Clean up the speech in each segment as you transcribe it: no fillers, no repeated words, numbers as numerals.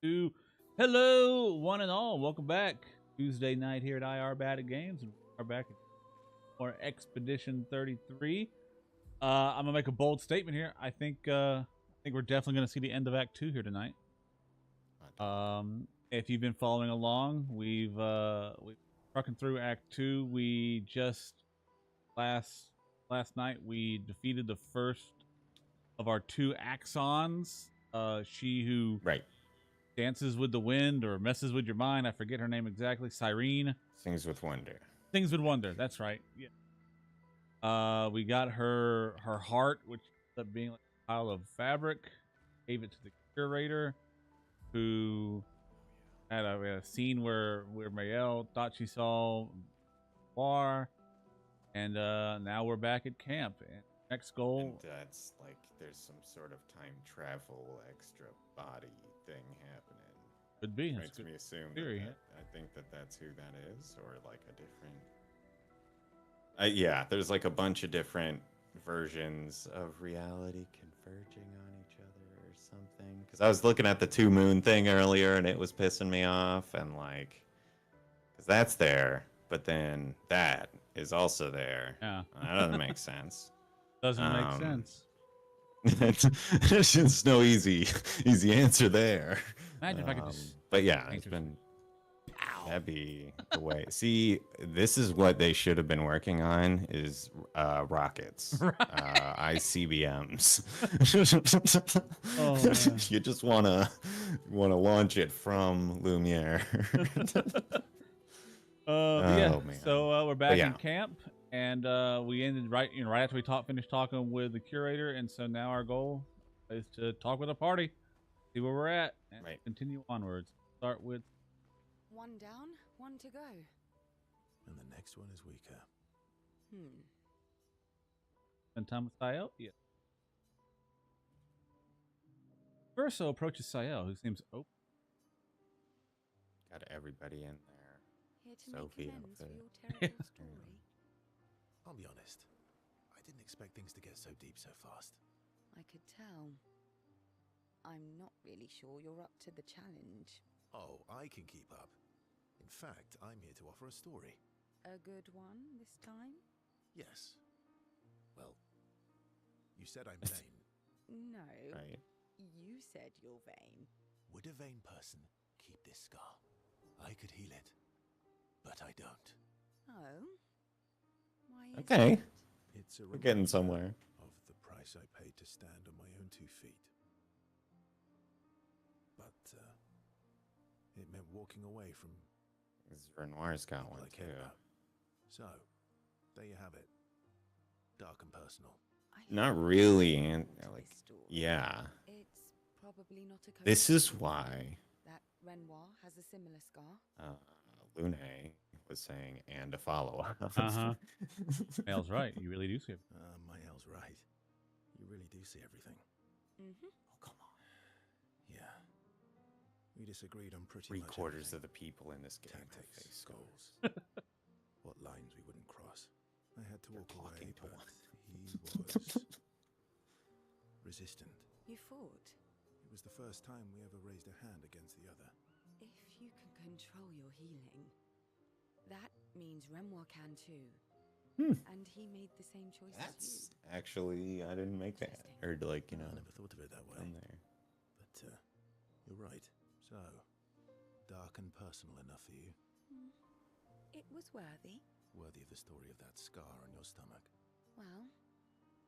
Two. Hello, one and all. Welcome back. Tuesday night here at IR Bad at Games. And we are back at more Expedition 33. I'm gonna make a bold statement here. I think we're definitely gonna see the end of Act 2 here tonight. If you've been following along, we've trucking through Act 2. We just last night we defeated the first of our two Axons. She who Right. dances with the wind or messes with your mind. I forget her name exactly. Cyrene. Things with Wonder. Things with Wonder. That's right. Yeah. We got her heart, which ended up being like a pile of fabric. Gave it to the curator, who had a scene where Mayel thought she saw War, and now we're back at camp. And next goal. And that's like there's some sort of time travel extra body thing happening. Could be. Makes me assume theory. I think that's who that is, or like a different. Yeah, there's like a bunch of different versions of reality converging on each other or something. Because I was looking at the 2 moon thing earlier, and it was pissing me off, and like, because that's there, but then that is also there. Yeah, that doesn't make sense. Doesn't make sense. There's just no easy answer there. Imagine if I could just. But yeah, it's been. That'd be the way. See, this is what they should have been working on: is rockets, ICBMs. You just wanna launch it from Lumiere. Man. So we're back in camp, and we ended right after we finished talking with the curator, and so now our goal is to talk with the party, see where we're at, and continue onwards. Start with one down, one to go. And the next one is weaker. Spend time with Sael? Yeah. Verso approaches Sael, who seems open. Got everybody in there. Here to make amends for your terrible story. I'll be honest. I didn't expect things to get so deep so fast. I could tell. I'm not really sure you're up to the challenge. Oh, I can keep up. In fact, I'm here to offer a story. A good one this time? Yes. Well, you said I'm vain. No. Right. You said you're vain. Would a vain person keep this scar? I could heal it, but I don't. Oh? Why is Okay. that? It's a We're getting somewhere. Of the price I paid to stand on my own 2 feet. But it meant walking away from Renoir's got people one I care too. about. So, there you have it. Dark and personal. Not really, and like, Story. yeah. It's probably not a This is why that Renoir has a similar scar. Lune was saying, and a follow-up. Mael's right. You really do see it. Mael's right. You really do see everything. Mm-hmm. Oh, come on. Yeah. We disagreed on pretty much Three-quarters everything. of the people in this game Tactics, goals. What lines we wouldn't cross. I had to walk away, to but one. he was resistant. You fought. It was the first time we ever raised a hand against the other. If you can control your healing, that means Renoir can too. And he made the same choice as That's actually, I didn't make that. Or like, you know, I never thought of it that way. in there. But you're right. So, dark and personal enough for you? you. It was worthy. Worthy of the story of that scar on your stomach. Well,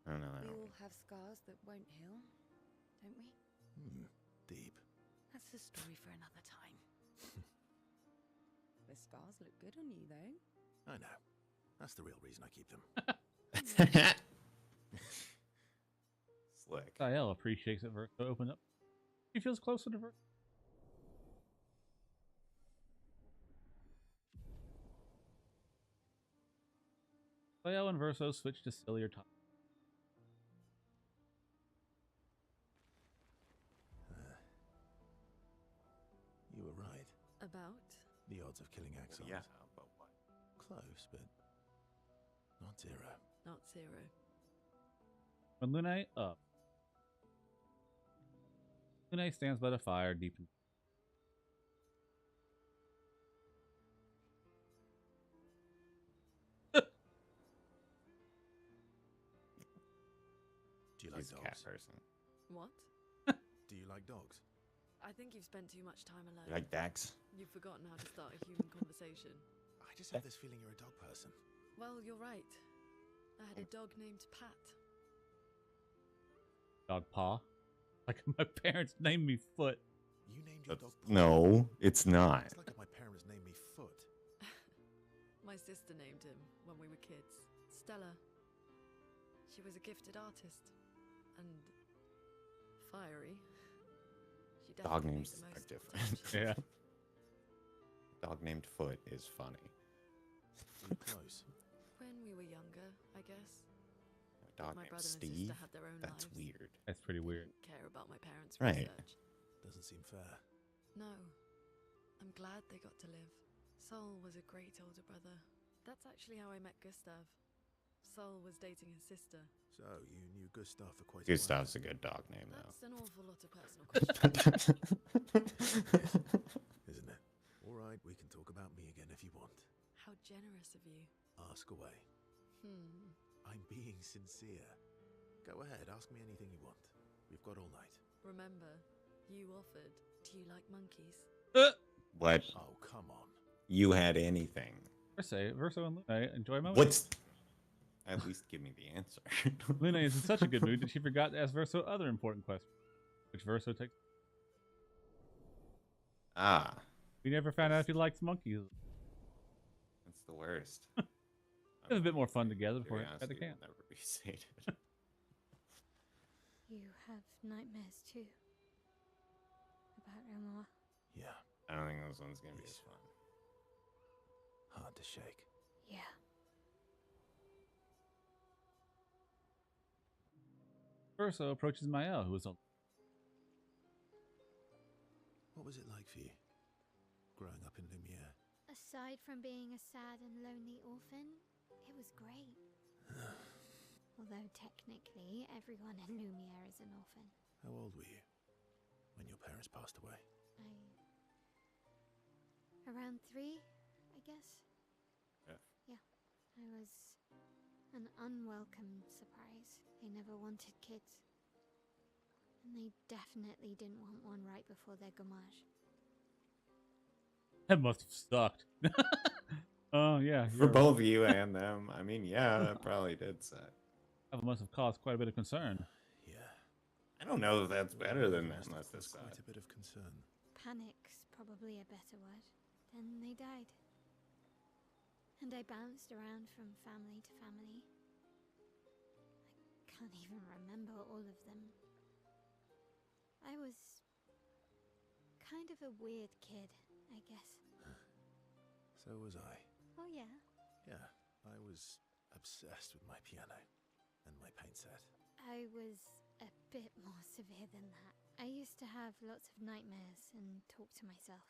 I don't know. we all have scars that won't heal, don't we? Deep. That's a story for another time. The scars look good on you, though. I know. That's the real reason I keep them. Slick. Sael appreciates it. Verso open up. He feels closer to Verso. Sael and Verso switch to sillier topics. You were right. About? The odds of killing Axons. Yeah, but what? Close, but not zero. Not zero. When Lune up. Lune stands by the fire deep in. Do you like She's a cat dogs? person. What? Do you like dogs? I think you've spent too much time alone. You like Dax? You've forgotten how to start a human conversation. I just have this feeling you're a dog person. Well, you're right. I had a dog named Pat. Dog Paw. Like my parents named me Foot. You named your dog Paw? No, it's not. It's like if my parents named me Foot. My sister named him when we were kids. Stella. She was a gifted artist. And fiery. She Dog definitely names made the are most different. Yeah. Dog named Foot is funny. Too close. When we were younger, I guess. A dog My named brother and Steve? sister had their own That's lives. weird. That's pretty weird. Didn't care about my parents' Right. research. Doesn't seem fair. No. I'm glad they got to live. Sol was a great older brother. That's actually how I met Gustav. Sol was dating his sister. So, you knew Gustav for quite a Gustav's a while. good dog name, though. That's an awful lot of personal questions. Isn't it? All right, we can talk about me again if you want. How generous of you. Ask away. I'm being sincere. Go ahead, ask me anything you want. We've got all night. Remember, you offered. Do you like monkeys? What? Oh, come on. You had anything. Verso and Luna enjoy moments. What's... At least give me the answer. Luna is in such a good mood that she forgot to ask Verso other important questions, which Verso takes. Ah, We never found out if he likes monkeys. that's the worst. It was a bit more fun together before we got to Curiosity camp. will never be sated. You have nightmares too. About Omar. Yeah, I don't think this one's gonna be as fun. hard to shake. Yeah. Verso approaches Mael, who is a What was it like for you? Growing up in Lumiere? Aside from being a sad and lonely orphan, it was great. Although technically, everyone in Lumiere is an orphan. How old were you when your parents passed away? Around 3, I guess. Yeah. I was an unwelcome surprise. They never wanted kids. And they definitely didn't want one right before their gommage. that must have sucked. Oh yeah, For both you and them. I mean, yeah, that probably did suck. that must have caused quite a bit of concern. Yeah. I don't know if that's better than that. Unless That's this quite a bit of concern. Panic's probably a better word. Then they died. And I bounced around from family to family. I can't even remember all of them. I was kind of a weird kid, I guess. So was I. Oh yeah? Yeah, I was obsessed with my piano and my paint set. I was a bit more severe than that. I used to have lots of nightmares and talk to myself.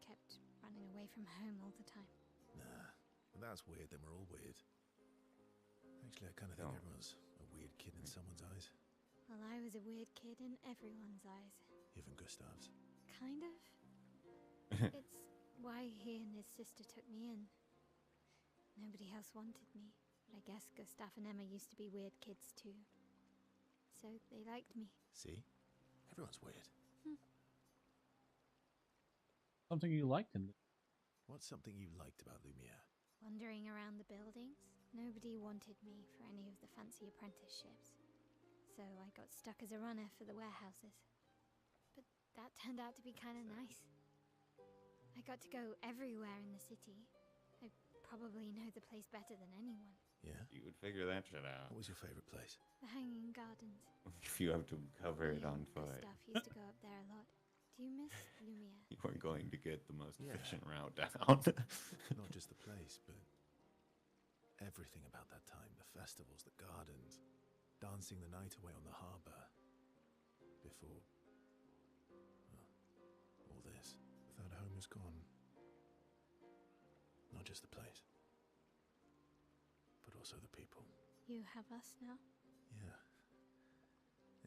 Kept running away from home all the time. Nah, if that's weird, then we're all weird. Actually, I kind of think No. everyone's a weird kid in someone's eyes. Well, I was a weird kid in everyone's eyes. Even Gustav's. Kind of. It's why he and his sister took me in. Nobody else wanted me. But I guess Gustav and Emma used to be weird kids too. So they liked me. See? Everyone's weird. Something you liked in What's something you liked about Lumiere? Wandering around the buildings, nobody wanted me for any of the fancy apprenticeships. So I got stuck as a runner for the warehouses. But that turned out to be kind of nice. I got to go everywhere in the city. I probably know the place better than anyone. Yeah? You would figure that shit out. What was your favorite place? The Hanging Gardens. If you have to cover it Me on and foot, Gustav used to go up there a lot. Do you miss Lumiere? you are going to get the most Yeah. efficient route down. Not just the place, but everything about that time. The festivals, the gardens, dancing the night away on the harbour. Before, well, all this. That home is gone. Not just the place, but also the people. You have us now? Yeah.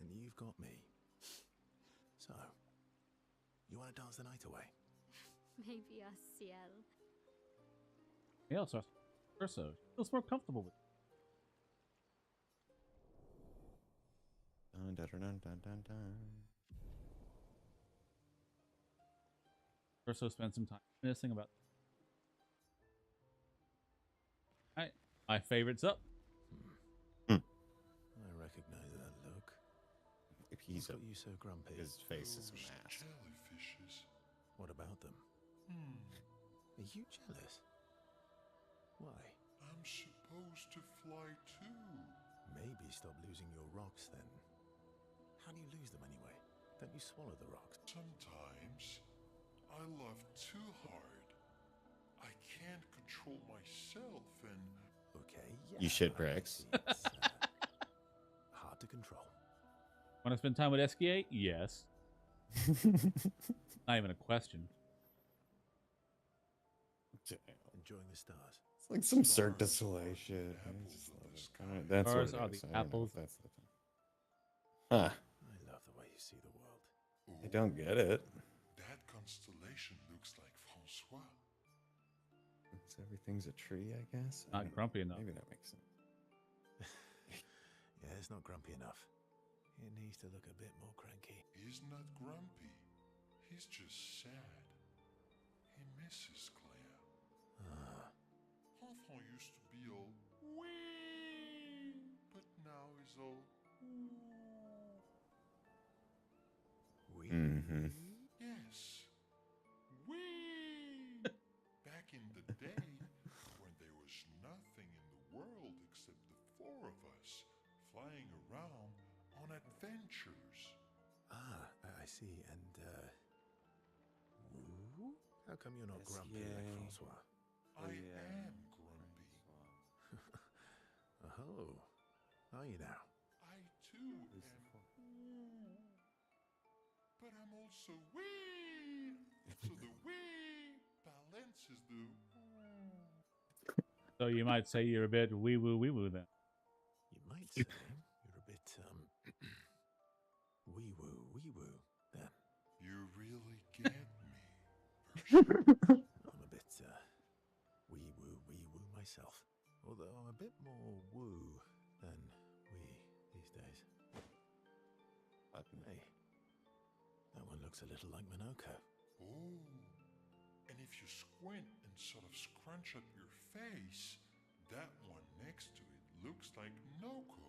And you've got me. So, you want to dance the night away? Maybe us, Ciel. Mael. So Verso feels more comfortable with. Dun, dun, dun, dun, dun, dun. Also spend some time reminiscing about. All right, my favorites up. I recognize that look. If What he's a, got you so grumpy? his face is a Those mask. jellyfishes. What about them? Are you jealous? Why? I'm supposed to fly too. Maybe stop losing your rocks then. How do you lose them anyway? Don't you swallow the rocks? Sometimes I love too hard. I can't control myself and Okay, yeah. You shit I bricks. see. It's, hard to control. Want to spend time with SKA? Yes. Not even a question. Damn. Enjoying the stars. It's like some Cirque du Stars Soleil are shit. I apples just of love the it. sky. Alright, that's Stars what are it is. the I don't know apples. if that's the thing. Huh. I love the way you see the world. I don't get it. that constellation looks like Francois. It's everything's a tree, I guess. I Not don't know. grumpy enough. Maybe that makes sense. Yeah, it's not grumpy enough. It needs to look a bit more cranky. He's not grumpy. He's just sad. He misses Claire. Ah, Enfant used to be all wee, but now he's all we. Mm-hmm. yes, wee. Back in the day, when there was nothing in the world except the four of us flying around on adventures. Ah, I see. And, woo? How come you're not grumpy like Yay. Francois? I am grumpy. Oh, are you now? I too am. But I'm also wee. So the wee balances the. So you might say you're a bit wee woo then. You might say you're a bit, wee-woo then. You really get me. I'm a bit, wee-woo myself. Although I'm a bit more woo than we these days. Hey, that one looks a little like Minoko. Oh. And if you squint and sort of scrunch up your face, that one next to it looks like Noko.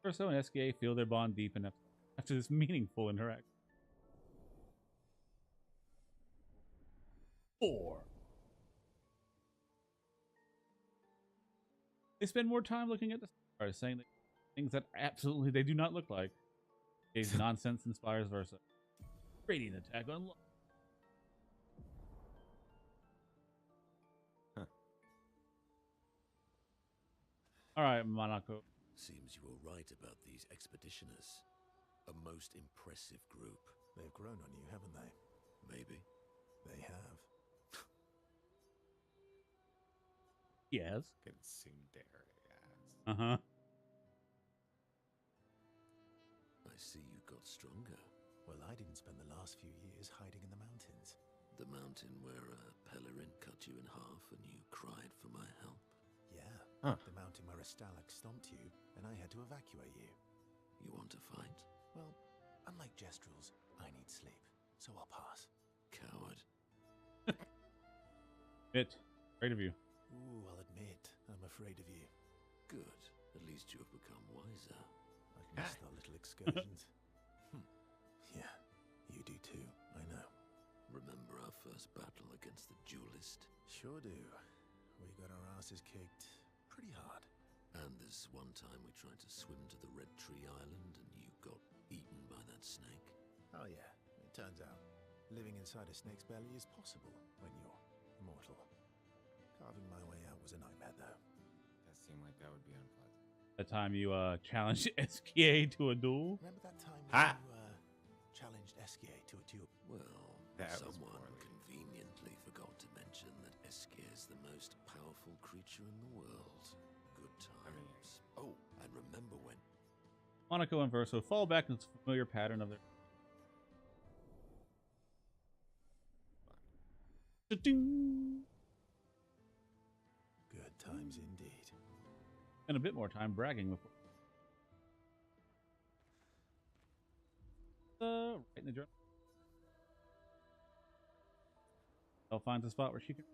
Verso and SKA feel their bond deep enough after this meaningful interaction. 4. They spend more time looking at the stars, saying things that absolutely they do not look like. Gaze nonsense inspires Versa. Radiant attack unlocked. All right, Monaco. Seems you were right about these expeditioners. A most impressive group. They've grown on you, haven't they? Maybe. They have. Yes. Good tsundere ass. Uh-huh. I see you got stronger. Well, I didn't spend the last few years hiding in the mountains. The mountain where Pellerin cut you in half and you cried for my help. Yeah, Huh. the mountain where a Stalag stomped you, and I had to evacuate you. You want to fight? Well, unlike Gestrels, I need sleep, so I'll pass. Coward. Great of you. Ooh, I'll admit, I'm afraid of you. Good. At least you have become wiser. I've missed our little excursions. Yeah, you do too, I know. Remember our first battle against the duelist? Sure do. We got our asses kicked pretty hard. And this one time we tried to swim to the Red Tree Island and you got eaten by that snake? Oh yeah, it turns out living inside a snake's belly is possible when you're immortal. Carving my way out was a nightmare though. That seemed like that would be unpleasant. The time you challenged SKA to a duel. Remember that time Ha! when you challenged SKA to a duel? Well, That was someone poorly. conveniently forgot to mention that Eske is the most powerful creature in the world. Good times. Oh, and remember when... Monaco and Verso fall back into the familiar pattern of their. Ding! Good times indeed. And a bit more time bragging before. right in the journal. Elle finds a spot where she can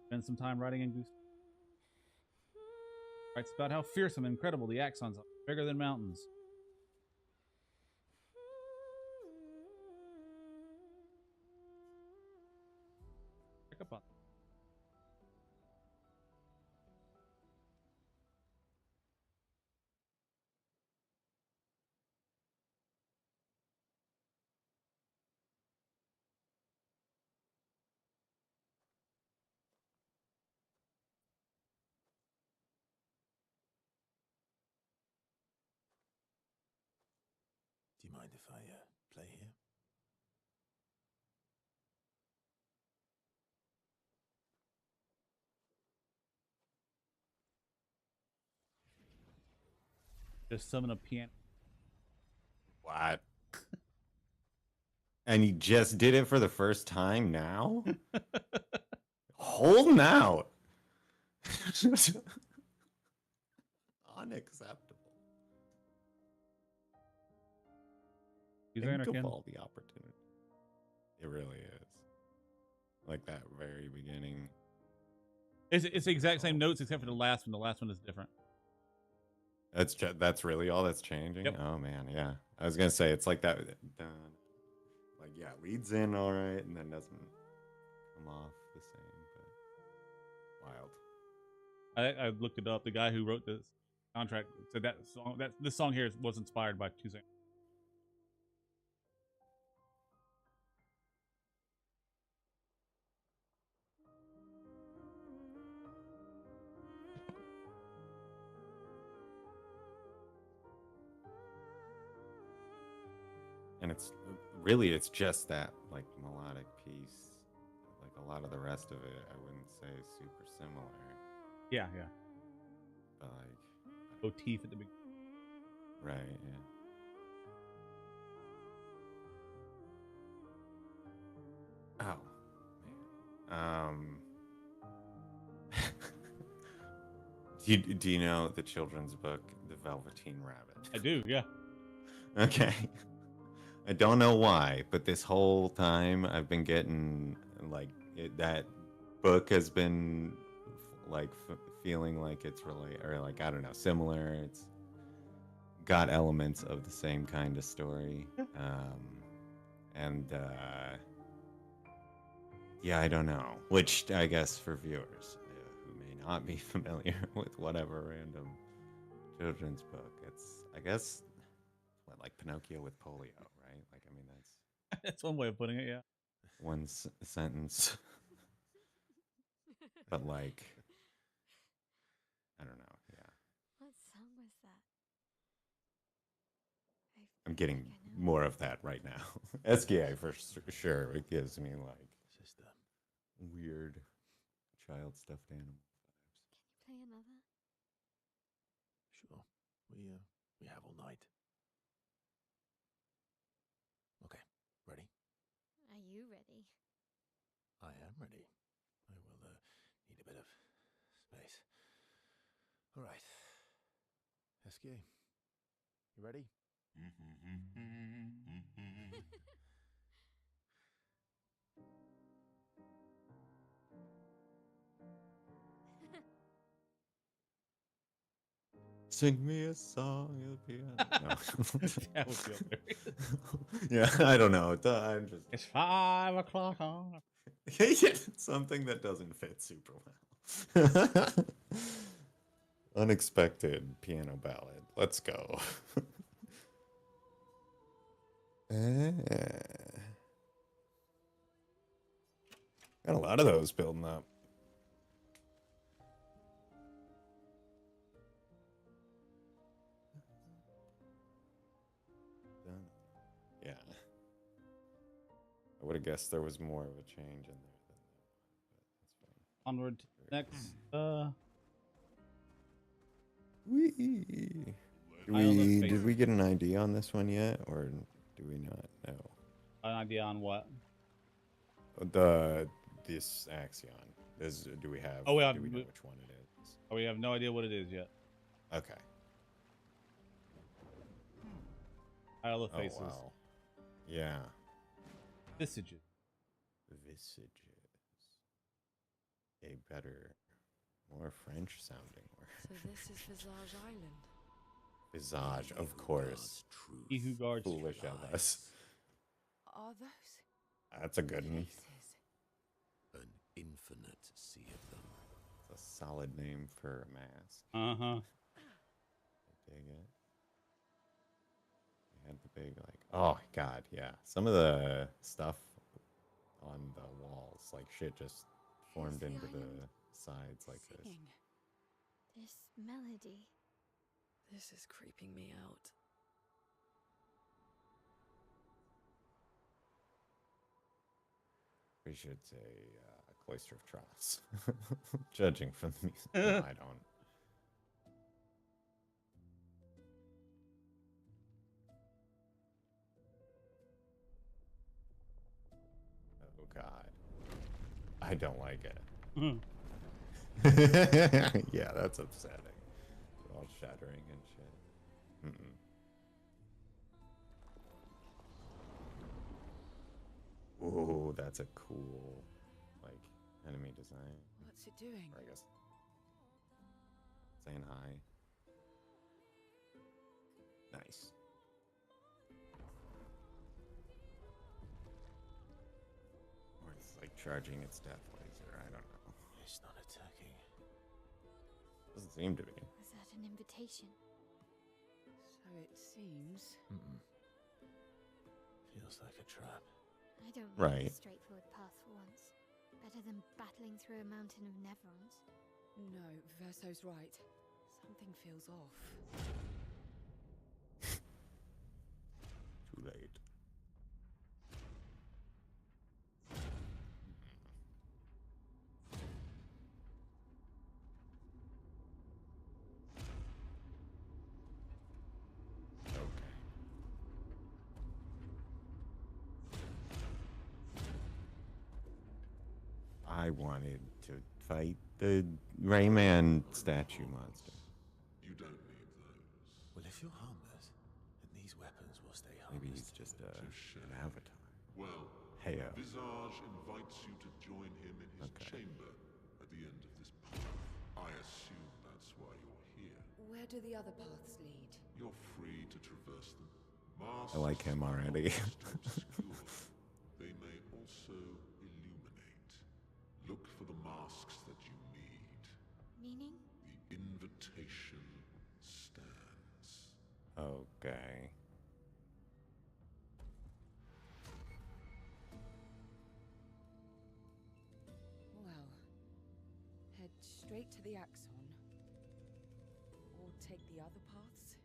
spend some time writing in Goose. Writes about how fearsome and incredible the Axons are, bigger than mountains. Pick up on. Do you mind if I play here? Just summon a piano. What? And you just did it for the first time now? Holding out. Unacceptable. He's Think of Anakin. all the opportunity. It really is. Like that very beginning. It's the exact same notes except for the last one. The last one is different. That's really all that's changing. Yep. Oh man, yeah. I was gonna say it's like that. Like yeah, leads in all right, and then doesn't come off the same. But wild. I looked it up. The guy who wrote this contract said that this song here was inspired by Tuesday. And it's just that like melodic piece. Like a lot of the rest of it, I wouldn't say is super similar. Yeah. But like Motif at the beginning. right, yeah. Oh man. Do you know the children's book, The Velveteen Rabbit? I do, yeah. Okay. I don't know why, but this whole time I've been getting like that book has been like feeling like it's really, or like I don't know, similar. It's got elements of the same kind of story, and yeah, I don't know. Which I guess for viewers who may not be familiar with whatever random children's book, it's I guess what like Pinocchio with polio, right? Like I mean that's That's one way of putting it, yeah. one sentence, but like I don't know. Yeah, What song was that? I'm getting more of that right now. SKA for sure. It gives me like Sister. weird child stuffed animal vibes. Can you play another? Sure. We have all night. Okay. Ready? Are you ready? I am ready. I will need a bit of space. All right. SK, you ready? Sing me a song, it'll be no. That would feel very. Yeah, I don't know. I'm just It's 5 o'clock on. something that doesn't fit super well. Unexpected piano ballad. Let's go. Got a lot of those building up. Yeah. I would have guessed there was more of a change in there than that, but that's fine. Onward to the next. Wee. Island of Did we get an idea on this one yet, or do we not know? An idea on what? This Axion. Do we have? Oh, we do we know which one it is? Oh, we have no idea what it is yet. Okay. Pile of Oh faces. wow. Yeah. Visages. Visages. A better, more French sounding word. So this is Visage Island. Visage, He of who course. guards truth He who guards Foolish of us. Are those That's a good one. faces? an infinite sea of them. It's a solid name for a mask. Uh-huh. I dig it. They had the big like, oh god, yeah. Some of the stuff on the walls, like shit just formed the into the island sides like this. Singing. This melody. This is creeping me out. We should say Cloister of Troughs. Judging from the music. No, I don't. Oh god. I don't like it. Yeah, that's upsetting. They're all shattering and shit. Mm-mm. Ooh, that's a cool, like, enemy design. What's it doing? Or I guess saying hi. Nice. Or it's like charging its death laser. I don't know. It's not attacking. Doesn't seem to be. Was that an invitation? So it seems. Feels like a trap. I don't like Right. the straightforward path for once. Better than battling through a mountain of Neverons. No, Verso's right. Something feels off. Too late. I wanted to fight the Rayman statue monster. You don't need those. Well, if you're harmless, then these weapons will stay harmless. Maybe he's just an avatar. Well, Hey, Visage invites you to join him in his Okay. chamber at the end of this path. I assume that's why you're here. Where do the other paths lead? You're free to traverse them. Masks I like him are already. not just obscure. They may also illuminate. Look for the masks that you need. Meaning? The invitation stands. Okay. Well, head straight to the Axon. Or take the other paths.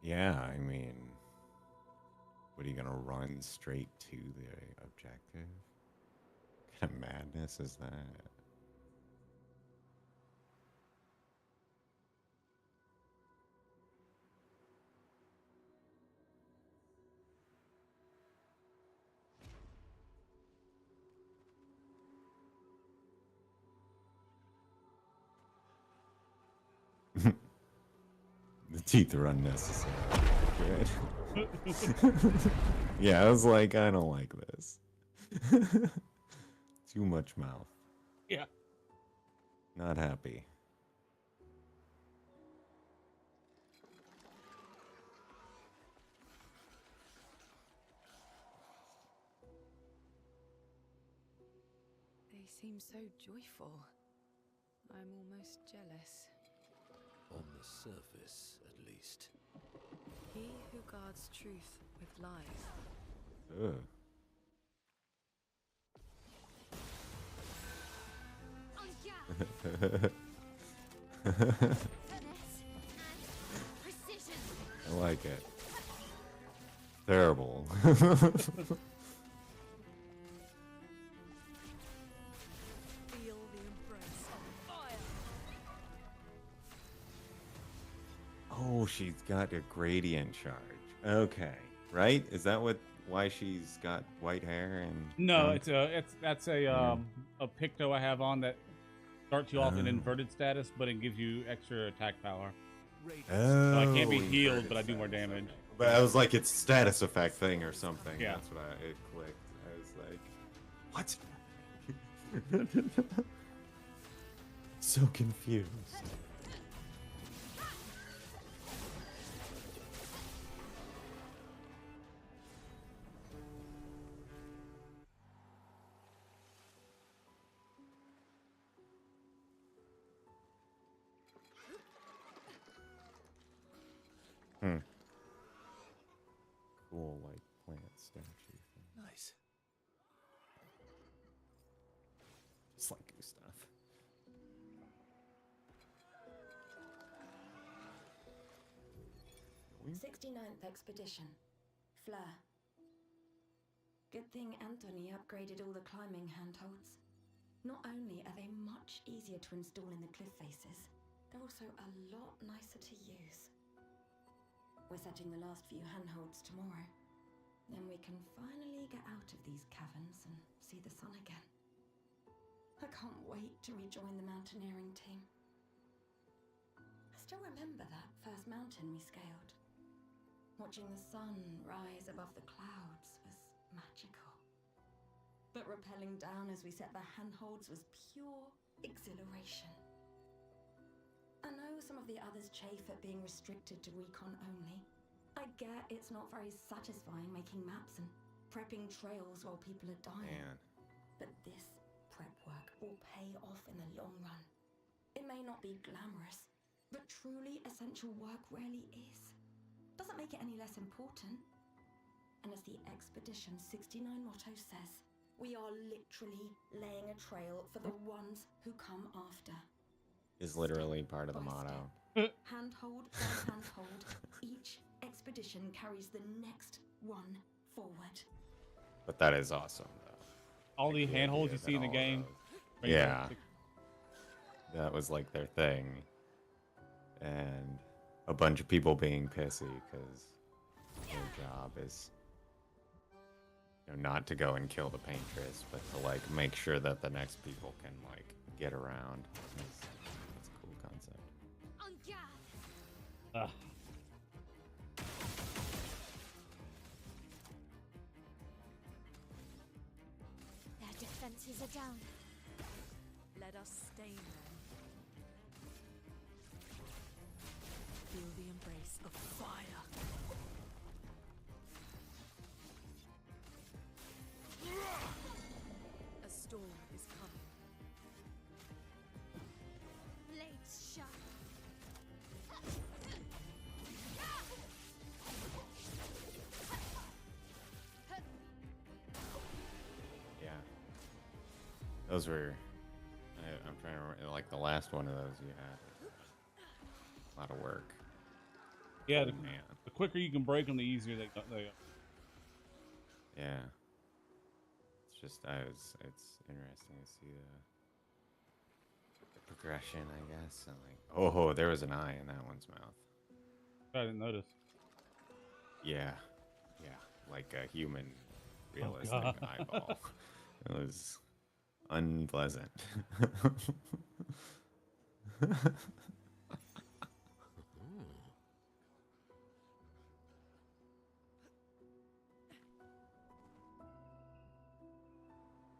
Yeah, I mean, what are you gonna run straight to the objective? What kind of madness is that? The teeth are unnecessary. Good. Yeah, I was like, I don't like this. Too much mouth. Yeah. Not happy. They seem so joyful. I'm almost jealous. On the surface, at least. He who guards truth with lies. Ugh. Precision. I like it. Terrible. Feel the embrace of fire. Oh, she's got a gradient charge. Okay, right? Is that why she's got white hair and? No, junk? that's a picto I have on that starts you off in inverted status, but it gives you extra attack power. So I can't be inverted healed, but I do more status damage. effect. But I was like, it's status effect thing or something. Yeah. That's what it clicked. I was like, what? So confused. Cool, like plant statue thing. Nice. Just like Gustav. 69th Expedition. Fleur. Good thing Anthony upgraded all the climbing handholds. Not only are they much easier to install in the cliff faces, they're also a lot nicer to use. We're setting the last few handholds tomorrow. Then we can finally get out of these caverns and see the sun again. I can't wait to rejoin the mountaineering team. I still remember that first mountain we scaled. Watching the sun rise above the clouds was magical. But rappelling down as we set the handholds was pure exhilaration. I know some of the others chafe at being restricted to recon only. I get it's not very satisfying making maps and prepping trails while people are dying. Man. But this prep work will pay off in the long run. It may not be glamorous, but truly essential work rarely is. Doesn't make it any less important. And as the Expedition 69 motto says, we are literally laying a trail for the ones who come after. Is literally part of the By motto. step, handhold by handhold, each expedition carries the next one forward. But that is awesome, though. All the Like, handholds idea you that see in the all of game. those- bring Yeah. back That was like their thing. And a bunch of people being pissy because their job is, you know, not to go and kill the paintress, but to like make sure that the next people can like get around. That's a cool concept. On guard! Ugh. Their defenses are down. Let us stain them. Feel the embrace of fire. A storm is coming. Blades sharp. Yeah. Those were. I'm trying to remember. Like the last one of those you had. A lot of work. Yeah, Oh, the, man. the quicker you can break them, the easier they go. Yeah. It's just it's interesting to see the progression, I guess. And like, oh, there was an eye in that one's mouth. I didn't notice. Yeah. Yeah. Like a human realistic God. eyeball. It was unpleasant.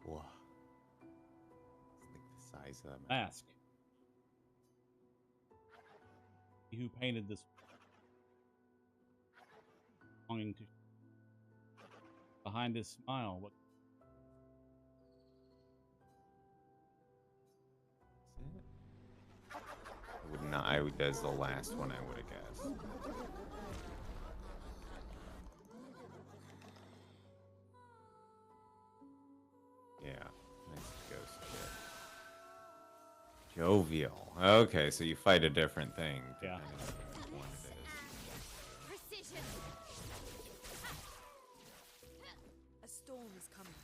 Whoa. It's like the size of that mouth. Mask. He who painted this longing to behind his smile. What I would not. That's the last one I would have guessed. Yeah, nice ghost shit. Jovial. Okay, so you fight a different thing. Yeah. depending on which one it is. Precision! A storm is coming.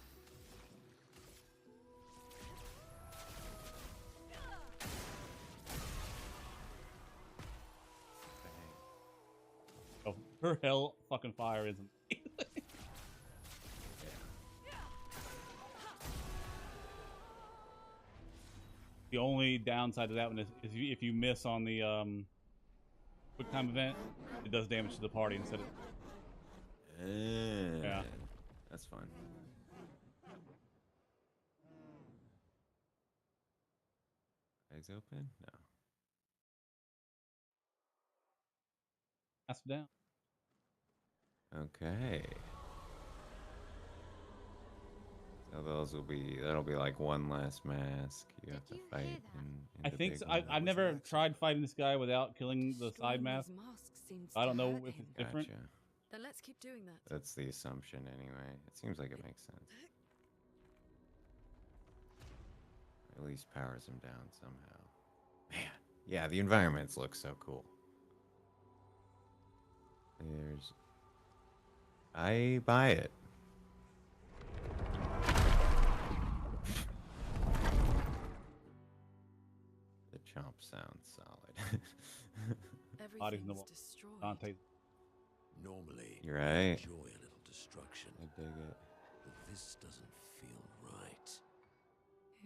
oh, her hell fucking fire isn't. The only downside to that one is if you miss on the quick time event, it does damage to the party instead of. Yeah. That's fun. Eyes open? No. Pass it down. Okay. So that'll be like one last mask you have to Did you fight hear that? in I the think big so. one. I've never tried fighting this guy without killing the side Destroying mask. those masks seems I don't to know hurt if him. it's different. Gotcha. Then let's keep doing that. That's the assumption anyway. It seems like it makes sense. At least powers him down somehow. Man, yeah, the environments look so cool. I buy it. The chomp sounds solid. Body's in the Everything's wall. destroyed. Dante. Normally, You're I right. enjoy a little destruction, I dig it. but this doesn't feel right.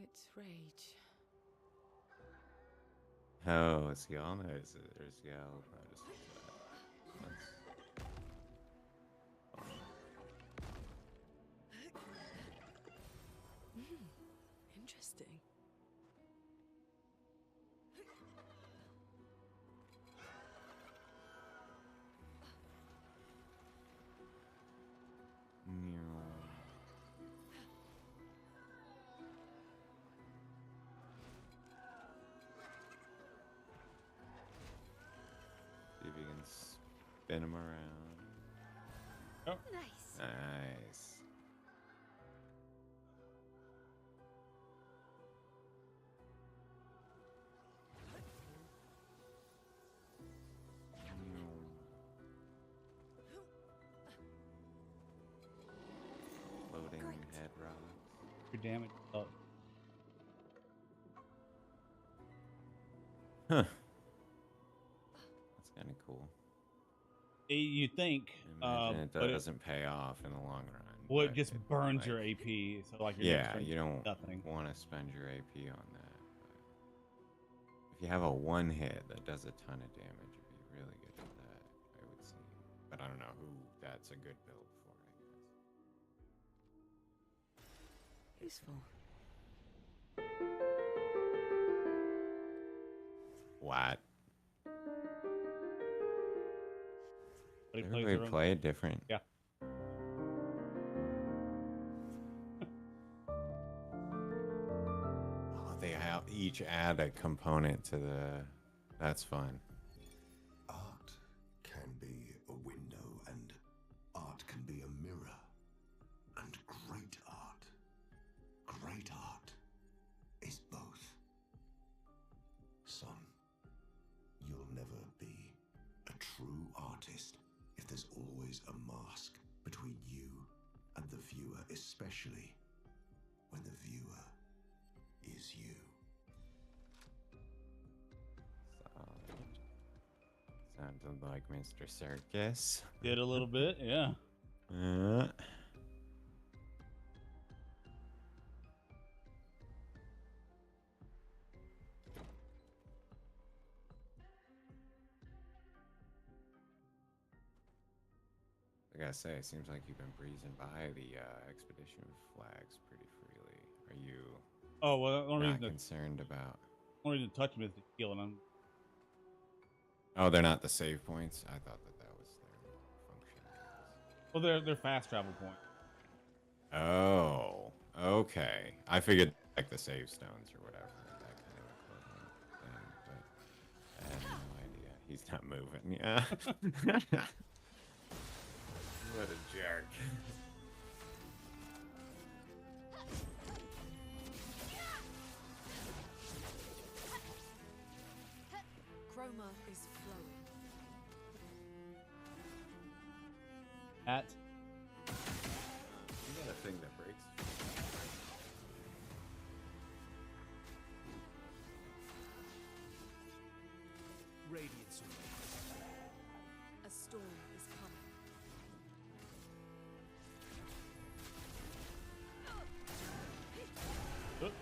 It's rage. Oh, it's y'all knows it. There's y'all notices that. That's fun. Interesting. See if you can spin him around. Nice. Nice. Loading head rocks. Your damage. Oh, Huh. That's kind of cool. you think, Imagine it but doesn't pay off in the long run. well, but it just it, burns like, your AP. So like your Yeah, next turn, you don't nothing. want to spend your AP on that. But if you have a one hit that does a ton of damage, it'd be really good for that, I would say. But I don't know who that's a good build for, I guess. Useful. What? But he plays Everybody their own- play it different. Yeah. Oh, they each add a component to the. That's fun. Art can be a window, and art can be a mirror. And great art is both. Son, you'll never be a true artist if there's always a mask between you and the viewer, especially when the viewer is you. Sounded like Mr. Circus. Did a little bit, yeah. I gotta say, it seems like you've been breezing by the expedition flags pretty freely. Are you Oh well, the only not reason, concerned about? only reason to touch him is to heal, and I'm Oh, they're not the save points. I thought that was their function. well, they're fast travel points. Oh, okay. I figured like the save stones or whatever, that kind of equivalent thing, but I had no idea. He's not moving. Yeah. What a jerk. Chroma is flowing. At You got a thing that breaks. Radiance awaits. A storm is coming. Oop.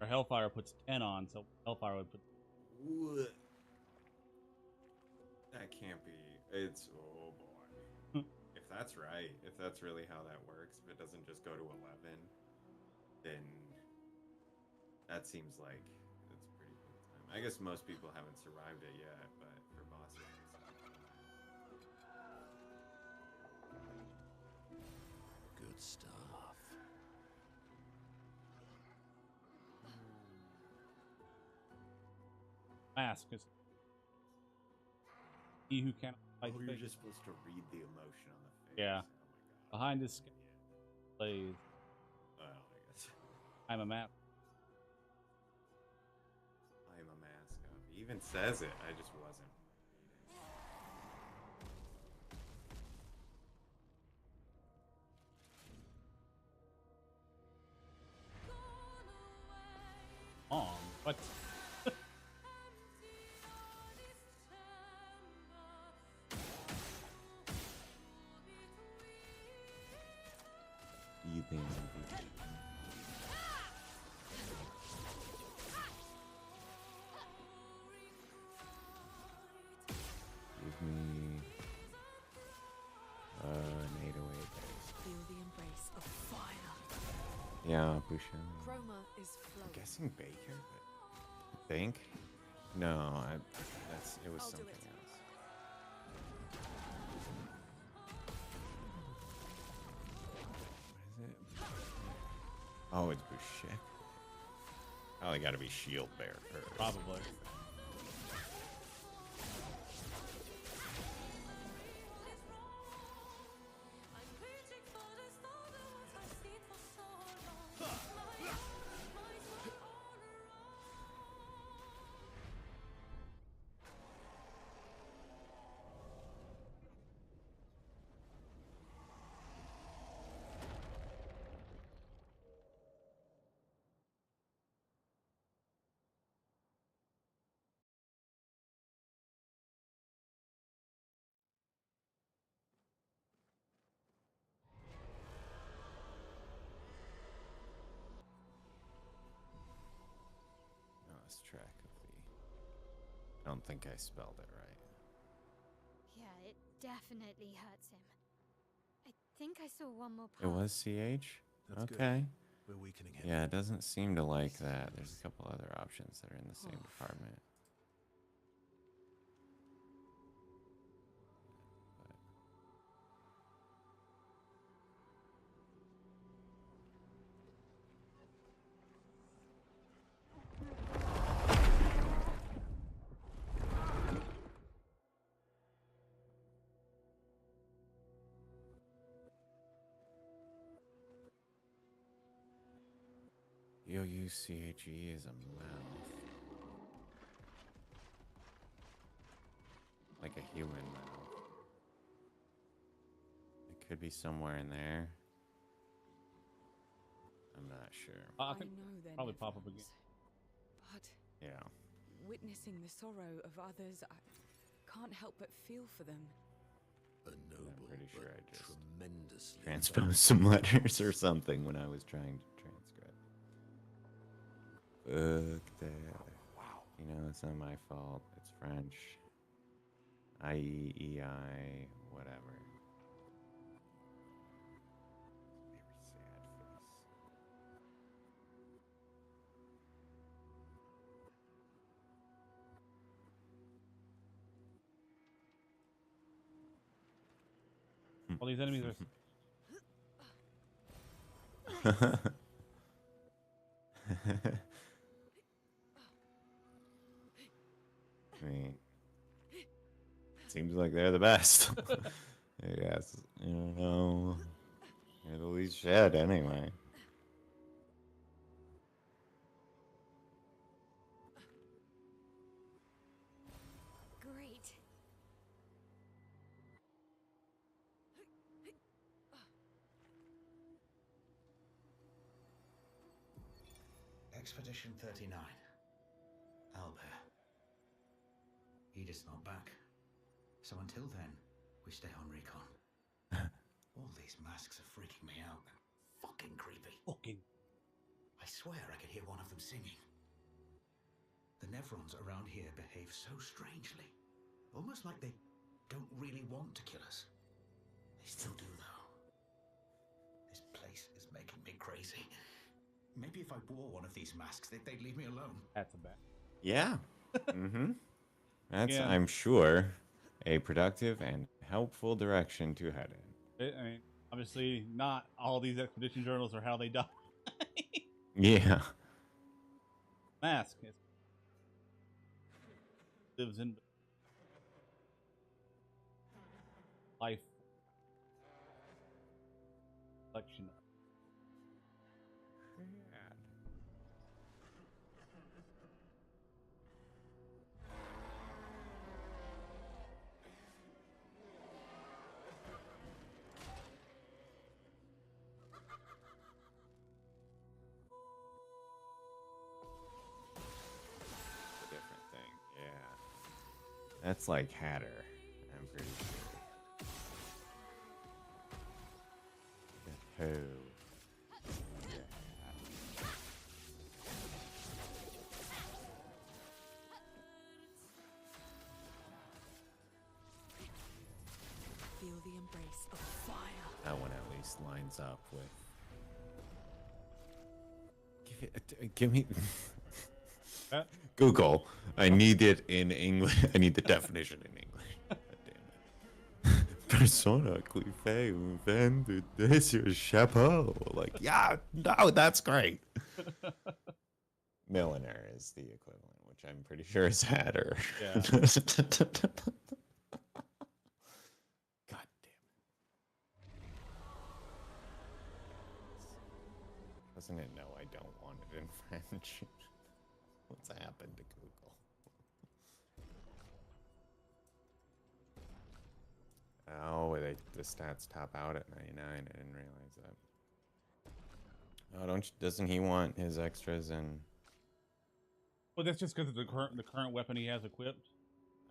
Or Hellfire puts 10 on, so Hellfire would put. What? That can't be. It's oh boy. If that's right, if that's really how that works, if it doesn't just go to 11, then that seems like it's a pretty big time. I guess most people haven't survived it yet, but for bosses, Good stuff. Mask is he who cannot fight. oh, you're just supposed to read the emotion on the face. Yeah. Oh my god. Behind his skin Yeah. plays Well, I guess. I'm a map. I'm a mask of. He even says it. I just wasn't. What? You think some people. Give me an 808 base. Feel the embrace of fire. Yeah, Bushin. Chroma is flowing. I'm guessing Baker, but I think. No, it was I'll do something it. else. What is it? Oh, it's Bushek. Probably got to be Shield Bearer. Probably. Lost track of the. I don't think I spelled it right. Yeah, it definitely hurts him. I think I saw one more It part. was CH? That's good. Okay. We're weakening him. Yeah, it doesn't seem to like that. There's a couple other options that are in the same department. Youche is a mouth. Like a human mouth. It could be somewhere in there. I'm not sure. I think know they're probably pop up again. Nevrons, but Yeah. witnessing the sorrow of others, I can't help but feel for them. A noble, pretty sure but I just tremendously Transposed some letters or something when I was trying to transcribe. Fuck that. Wow. You know, it's not my fault. It's French. I, whatever. Very sad face. All these enemies are. I mean, seems like they're the best. I guess. I don't know. They're the least shed anyway. Great. Expedition 39. Albert. Edith's not back. So until then, we stay on recon. All these masks are freaking me out. Fucking creepy. Fucking. I swear I could hear one of them singing. The Nevrons around here behave so strangely. Almost like they don't really want to kill us. They still do, though. This place is making me crazy. Maybe if I wore one of these masks, they'd leave me alone. That's a bet. Yeah. Mm-hmm. That's, Yeah. I'm sure, a productive and helpful direction to head in. I mean, obviously, not all these expedition journals are how they die. Yeah. Mask lives in life collection. Different thing. Yeah. That's like Hatter. I'm pretty sure. Who? Feel the embrace of fire. That one at least lines up with. Give me. Google. I need it in English. I need the definition in English. God damn it. Persona cliffé vendue de sur chapeau. Like, yeah, no, that's great. Milliner is the equivalent, which I'm pretty sure is Hatter. Yeah. God damn it. Doesn't it know I don't want it in French? What's happened to Google? Oh, the stats top out at 99. I didn't realize that. Oh, doesn't he want his extras and? Well, that's just because of the current weapon he has equipped.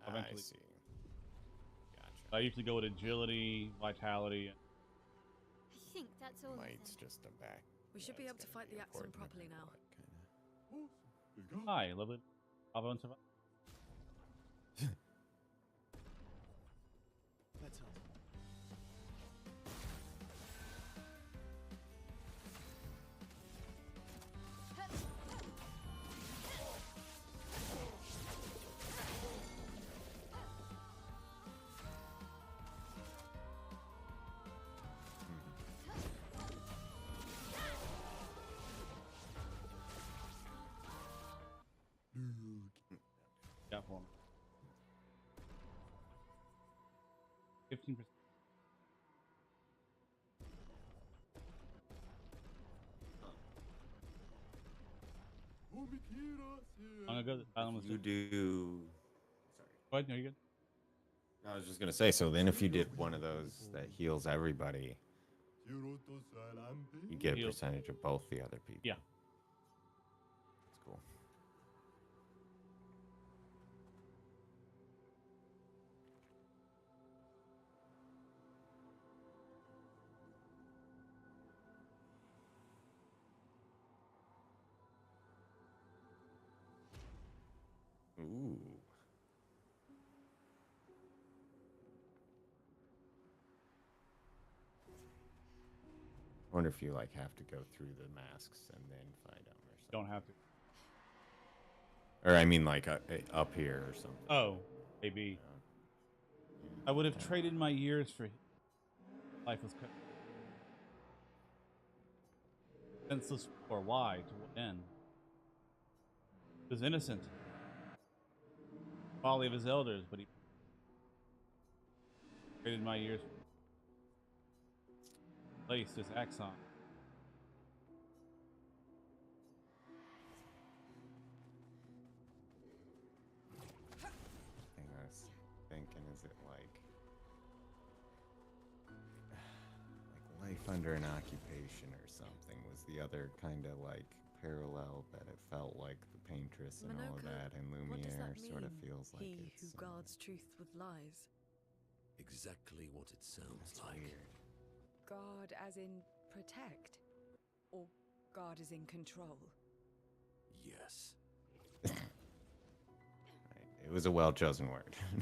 I see. Gotcha. I usually go with agility, vitality. I think that's all. Might's just a back. We should be able to fight the Axum properly now. Hi, lovely. Bravo and survive. Let's hunt. Got for him. 15%. I'm gonna go. You do. Sorry. Go ahead. No, you good? I was just gonna say. So then, if you did one of those that heals everybody, you get a Heal. percentage of both the other people. Yeah. That's cool. Ooh. I wonder if you like have to go through the masks and then fight them or something. Don't have to. Or I mean, like up here or something. Oh, maybe. I would have traded my years for life was cut. Senseless for why? To what end? He was innocent. Folly of his elders, but he traded my years. Placed his axon. Thing I was thinking, is it like life under an occupation or something? Was the other kind of like parallel that it felt like the paintress and all of Manoka, that, and what does Lumiere that sort of mean? feels like He it's who guards truth with lies. Exactly what it sounds that's like. weird. Guard as in protect? Or God is in control. Yes. It was a well-chosen word. I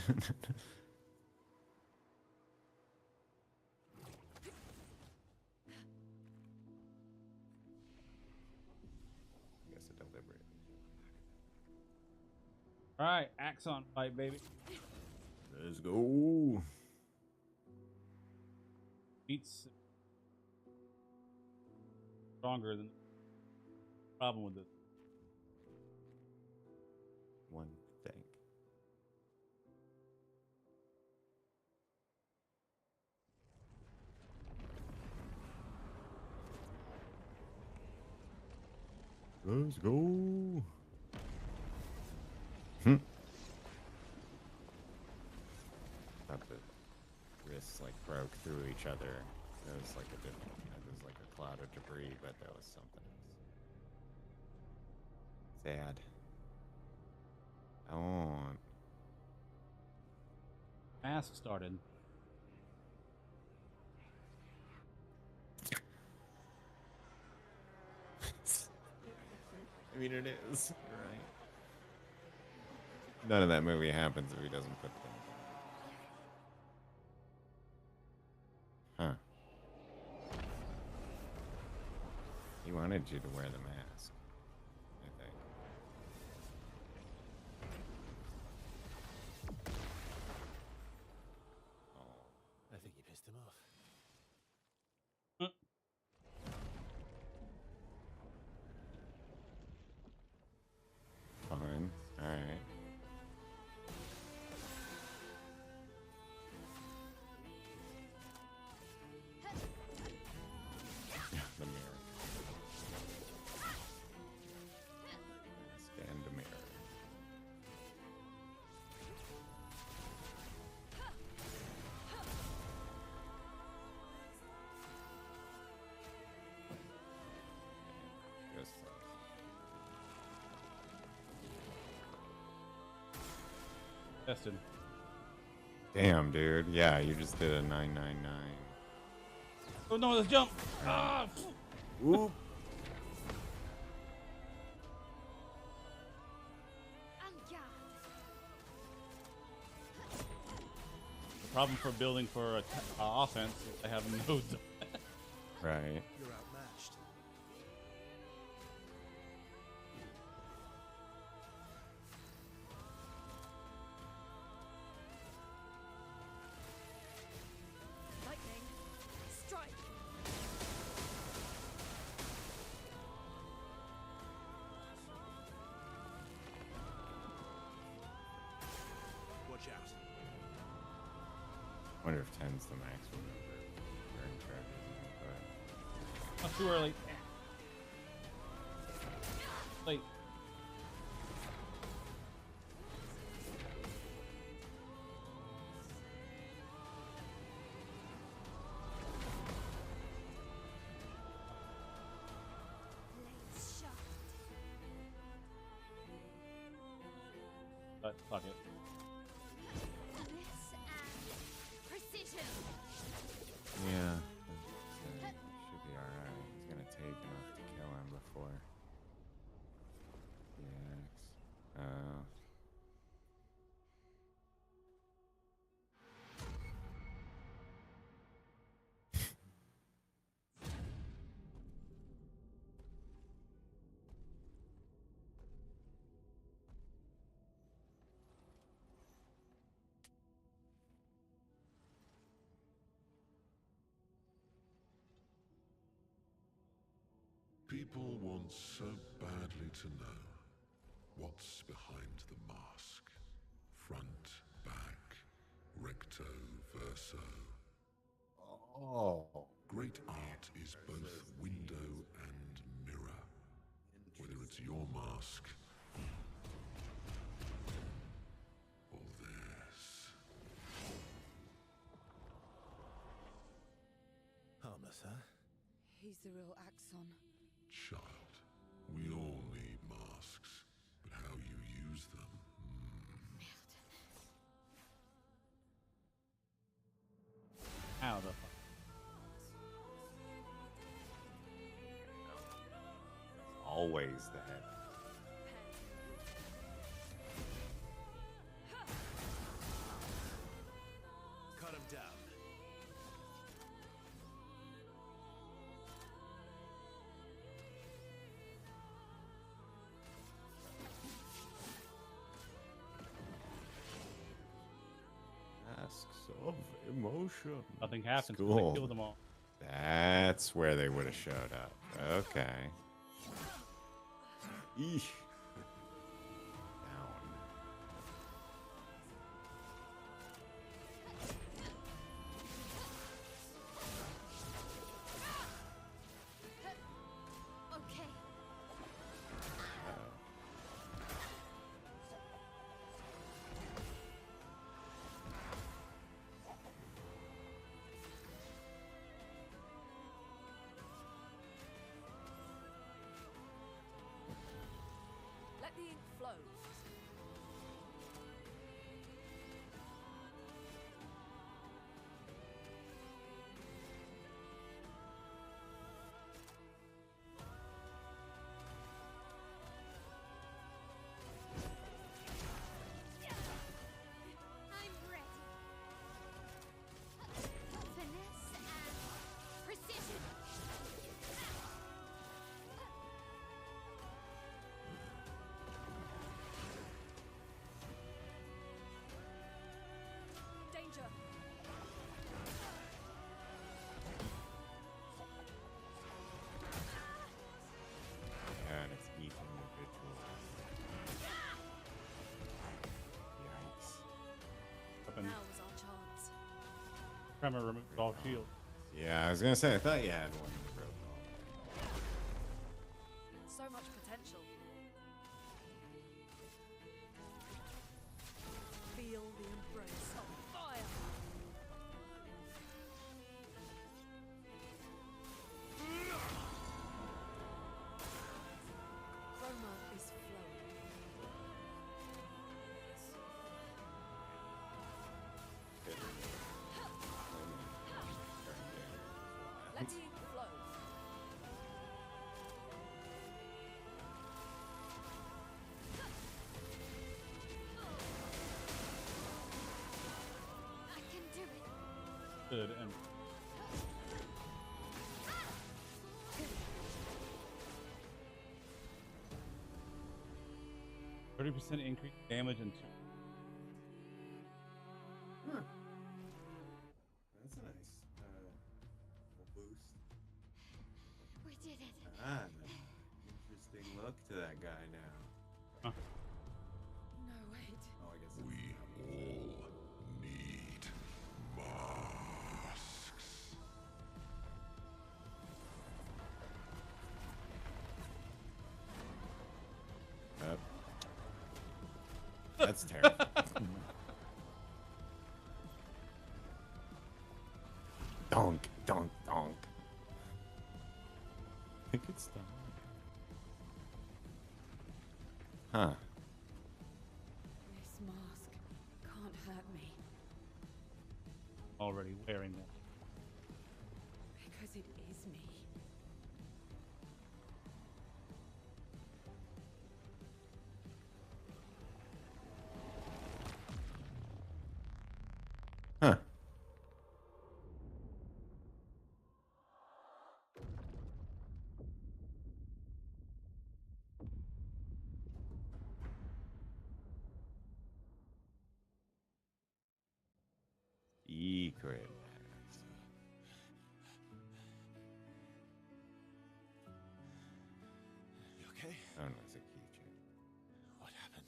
guess a deliberate. All right, Axon fight, baby. Let's go. Beats stronger than problem with this. One thing. Let's go. Thought the wrists like broke through each other. It was like a different. It was like a cloud of debris, but that was something else. Sad. Oh. Mask started. I mean, it is. You're right. None of that movie happens if he doesn't put them. Huh. He wanted you to wear the mask, I think. Oh. I think you pissed him off. Fine. Alright. The mirror. Stand the mirror. Just Tested. damn, dude. Yeah, you just did a 999. Oh no, let's jump! Ah! Whoop. The problem for building for a offense is they have no. Right. You're outmatched. Lightning. Strike. Watch out. Wonder if 10's the maximum for burn charges. Not too early. Late. Blades sharp. But fuck it. Bliss and precision. Yeah. Should be alright. He's gonna take enough to kill him before. Yes. People want so badly to know what's behind the mask. Front, back, recto, verso. Oh. Great art is both window and mirror. Whether it's your mask or theirs. Harmless, huh? He's the real Axon. Child, we all need masks, but how you use them. How the fuck? always the head. Cut him down. Masks of emotion. Nothing happens when they Cool. kill them all. That's where they would have showed up. Okay. Eesh. Down. Okay. Uh-oh. Let the ink flow. I'm ready. Finesse and precision. Danger. Yeah, and it's each individual. Yikes. Weapon. Now was our chance. Tremor removes all shield. Yeah, I was gonna say, I thought you had one that broke all. So much potential. Feel the embrace of fire. Chroma is flowing. Let the ink flow. I can do it. Good. And 30% increase damage and That's a nice boost. We did it. Ah, interesting look to that guy now. No, wait. Oh, I guess We all need masks. That's terrible. Donk, donk, donk. I think it's done. Huh. This mask can't hurt me already wearing that. because it is me. Huh. Secret. You okay? Oh no, it's a keychain. What happened?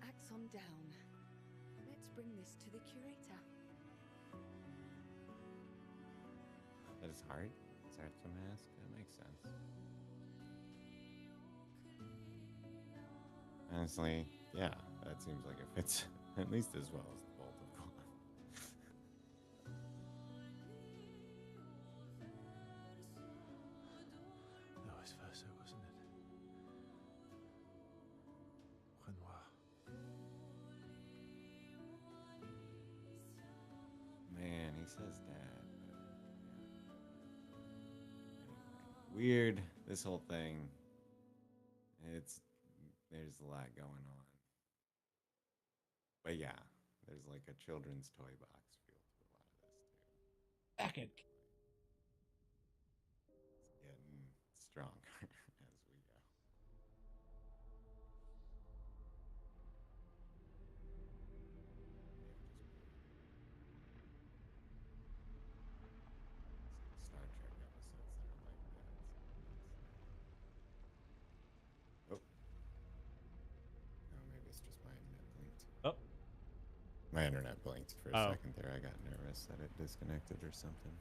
Axon down. Let's bring this to the curator. That is heart. Is heart the mask? That makes sense. Honestly, yeah, that seems like it fits at least as well as the bolt of Claw. No, vice versa, wasn't it? Renoir. Man, he says that. But, yeah. Anyway, weird, this whole thing. There's a lot going on. But yeah, there's like a children's toy box feel to a lot of this too. Back it. It's getting stronger as we go. Star Trek episodes that are like that. Oh. No, maybe it's just my internet blinked. Oh. My internet blinked for a second there. I got nervous that it disconnected or something.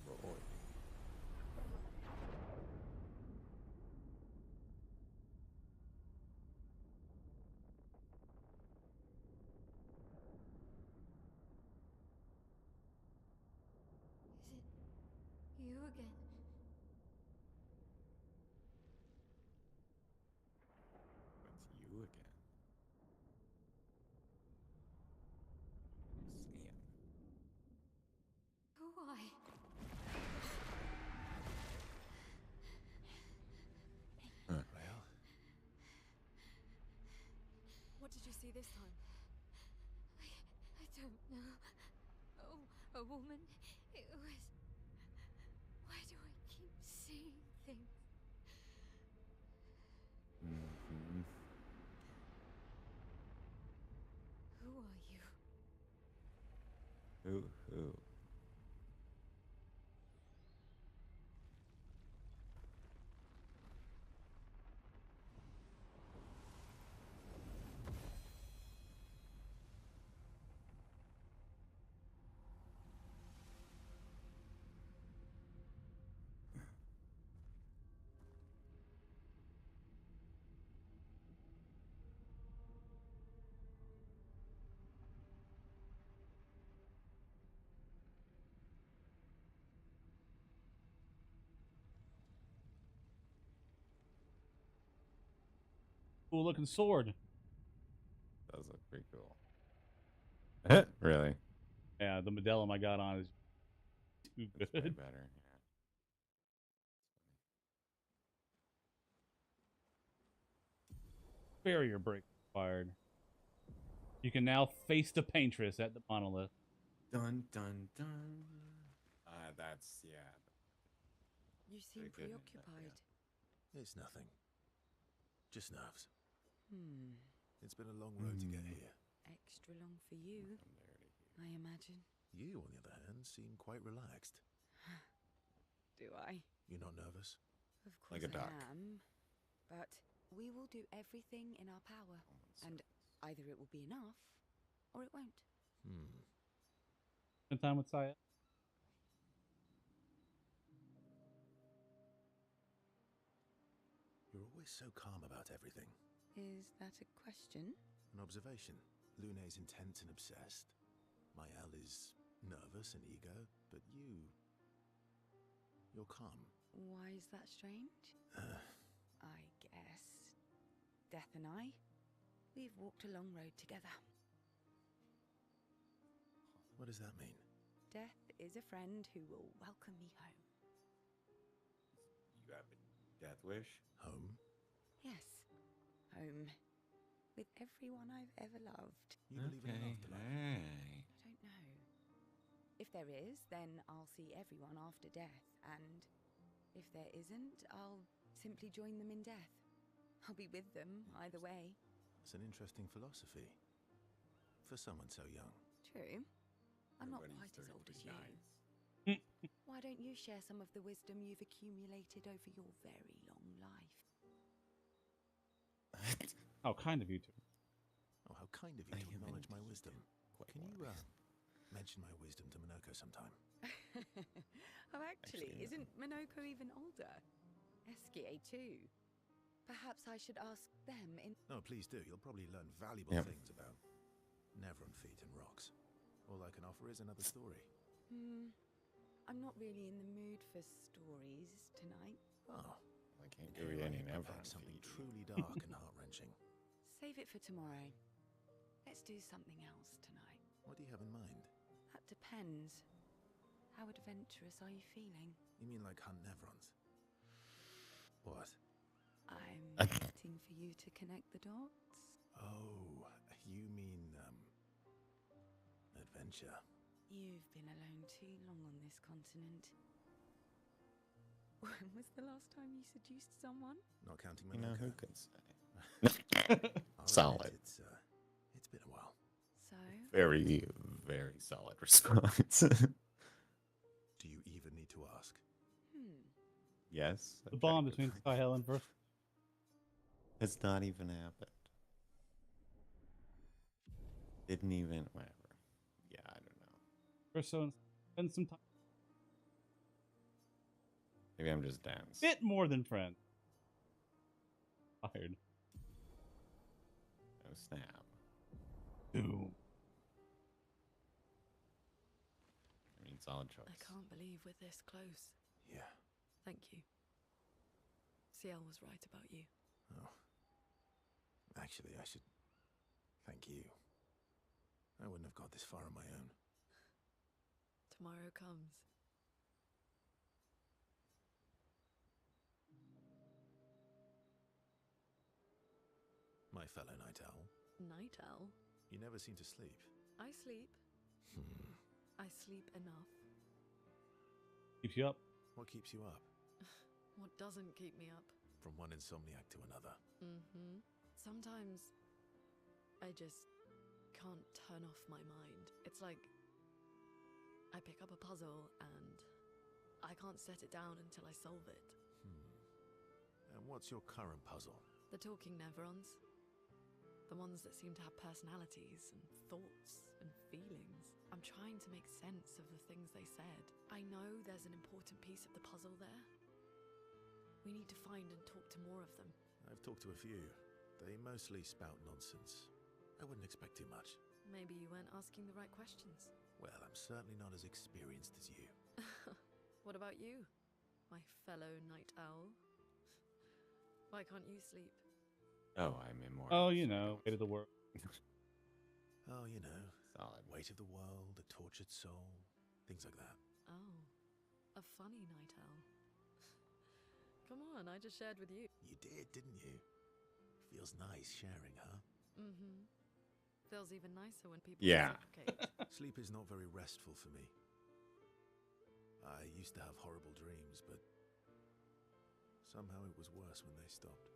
Roy. Is it you again? It's you again. Sam. Why? Well, What did you see this time? I don't know. Oh, a woman. It was. Why do I keep seeing things? Mm-hmm. Who are you? Who? Cool looking sword. Does look pretty cool. Really? Yeah, the Medellum I got on is too That's way good. better. Barrier break required. You can now face the paintress at the monolith. Dun dun dun. That's yeah. You seem Pretty good. preoccupied. it's nothing. Just nerves. Hmm. It's been a long road to get here. Extra long for you, From there to here. I imagine. You, on the other hand, seem quite relaxed. Do I? You're not nervous? Of course Like a duck. I am. But we will do everything in our power. And either it will be enough, or it won't. Spend time with Saya. You're always so calm about everything. Is that a question? An observation. Lune's intense and obsessed. Mael is nervous and eager, but you're calm. Why is that strange? I guess. Death and I, we've walked a long road together. What does that mean? Death is a friend who will welcome me home. You have a death wish? Home? Yes, home. With everyone I've ever loved. You believe in an afterlife? Hey. I don't know. If there is, then I'll see everyone after death, and if there isn't, I'll simply join them in death. I'll be with them either way. It's an interesting philosophy. For someone so young. True. I'm not Everybody's quite as old as 39. you. Why don't you share some of the wisdom you've accumulated over your very long life? How kind of you two. Oh, how kind of you to acknowledge my wisdom. Can you mention my wisdom to Minoko sometime? Oh, actually, isn't Minoko even older? Eskie too. Perhaps I should ask them in... No, please do. You'll probably learn valuable things about Nevron feet and rocks. All I can offer is another story. I'm not really in the mood for stories tonight. Oh. I can't give you any Nevron Something feet. truly dark and heart-wrenching. Save it for tomorrow. Let's do something else tonight. What do you have in mind? That depends. How adventurous are you feeling? You mean like hunt Nevrons? What? I'm waiting for you to connect the dots. Oh, you mean, adventure. You've been alone too long on this continent. When was the last time you seduced someone? Not counting You know, Manoka. who could say? I'll Solid. admit it's been a while. So? Very, very solid response. Do you even need to ask? Yes. The bond between Sahel and Versa. It's not even happened. Didn't even, whatever. Yeah, I don't know. Versa spend some time. Maybe I'm just dense. Bit more than friends. Fired. Oh, snap. Boom. I mean, solid choice. I can't believe we're this close. Yeah. Thank you. CL was right about you. Oh. Actually, I should thank you. I wouldn't have got this far on my own. Tomorrow comes. My fellow night owl. Night owl? You never seem to sleep. I sleep. I sleep enough. Keeps you up. What keeps you up? What doesn't keep me up? From one insomniac to another. Sometimes I just can't turn off my mind. It's like I pick up a puzzle and I can't set it down until I solve it. And what's your current puzzle? The talking Nevrons. The ones that seem to have personalities and thoughts and feelings. I'm trying to make sense of the things they said. I know there's an important piece of the puzzle there. We need to find and talk to more of them. I've talked to a few. They mostly spout nonsense. I wouldn't expect too much. Maybe you weren't asking the right questions. Well, I'm certainly not as experienced as you. What about you, my fellow night owl? Why can't you sleep? Oh, I'm immortal. Oh, you know, weight of the world. Oh, you know. Solid. Weight of the world, a tortured soul, things like that. Oh, a funny night owl. Come on, I just shared with you. You did, didn't you? Feels nice sharing, huh? Feels even nicer when people Yeah. reciprocate. Sleep is not very restful for me. I used to have horrible dreams, but somehow it was worse when they stopped.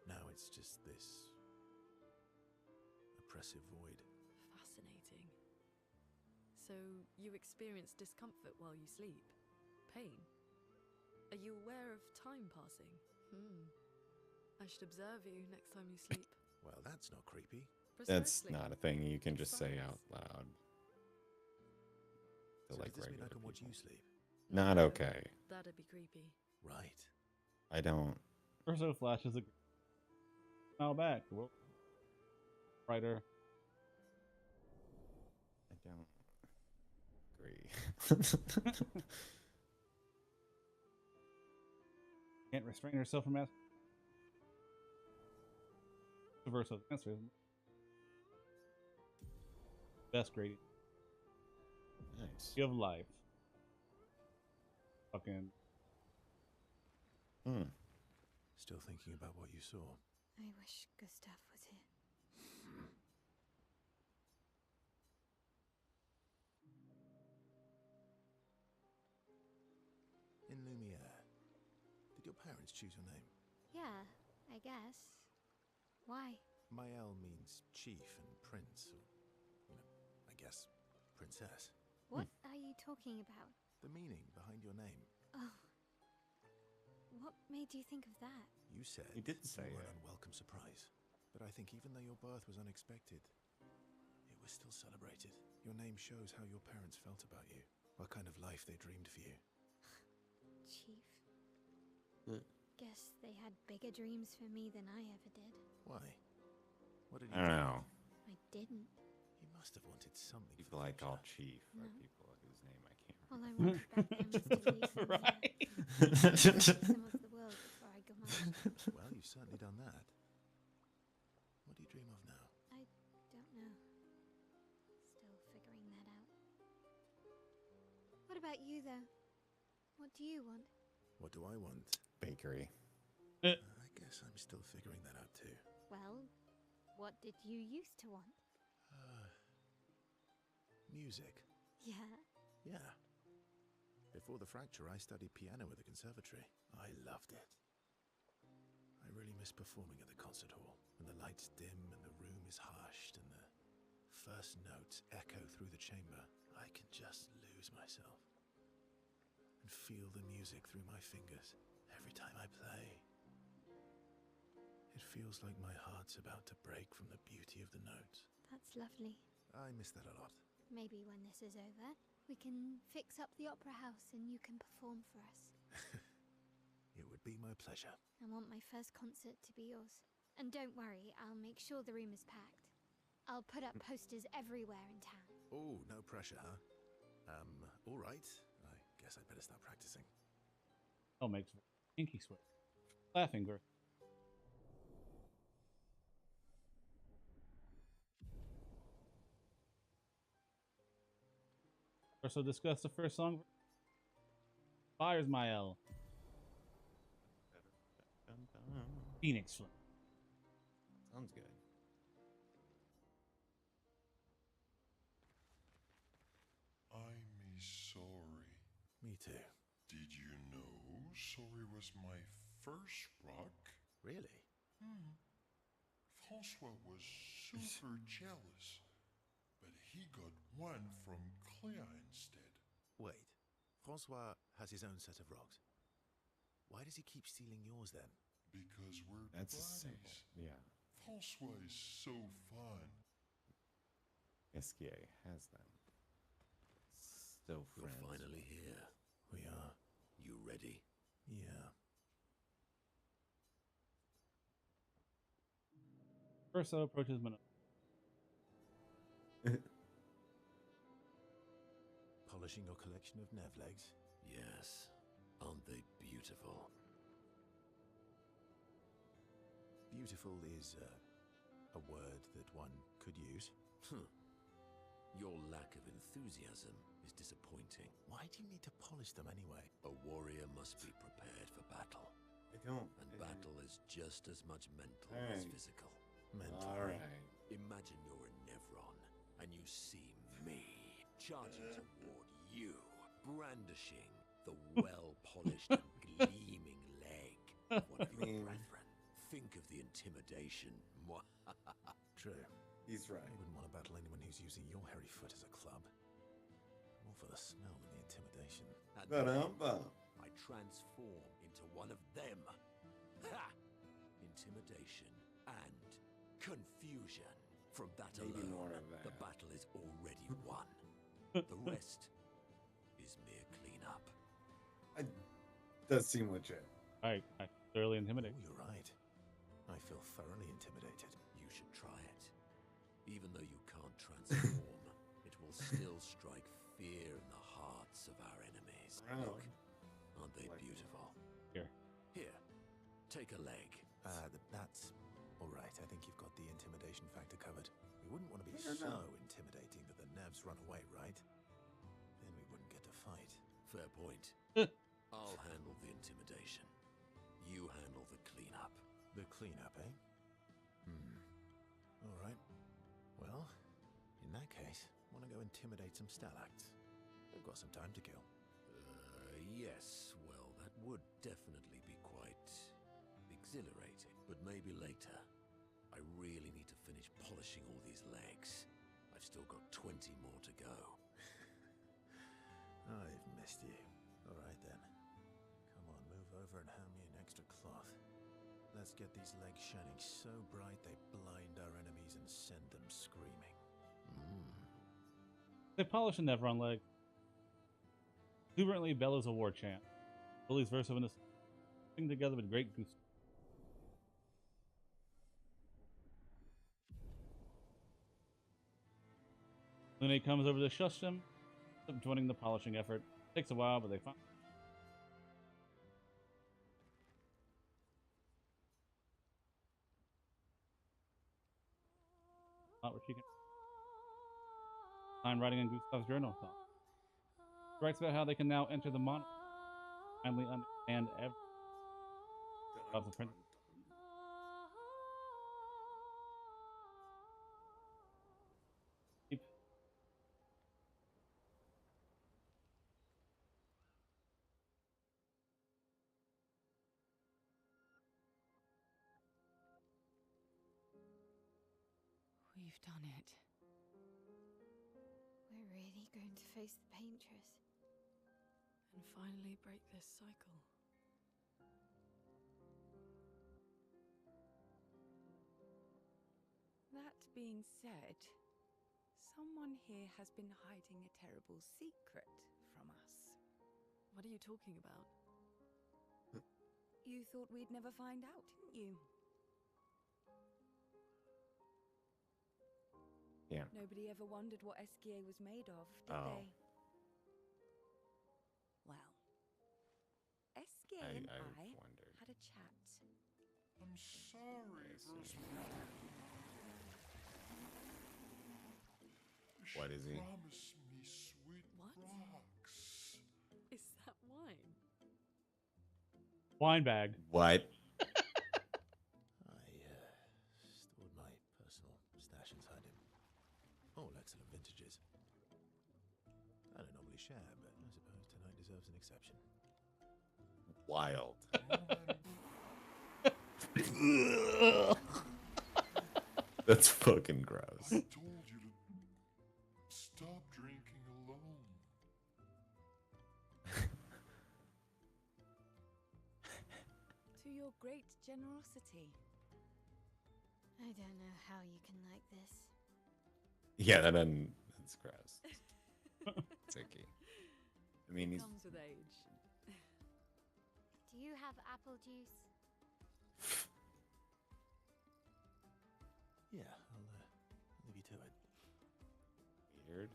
Now it's just this oppressive void. Fascinating. So, you experience discomfort while you sleep? Pain? Are you aware of time passing? I should observe you next time you sleep. Well, that's not creepy. That's Precisely. not a thing you can just say Besides. out loud. So Like does this mean I regular can watch people. you sleep? Not No, okay. That'd be creepy. Right. I don't. Versa flashes a smile back. Well, writer. I don't agree. Can't restrain herself from asking. Versa's answer is best grading. Nice. You have life. Fucking. Still thinking about what you saw. I wish Gustav was here. In Lumiere, did your parents choose your name? Yeah, I guess. Why? Mael means chief and prince, or, I guess, princess. What are you talking about? The meaning behind your name. Oh. What made you think of that? You said He did say you were it. an unwelcome surprise. But I think even though your birth was unexpected, it was still celebrated. Your name shows how your parents felt about you, what kind of life they dreamed for you. Chief. Guess they had bigger dreams for me than I ever did. Why? What did I you don't do? know. I didn't. You must have wanted something. People for the I call future. chief are No. people whose name I can't All I remember. wanted back then was to leave them Right. some of the world before I come out. Well, you've certainly done that. What do you dream of now? I don't know. Still figuring that out. What about you, though? What do you want? What do I want? Bakery. I guess I'm still figuring that out too. Well, what did you used to want? Music. Yeah? Yeah. Before the fracture, I studied piano at the conservatory. I loved it. I really miss performing at the concert hall, when the lights dim and the room is hushed and the first notes echo through the chamber. I can just lose myself and feel the music through my fingers every time I play. It feels like my heart's about to break from the beauty of the notes. That's lovely. I miss that a lot. Maybe when this is over, we can fix up the opera house and you can perform for us. It would be my pleasure. I want my first concert to be yours. And don't worry, I'll make sure the room is packed. I'll put up posters everywhere in town. Oh, no pressure, huh? All right. I guess I'd better start practicing. Oh, makes pinky sweat. Laughing, girl. Also discuss the first song. Fires Mael. Phoenix Flame. Sounds good. I'm sorry. Me too. Did you know sorry was my first rock? Really? Francois was super jealous, but he got one from Clair instead. Wait. Francois has his own set of rocks. Why does he keep stealing yours then? Because we're That's buddies. simple. Yeah. Francois is so fun. Esquier has them. Still You're friends. finally here. We are. You ready? Yeah. Ursa approaches Minot. Polishing your collection of Nev legs? Yes. Aren't they beautiful? Beautiful is a word that one could use. Your lack of enthusiasm is disappointing. Why do you need to polish them anyway? A warrior must be prepared for battle. I don't. And battle is just as much mental as Alright. physical. Mental. All right. Imagine you're a Nevron, and you see me charging toward you, brandishing the well-polished and gleaming leg of one of your brethren. Think of the intimidation. True. He's right. I wouldn't want to battle anyone who's using your hairy foot as a club. More for the smell than the intimidation. And then Ba-dum-bum. I transform into one of them. Ha! Intimidation and confusion. From that Maybe alone, more of that. the battle is already won. The rest is mere cleanup. Does seem legit. I thoroughly Oh, intimidate. you're right. I feel thoroughly intimidated. You should try it. Even though you can't transform, it will still strike fear in the hearts of our enemies. Wow. Look, aren't they Like- beautiful? Here. Here, take a leg. That's all right. I think you've got the intimidation factor covered. We wouldn't want to be I don't so know. intimidating that the Nevs run away, right? Then we wouldn't get to fight. Fair point. I'll handle the intimidation. You handle the cleanup. The cleanup, eh? All right. Well, in that case, want to go intimidate some stalacts? We've got some time to kill. Yes, well, that would definitely be quite exhilarating. But maybe later. I really need to finish polishing all these legs. I've still got 20 more to go. I've missed you. All right then. Come on, move over and hand me an extra cloth. Let's get these legs shining so bright they blind our enemies and send them screaming. They polish a Nevron leg. Exuberantly bellows a war chant. Bully's verse of an sing together with great gusto. Lune comes over to shush them, joining the polishing effort. Takes a while, but they find. Not where she can find writing in Gustav's journal. writes about how they can now enter the monastery, finally understand everything about the prince. We've done it. We're really going to face the paintress. And finally break this cycle. That being said, someone here has been hiding a terrible secret from us. What are you talking about? You thought we'd never find out, didn't you? Yeah. Nobody ever wondered what Esquier was made of, did Oh. they? Well, Esquier and I wondered. had a chat. I'm sorry, Rosemary. What is he? Promise me sweet What? rocks. Is that wine? Wine bag. What? I stored my personal stash inside him. All excellent vintages. I don't normally share, but I suppose tonight deserves an exception. Wild. That's fucking gross. I told you to stop drinking alone. To your great generosity. I don't know how you can like this. Yeah, that's gross. It's icky. I mean, he's Comes with age. Do you have apple juice? Yeah, I'll leave you to it. weird.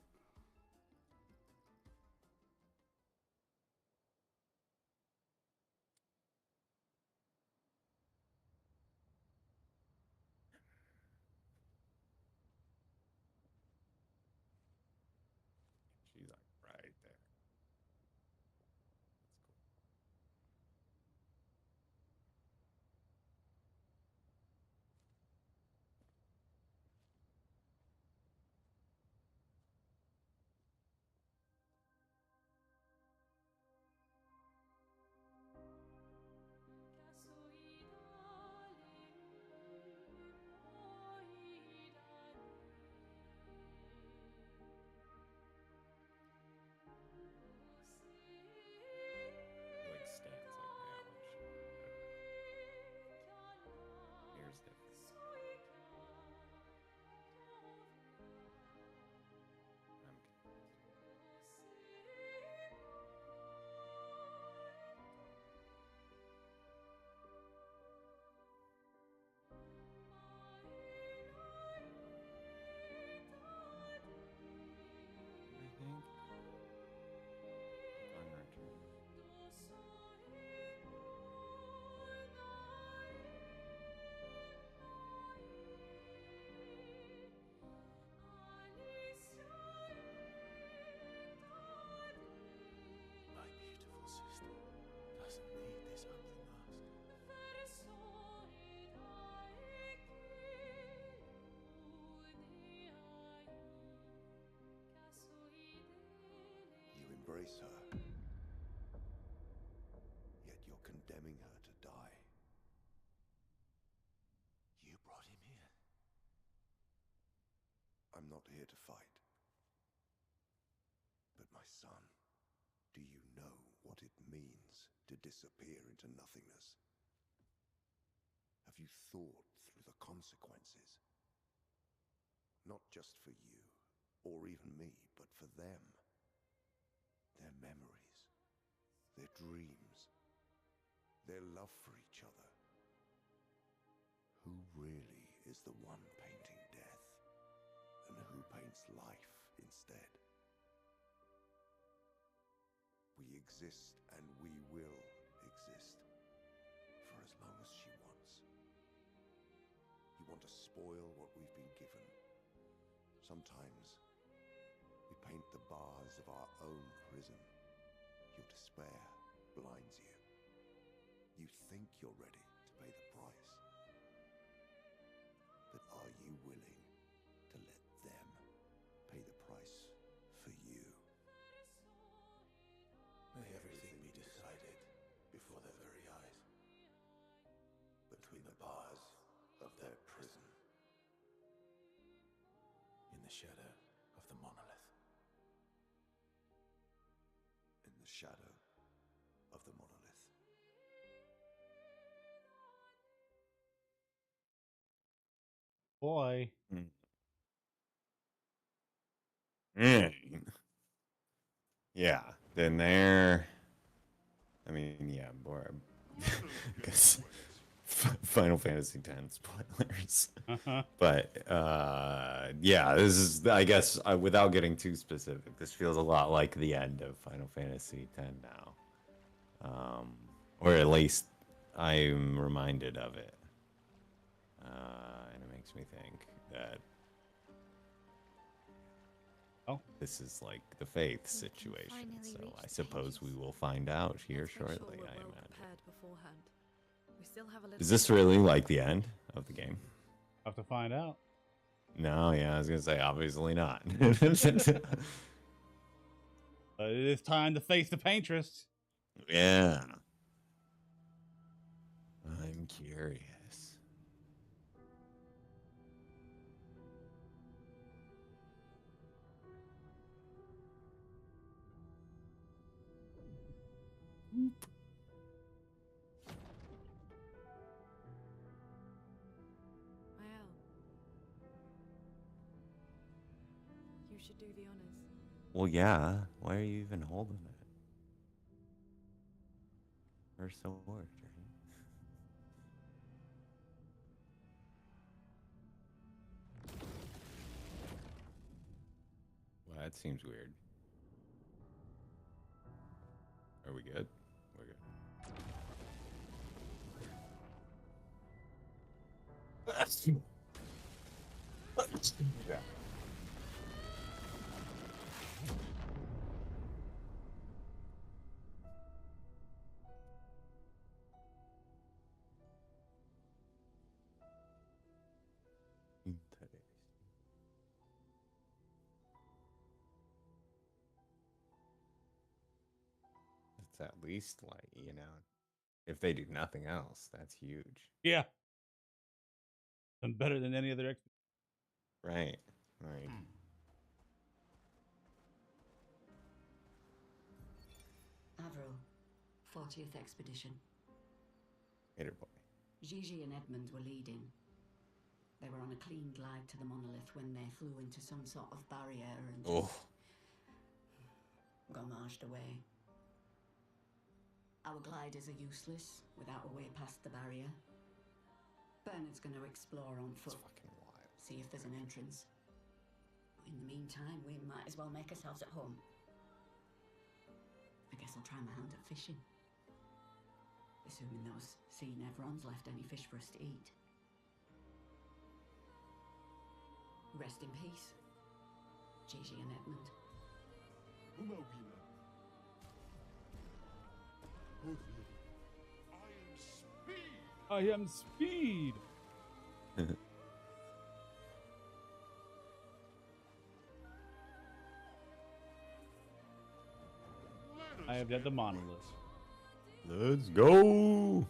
She's like right there. That's cool. He like stands like that when she. Here's different. I'm confused. I think. On return. My beautiful sister doesn't need this ugly mask. You embrace her, yet you're condemning her to die. You brought him here. I'm not here to fight. But my son, do you know what it means to disappear into nothingness? Have you thought through the consequences? Not just for you, or even me, but for them. Their memories, their dreams, their love for each other. Who really is the one painting death, and who paints life instead? We exist and we will exist for as long as she wants. You want to spoil what we've been given. Sometimes we paint the bars of our own prison despair blinds you. You think you're ready to pay the price. But are you willing to let them pay the price for you? May everything be decided before their very eyes, between the bars of their prison, in the shadow of the monolith. In the shadow of the monolith. Boy. Yeah. Then there. I mean, yeah, more. I guess Final Fantasy X spoilers. But yeah, this is. I guess without getting too specific, this feels a lot like the end of Final Fantasy X now, or at least I'm reminded of it, and it makes me think that. This is like the Faith situation, so I suppose we will find out here shortly, I imagine. We still have a little Is this really like the end of the game? Have to find out. No, yeah, I was gonna say obviously not. But it is time to face the paintress. Yeah. I'm curious. You should do the honors. Well, yeah. Why are you even holding it? Her sword, right? Well, that seems weird. Are we good? We're good. Yeah. It's at least like, if they do nothing else, that's huge. Yeah. And better than any other Right. Right. Avril, 40th Expedition. Hater boy. Gigi and Edmund were leading. They were on a clean glide to the monolith when they flew into some sort of barrier and just gommaged away. Our gliders are useless without a way past the barrier. Bernard's going to explore on foot. See if there's an entrance. But in the meantime, we might as well make ourselves at home. I guess I'll try my hand at fishing. Assuming those sea nevrons left any fish for us to eat. Rest in peace, Gigi and Edmund. I am speed. I have dead the monolith. Let's go.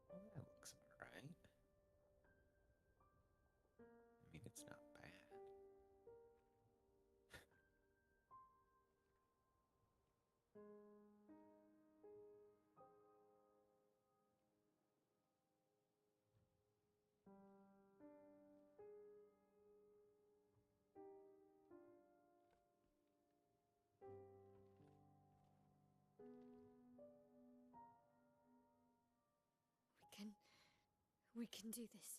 That looks alright. I mean, it's not bad. We can do this.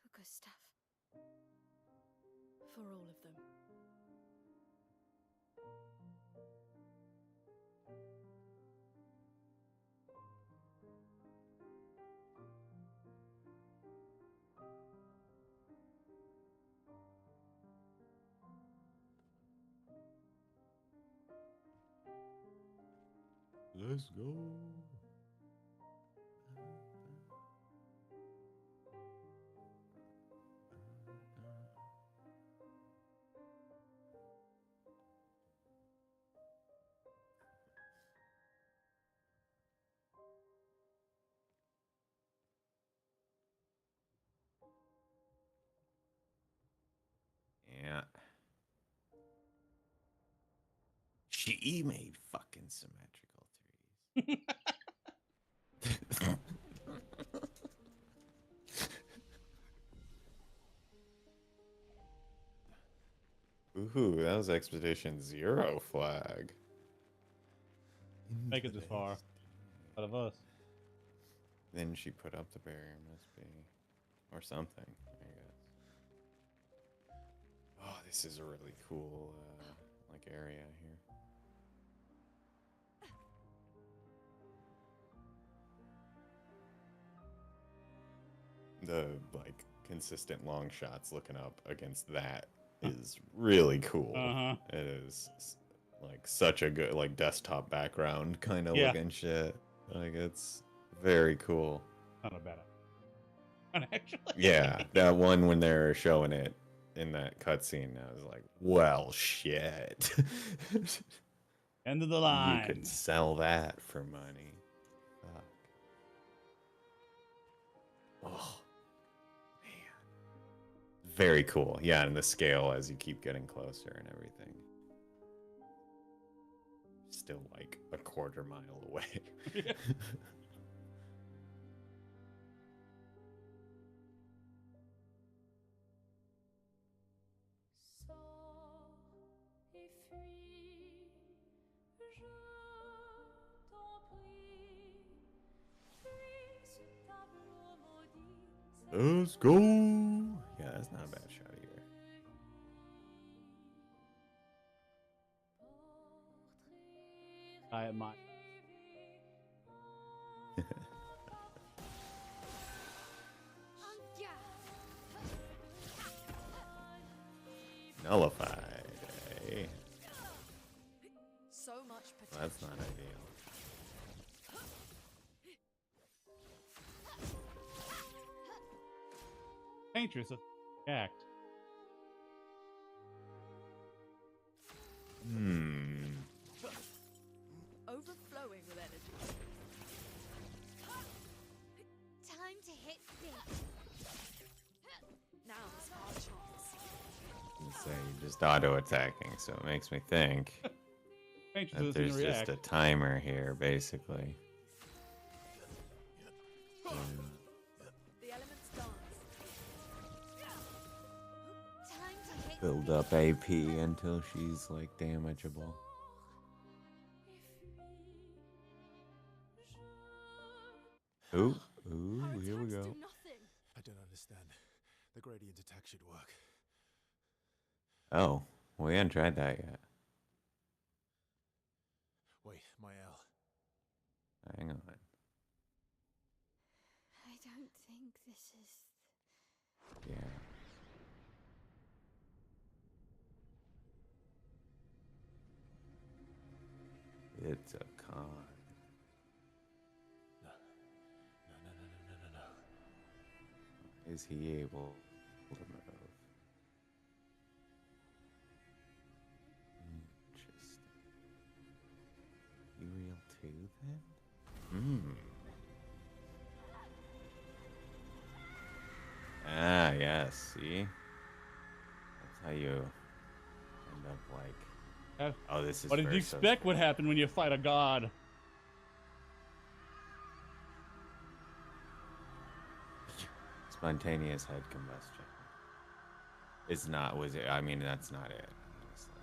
For Gustav. For all of them. Let's go. Yeah. She made fucking symmetrical threes. Ooh, that was Expedition Zero flag. Make it this far. Out of us. Then she put up the barrier, must be. Or something, I guess. Oh, this is a really cool, like, area here. The, like, consistent long shots looking up against that is really cool. It is, like, such a good, like, desktop background kind of looking shit. Like, it's very cool. Not a bad one, actually. Yeah, that one when they're showing it in that cutscene, I was like, well, shit. End of the line. You could sell that for money. Fuck. Oh, man. Very cool. Yeah, and the scale as you keep getting closer and everything. Still like a quarter mile away. Let's go. Yeah, that's not a bad shot either. I admire. Nullified. Eh? So much potential. That's not ideal. Dangerous act. Overflowing with energy. Time to hit big. Now's our chance. Say just auto attacking, so it makes me think that there's just a timer here, basically. The elements dance. Time to hit Build up AP until she's like damageable. Ooh, here we go. I don't understand. The gradient attack should work. Oh, we haven't tried that yet. Wait, my L. Hang on. I don't think this is... Yeah. It's a con. No. Is he able to move? Interesting. You real too, then? Ah, yes, see? That's how you end up like... Oh, this is What did you expect would happen when you fight a god? Spontaneous head combustion. It's not, was it? I mean, that's not it, honestly.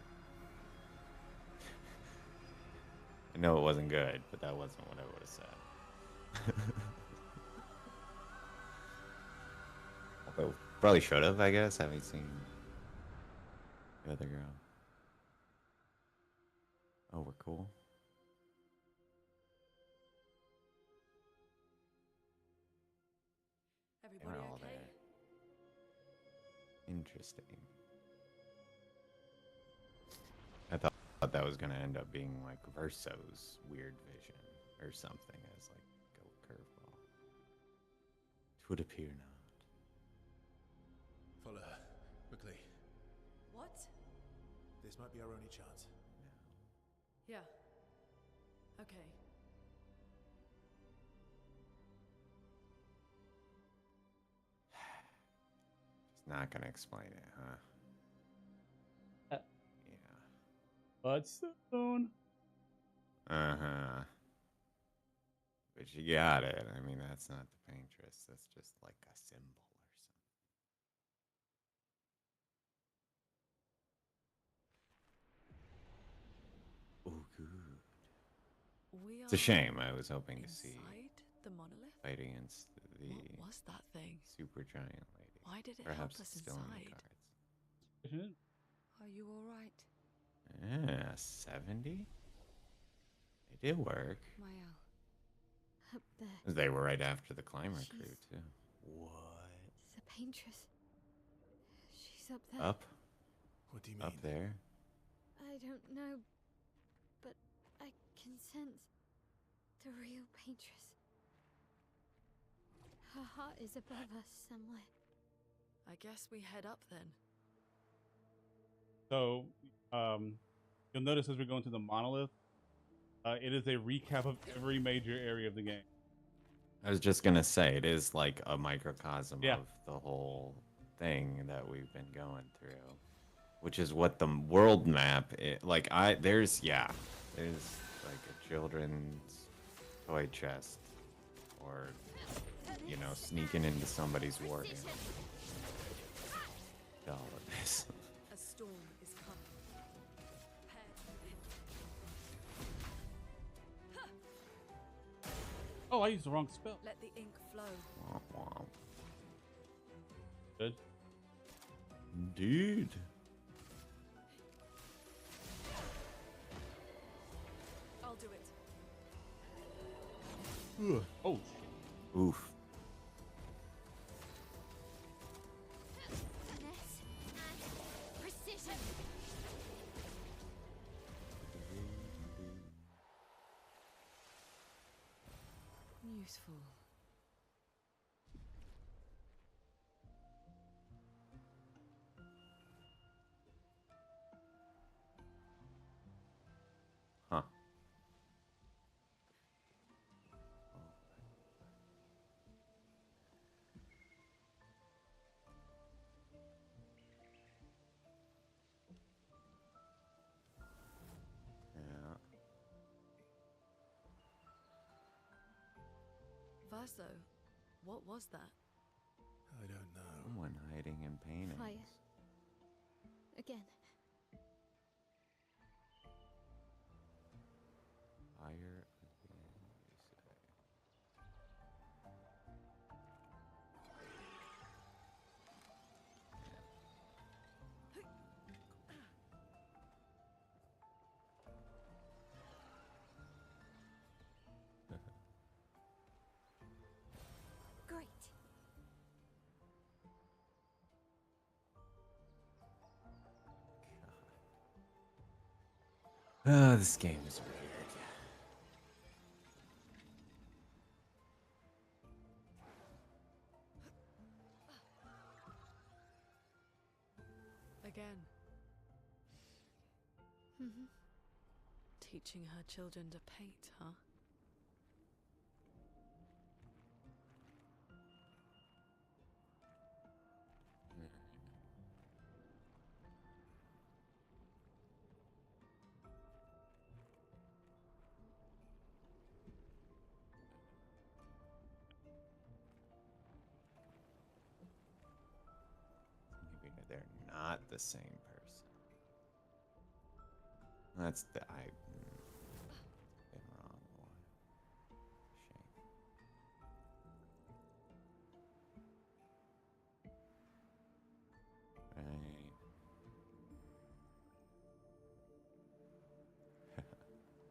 I know it wasn't good, but that wasn't what I would have said. Although, probably should have, I guess, having seen the other girl. Oh, we're cool. Everybody We're all okay? there. Interesting. I thought thought that was gonna end up being like Verso's weird vision or something as like go curveball. It would appear not. Follow her, quickly. What? This might be our only chance. Yeah. Okay. Just not gonna explain it, huh? Uh. Yeah. Bloodstone. Uh-huh. But you got it. I mean, that's not the paintress. That's just like a symbol or something. Oh, good. We It's a are shame. I was hoping to see inside the monolith. fight against the What was that thing? super giant lady. Why did it Perhaps help us it's still in the inside? cards. Are you all right, Yeah, 70? It did work. Mael? Up there. They were right after the climber She's- crew, too. What? The paintress. She's up there. Up? What do you mean? Up there? I don't know, but I can sense the real paintress. Her heart is above us somewhere. I guess we head up then. So, you'll notice as we go into the monolith, it is a recap of every major area of the game. I was just gonna say, it is like a microcosm Yeah. of the whole thing that we've been going through. Which is what the world map there's like a children's toy chest. Or, you know, sneaking into somebody's war game. All of this. A storm is coming. Prepare to live. Oh, I used the wrong spell. Let the ink flow. Womp womp. Good. Indeed. I'll do it. Oh, Oof. Finesse and precision. Useful. Huh. Yeah. Verso, what was that? I don't know. Someone hiding in paintings. Fire. Again. Fire again, you say. Great. Oh, this game is weird. Again. Mm-hmm. Teaching her children to paint, huh? Maybe they're not the same person. That's the been wrong a lot. Shame. Right.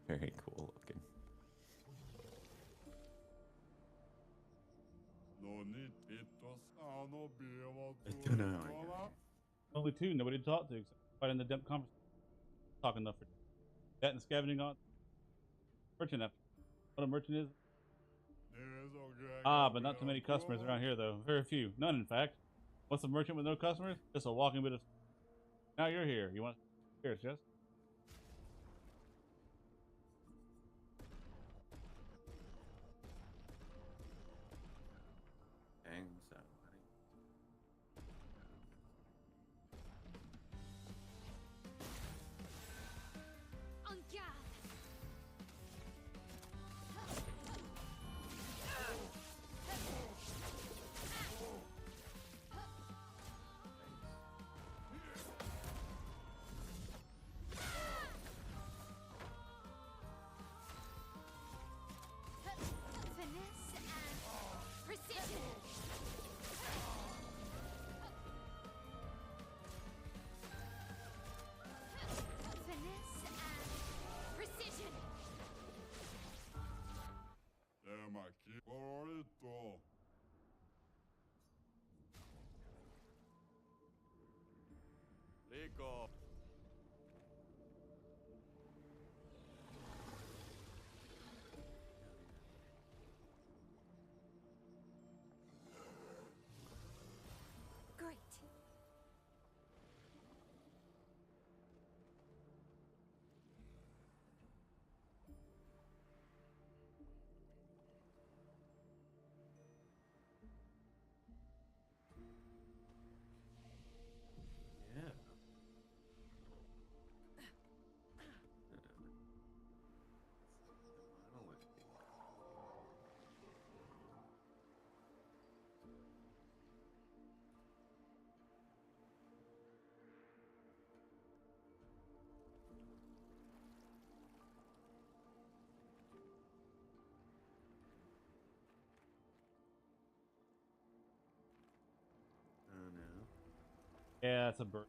Very cool looking. I don't know. only two. Nobody to talk to except fighting the dump conversation. Talk enough for. That and scavenging on merchant. What a merchant is. Ah, but not too many customers around here, though. Very few. None, in fact. What's a merchant with no customers? Just a walking bit of... Now you're here. You want... Here, Jess? Dang, so On guard! Finesse and precision! Finesse and precision! Aquí, favorito. Rico. Great. Yeah. Oh no. Yeah, it's a bird.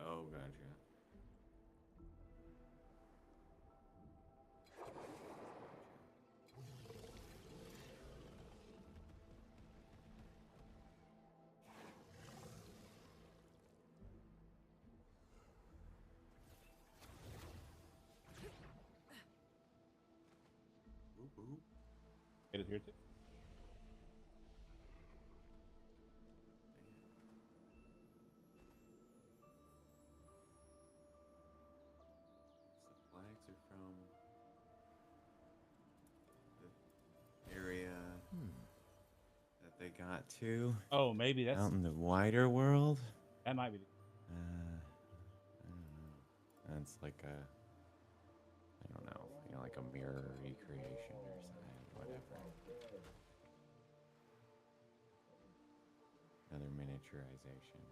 Oh, gotcha. Whoop, whoop. Get it here, too. The flags are from the area that they got to Oh, maybe that's... out in the wider world. That might be... I don't know. That's like a, I don't know, like a mirror recreation or something, whatever. Another miniaturization.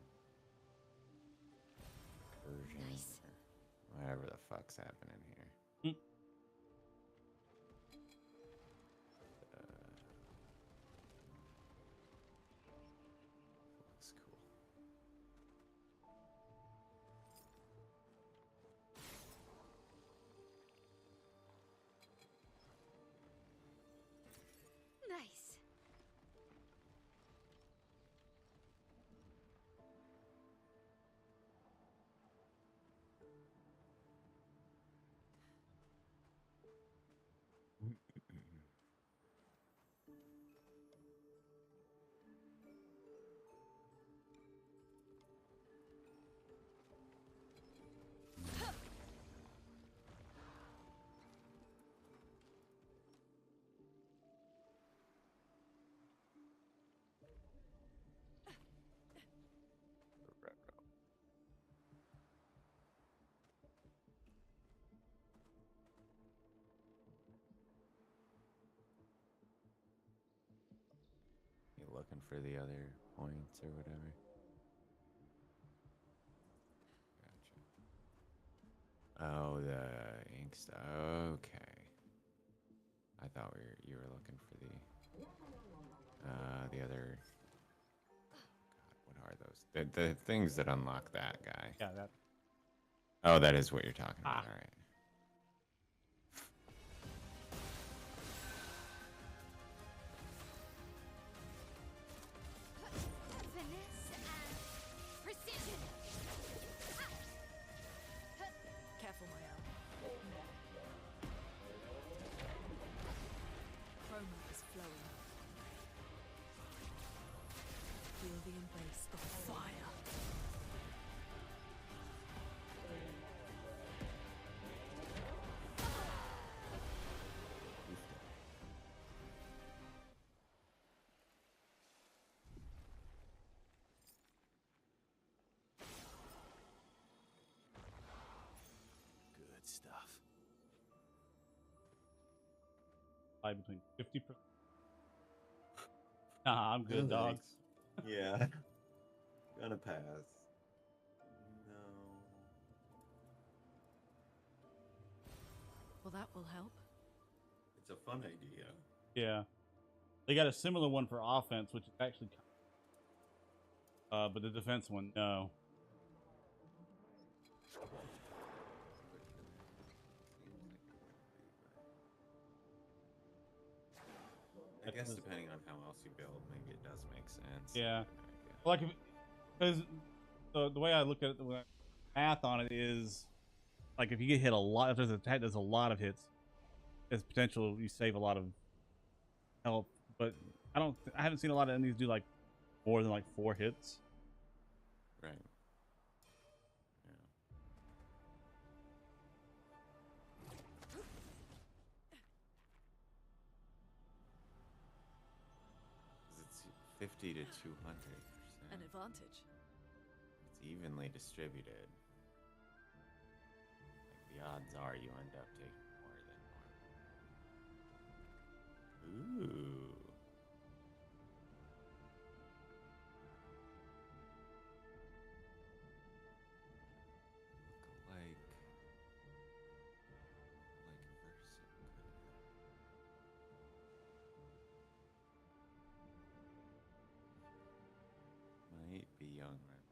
Version. Nice. Or whatever the fuck's happening here. Looks cool. Nice. You looking for the other points or whatever? Gotcha. Oh, the ink stuff. Okay. I thought you were looking for the other. God, what are those? The things that unlock that guy. Yeah, that... Oh, that is what you're talking about. All right. Finesse and precision. embrace of fire. Good stuff. Between 50%. Nah, I'm good, dog. Yeah. Gonna pass. No. Well, that will help. It's a fun idea. Yeah. They got a similar one for offense, which is actually but the defense one, no. I guess depending on how else you build, maybe it does make sense. Yeah. Like, because the way I look at it, the math on it is, like, if you get hit a lot, if there's an attack does a lot of hits, there's potential you save a lot of health. But I haven't seen a lot of enemies do like more than like 4 hits. Right. It's 50 to 200%. An advantage. It's evenly distributed. Like the odds are you end up taking more than one. Ooh. Like might be young right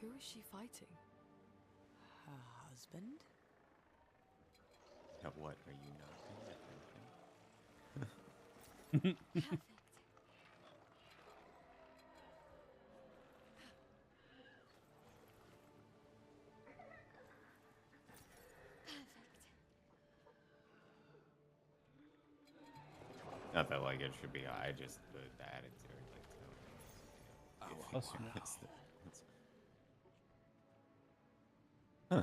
Who is she fighting? Her husband? now. What are you not paying attention? Perfect. Not that like it should be. I just the attitude like. Huh.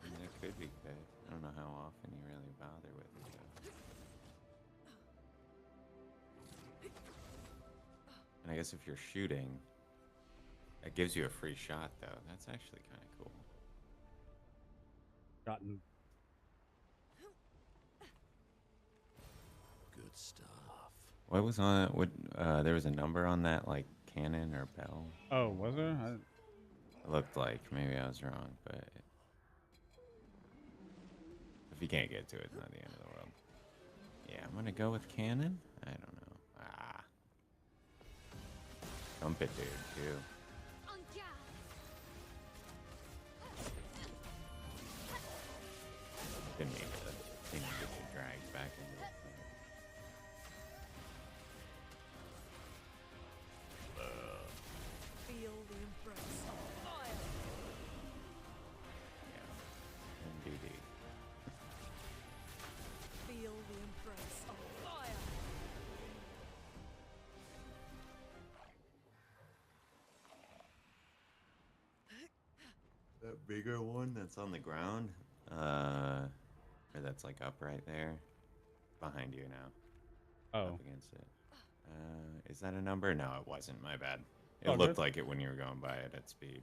I mean, that could be good. I don't know how often you really bother with it. And I guess if you're shooting, it gives you a free shot, though. That's actually kind of cool. Gotten. Good stuff. What was on it? What there was a number on that, like cannon or bell? Oh, was there? It looked like. Maybe I was wrong, but if you can't get to it, it's not the end of the world. Yeah, I'm gonna go with cannon. I don't know. Dump it, dude. Too. Didn't mean to get you dragged back into it. Feel the embrace of fire. Yeah. MDD. Feel the embrace of fire. That bigger one that's on the ground, or that's like up right there, behind you now. Oh. Up against it. Is that a number? No, it wasn't. My bad. It Oh, looked good. like it when you were going by it at speed.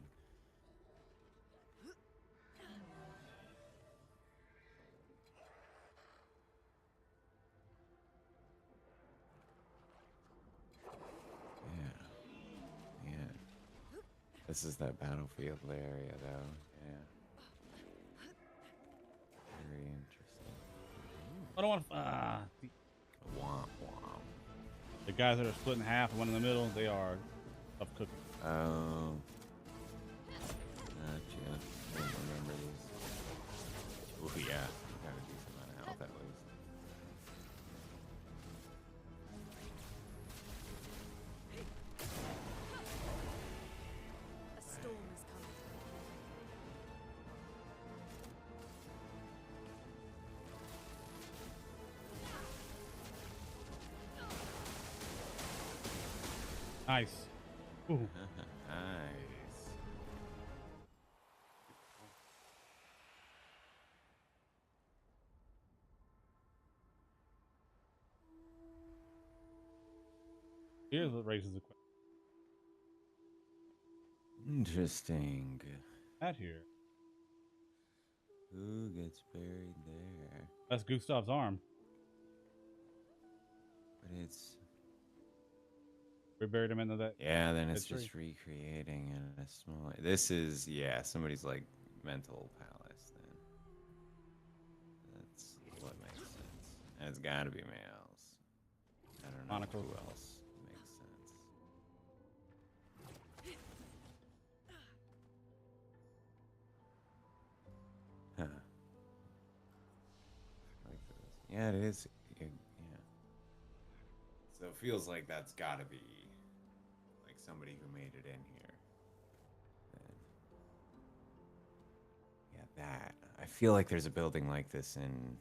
Yeah. Yeah. This is that battlefield area, though. Yeah. Very interesting. I don't want to. Womp womp. The guys that are split in half, one in the middle, they are tough cooking. Oh. Gotcha. I don't remember these. Oh, yeah. Got a decent amount of health at least. A storm is coming. Nice. Ooh. Nice. Here's what raises the question. Interesting. That here. Who gets buried there? That's Gustav's arm. But it's... We buried him into that. Yeah, then it's tree. just recreating in a small... This is, yeah, somebody's, like, mental palace, then. That's what makes sense. And it's gotta be males. I don't know Monocle. who else makes sense. Huh. Like this. Yeah, it is. Yeah. So it feels like that's gotta be like somebody who made it in here. And yeah, that. I feel like there's a building like this in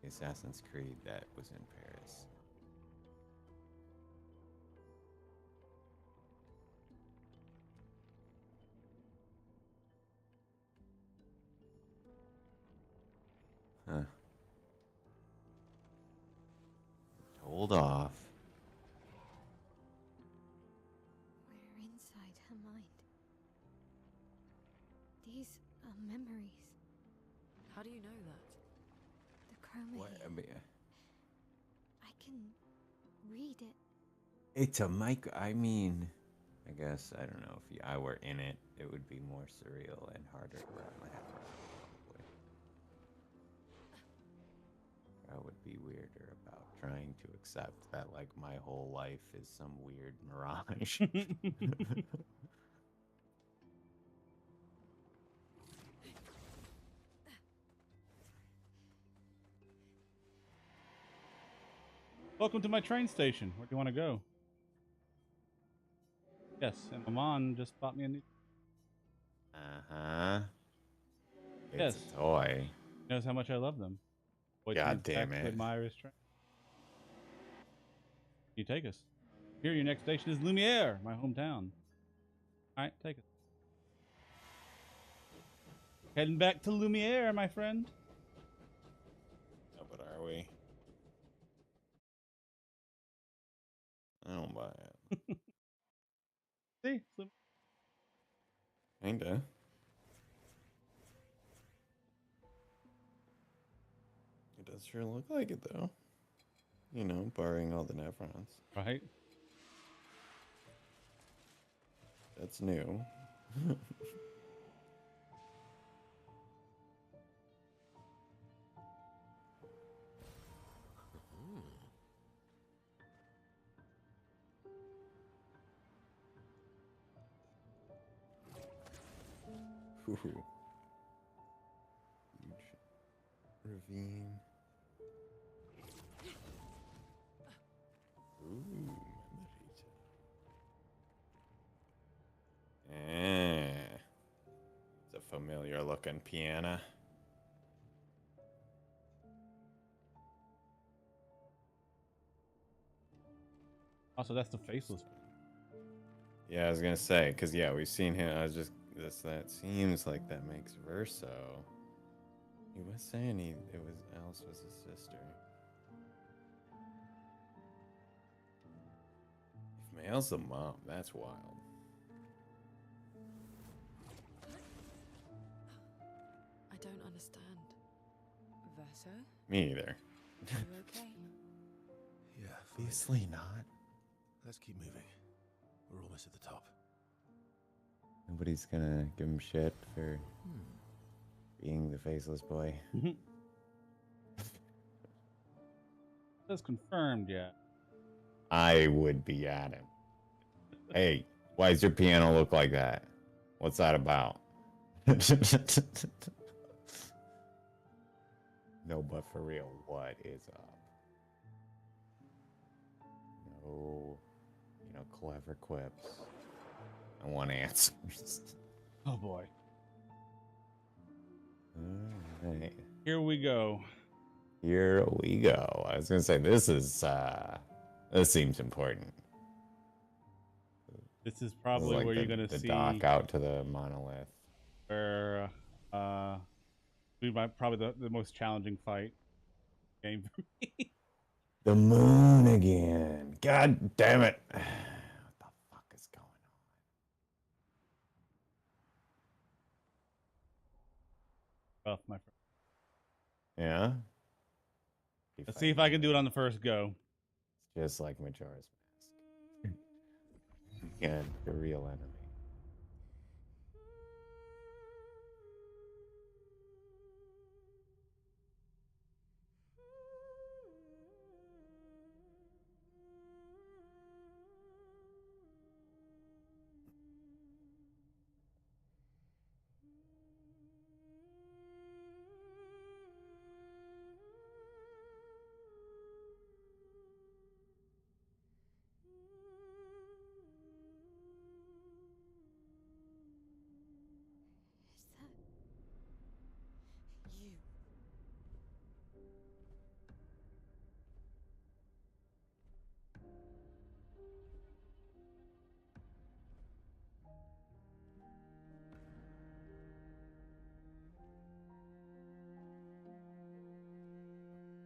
Assassin's Creed that was in Paris. Huh. Told off. We're inside her mind. These are memories. How do you know that? The chroma What? here. I mean, I can read it. it's a mic. I mean, I guess I don't know if I were in it, it would be more surreal and harder to wrap my head around. Probably. I would be weirder about trying to accept that, like, my whole life is some weird mirage. Welcome to my train station. Where do you want to go? Yes, and Maman just bought me a new. Uh-huh. It's Yes. a toy. He knows how much I love them. Wait God damn back it. To admire his train. You take us. Here, your next station is Lumiere, my hometown. All right, take us. Heading back to Lumiere, my friend. No, but are we? I don't buy it. See, Lumiere. Kinda. It does sure look like it, though. You know, barring all the nevrons. Right? That's new. Ooh. Huge ravine. Ooh, memories. It's a familiar looking piano. Also, that's the faceless. Yeah, I was gonna say, cause yeah, we've seen him. I was just that seems like that makes Verso. He was saying Alice was his sister. If Male's the mom, that's wild. I don't understand. Verso? Me either. Are you okay? Yeah, fine. Obviously not. Let's keep moving. We're almost at the top. Nobody's gonna give him shit for being the faceless boy. That's confirmed, yeah. I would be at him. Hey, why does your piano look like that? What's that about? No, but for real, what is up? No, clever quips. I want answers. Oh boy. All right. Here we go. Here we go. I was gonna say this seems important. This is This is probably like where the, you're gonna the see dock out to the monolith. where we might probably the most challenging fight game for me. The moon again. God damn it. What the fuck is going on? Rough, my friend. Yeah. Let's see if I can do it on the first go. It's just like Majora's Mask. And the real enemy.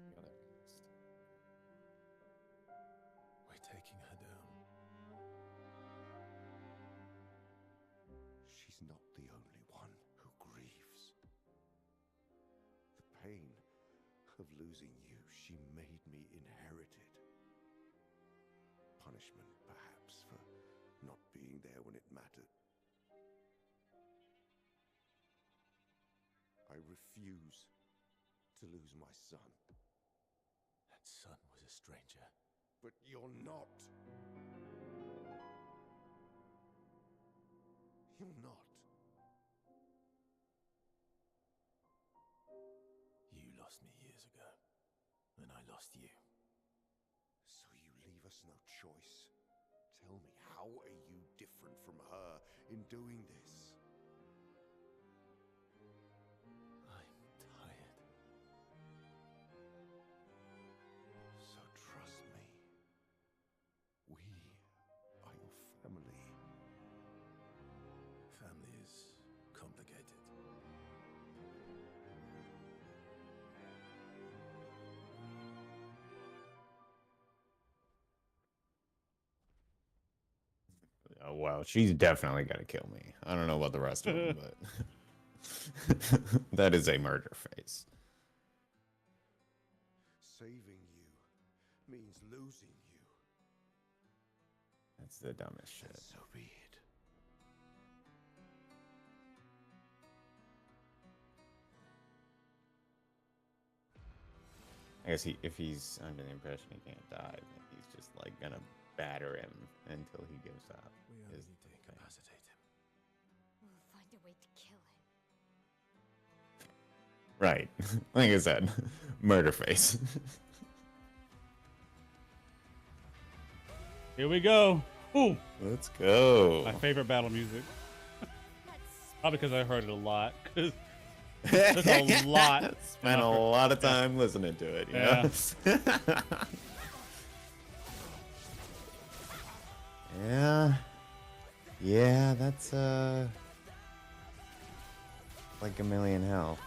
Is that you? We're taking her down. She's not the only one who grieves. The pain of losing you, she made me inherit it. Punishment, perhaps, for not being there when it mattered. I refuse to lose my son. That son was a stranger. But you're not. You're not. You lost me years ago, and I lost you. So you leave us no choice. Tell me, how are you different from her in doing this? I'm tired. So trust me. We are your family. Family is complicated. Oh, well, she's definitely gonna kill me. I don't know about the rest of them, but that is a murder face. Saving you means losing you. That's the dumbest shit. And so be it. I guess if he's under the impression he can't die, then he's just like gonna batter him until he gives up. We only is need to the thing. incapacitate him. We'll find a way to kill him. Right. Like I said, murder face. Here we go. Ooh, Let's go. my favorite battle music. Probably because I heard it a lot. 'Cause There's a lot. Spent a lot of time listening to it. Yeah. Yeah. Yeah, that's like a million health.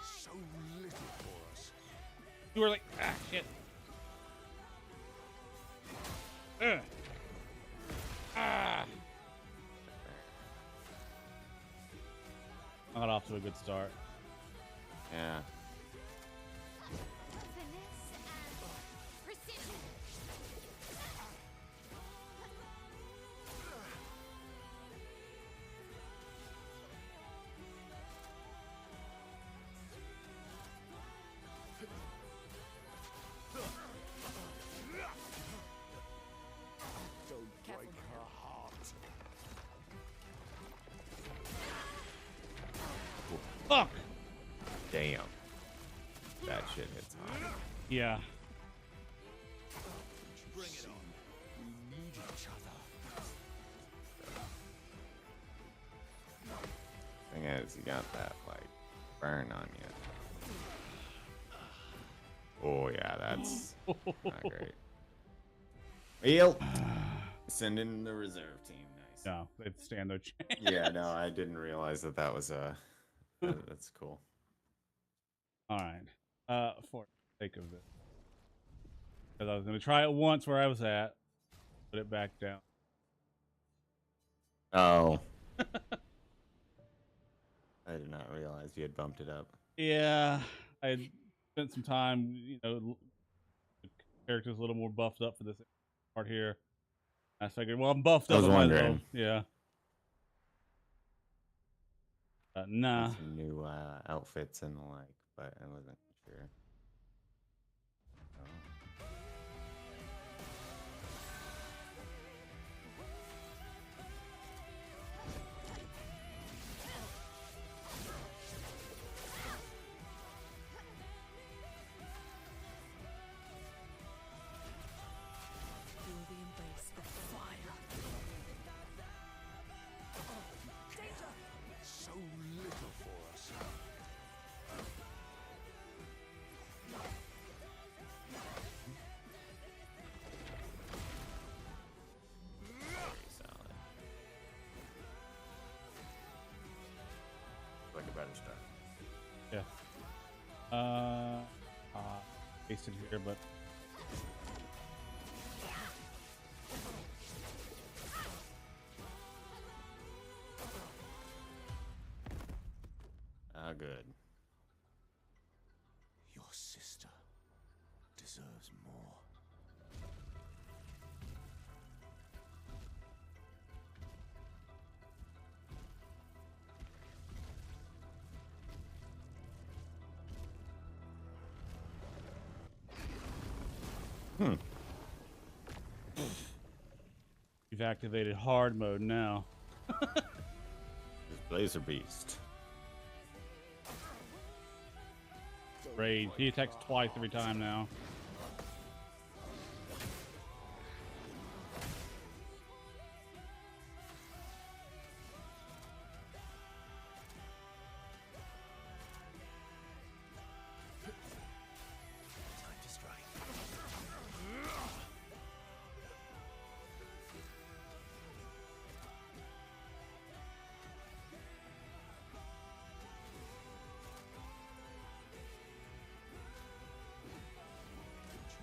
So little for us. You were like, ah, shit. Ah. I got off to a good start. Yeah. Finesse and precision. Don't break her heart. Fuck. Damn. That shit hits hard. Yeah. Bring it on. We need each other. Thing is, you got that like burn on you. Oh yeah, that's not great. Well, send in the reserve team. Nice. No, they'd stand their chance. Yeah, no, I didn't realize that was that's cool. All right. For the sake of this, because I was going to try it once where I was at, put it back down. Oh. I did not realize you had bumped it up. Yeah, I had spent some time, you know, the character's a little more buffed up for this part here. I figured, well, I'm buffed I up. was I might as well, wondering. yeah. Nah. Some new outfits and the like, but I wasn't sure. Oh. Feel the embrace of fire. Danger! So little for us. Very solid. Like a better start. Yeah. Pasted here, but Good. Your sister deserves more. you've activated hard mode now. This Blazer Beast. Raid. He attacks twice every time now. Time to strike.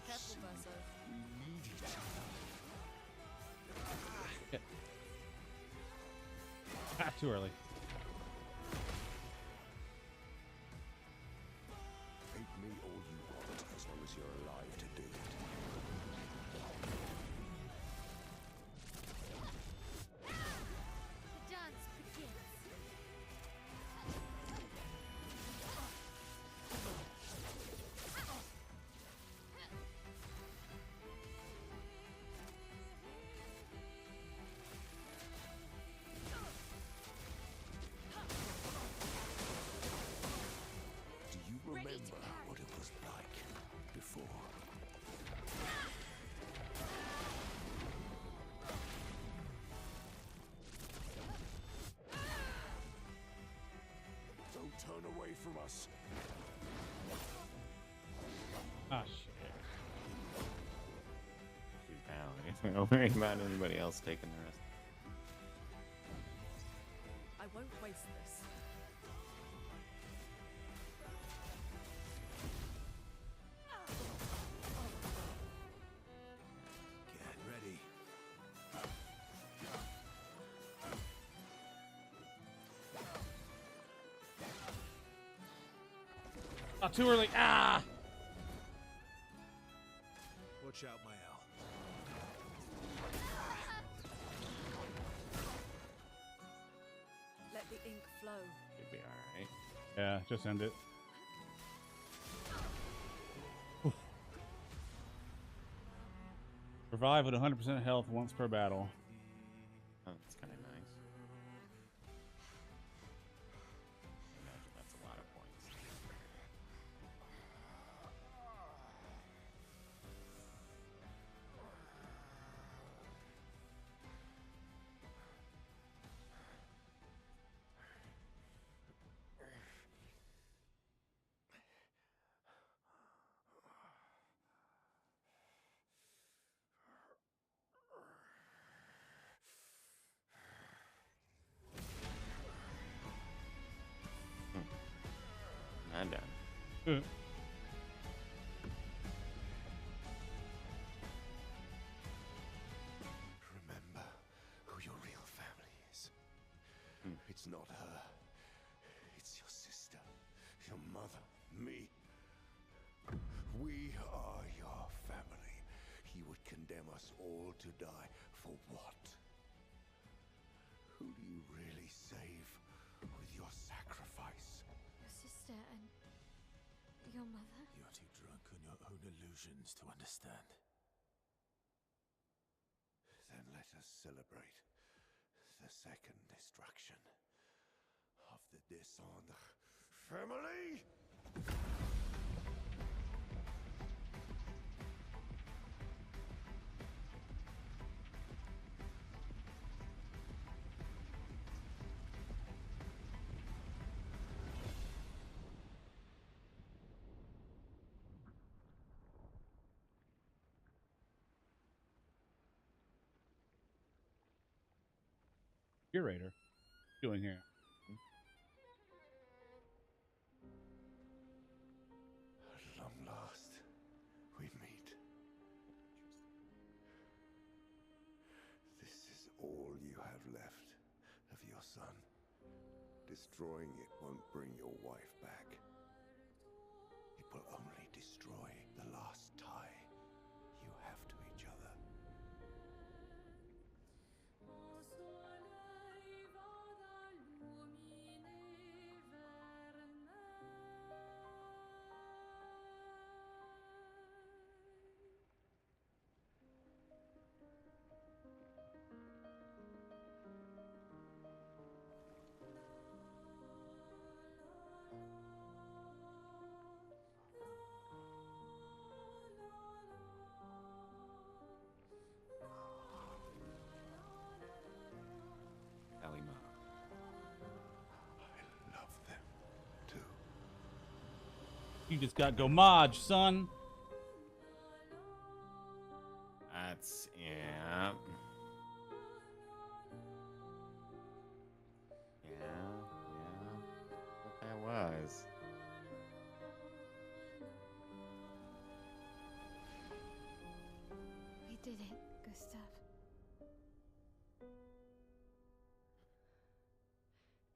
Careful, Verso. We need each other. Too early. Hate me all you want, as long as you're alive to do it. The dance begins. Do you remember what it was like before? Don't turn away from us. Ah, shit. She's down. Don't worry about anybody else taking the rest. I won't waste this. Get ready. Ah, too early. Ah! Watch out, Mael. Let the ink flow. Should be alright. Yeah, just end it. Revive at 100% health once per battle. Oh, that's kind of nice. I imagine that's a lot of points. I'm done. Remember who your real family is. It's not her. It's your sister, your mother, me. We are your family. He would condemn us all to die for what? Who do you really save with your sacrifice? Your sister and your mother? You're too drunk on your own illusions to understand. Then let us celebrate the second destruction of the Descendre family. Curator, doing here? At long last, we meet. This is all you have left of your son. Destroying it won't bring your wife back. It will only destroy the last tie you have to each other. Kalima. I love them too. You just got Gomaj, son. That's yeah. What that was. We did it, Gustav.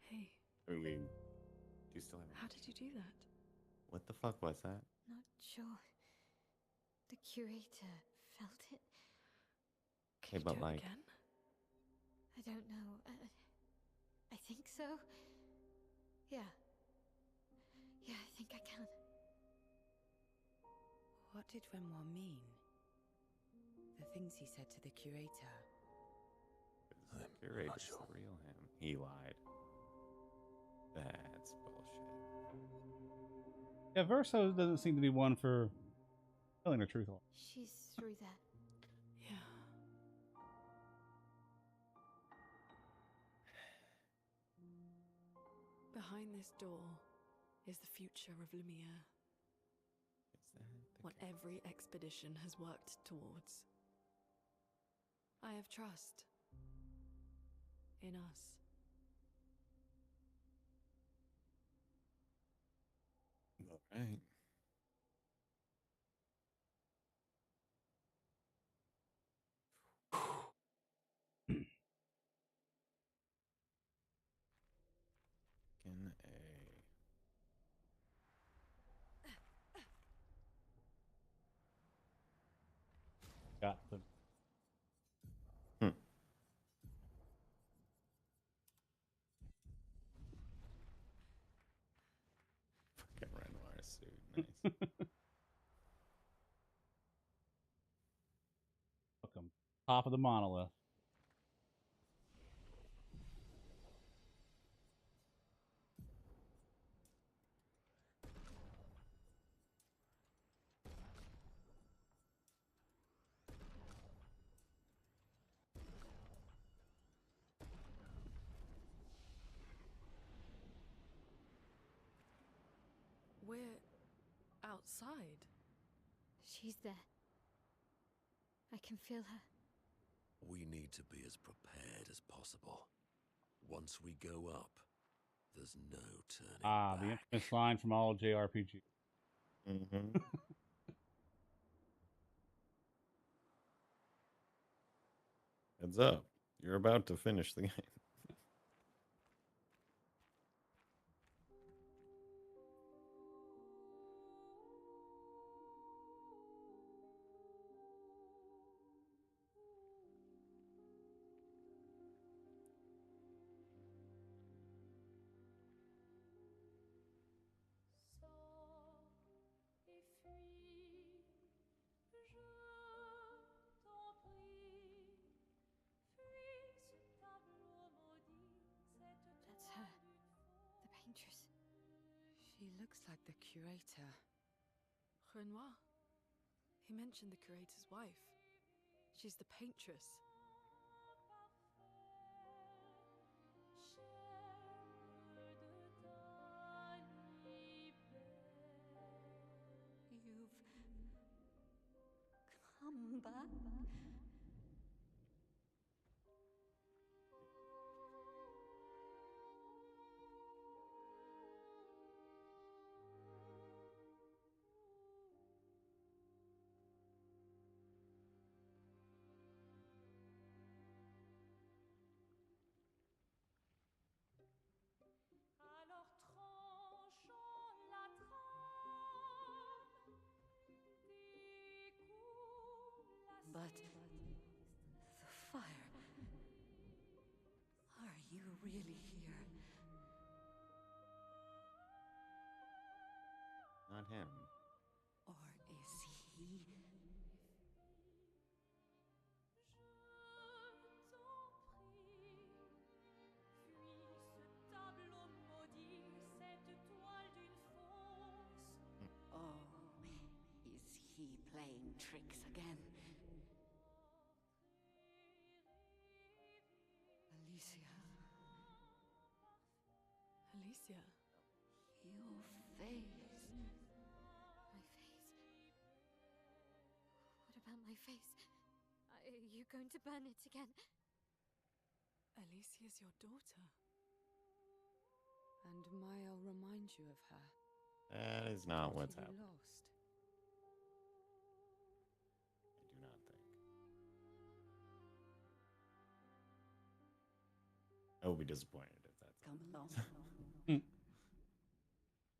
Hey, I mean, do you still have? how did you do that? What the fuck was that? Not sure. The curator felt it. Okay, Can you but do it like, again? I don't know. I think so. Yeah. Yeah, I think I can. What did Renoir mean? The things he said to the curator. the I'm curator's not sure. the real him. He lied. That's bullshit. Yeah, Verso doesn't seem to be one for telling the truth. She's through that. Yeah. Behind this door is the future of Lumiere. Is that the What every expedition has worked towards. I have trust in us. All right. Fucking A. Got the Fucking Renoir suit. Nice. welcome. Top of the monolith. We're outside. She's there. I can feel her. We need to be as prepared as possible. Once we go up, There's no turning The back. infamous line from all JRPG. Mm-hmm. Heads up. You're about to finish the game. That's her. The paintress. She looks like the curator. Renoir. He mentioned the curator's wife. She's the paintress. You've come back. But the fire. Are you really here? Not him. Or is he? Oh, is he playing tricks again? Alicia. Alicia. Your face. My face. What about my face? Are you going to burn it again? Alicia's your daughter. And Maya remind you of her. That is not what's You happening. lost. I do not think. I will be disappointed if that's. Come along.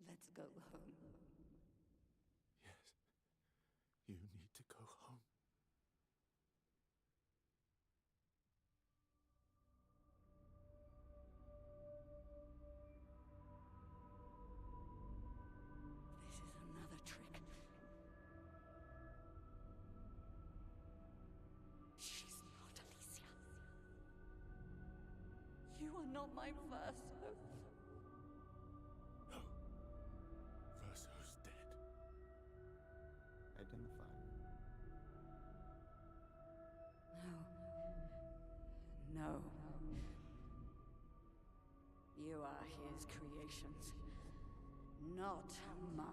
Let's go home. Yes. You need to go home. This is another trick. She's not Alicia. You are not my Verso. No. Verso's dead. Identify. No. No. You are his creations, not mine.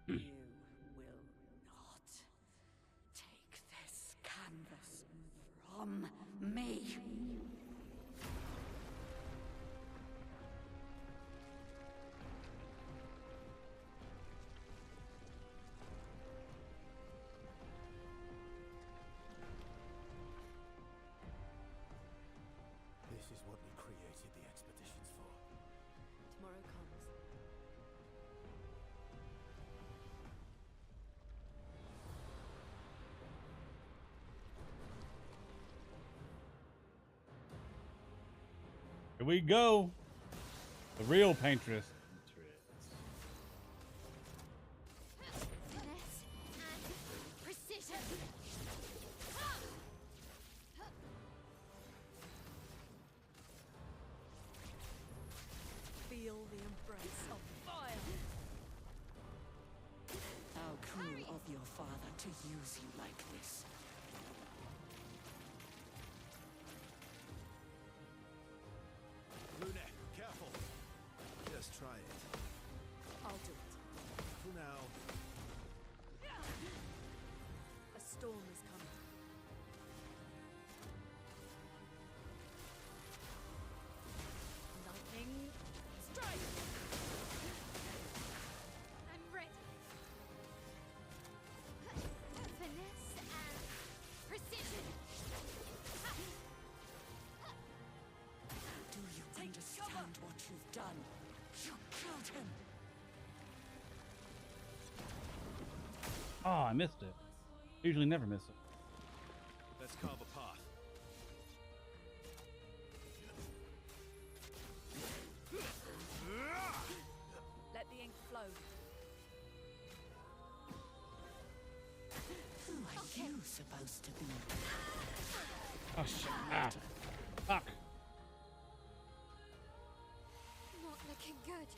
You will not take this canvas from me. This is what we created the expeditions for. Tomorrow comes. Here we go. The real paintress. Finesse and precision. Feel the embrace of fire. How cruel of your father to use you like this. Lune, careful! Just try try it. I'll do it. For now. A storm is coming. Lightning strike! I'm ready. Finesse and precision. Do you understand what you've done? You killed him! Oh, I missed it. Usually never miss it. Let's carve a path. Let the ink flow. Who are you supposed to be? Oh, shit. Ah. Fuck. Not looking good.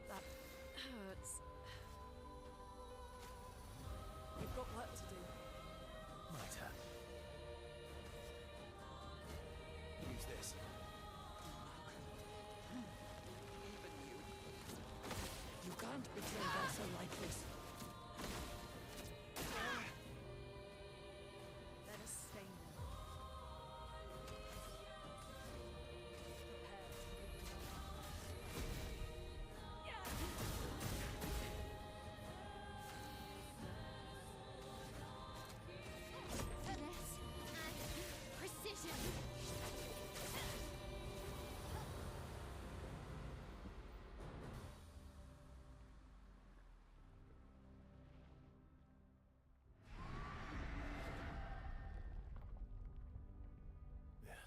That hurts. We've got work to do. Mitre. Use this. Even you. You can't betray Versa like this. Let us stay now. Finesse and precision. Yeah.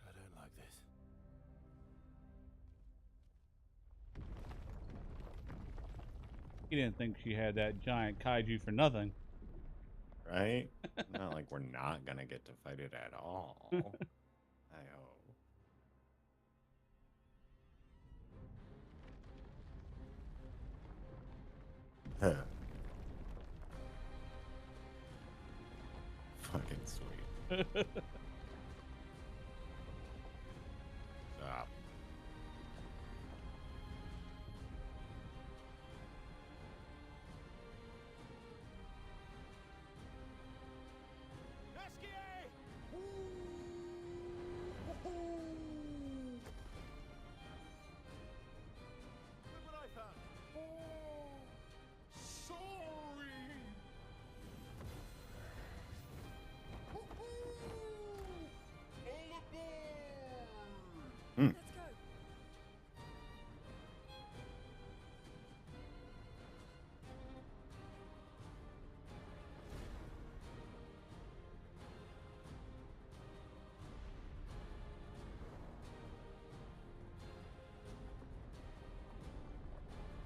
I don't like this. He didn't think she had that giant kaiju for nothing. Right? Not like we're not gonna get to fight it at all. I hope. Huh. Fucking sweet. Stop. Look what I found. Sorry! All aboard! Hmm. Let's go.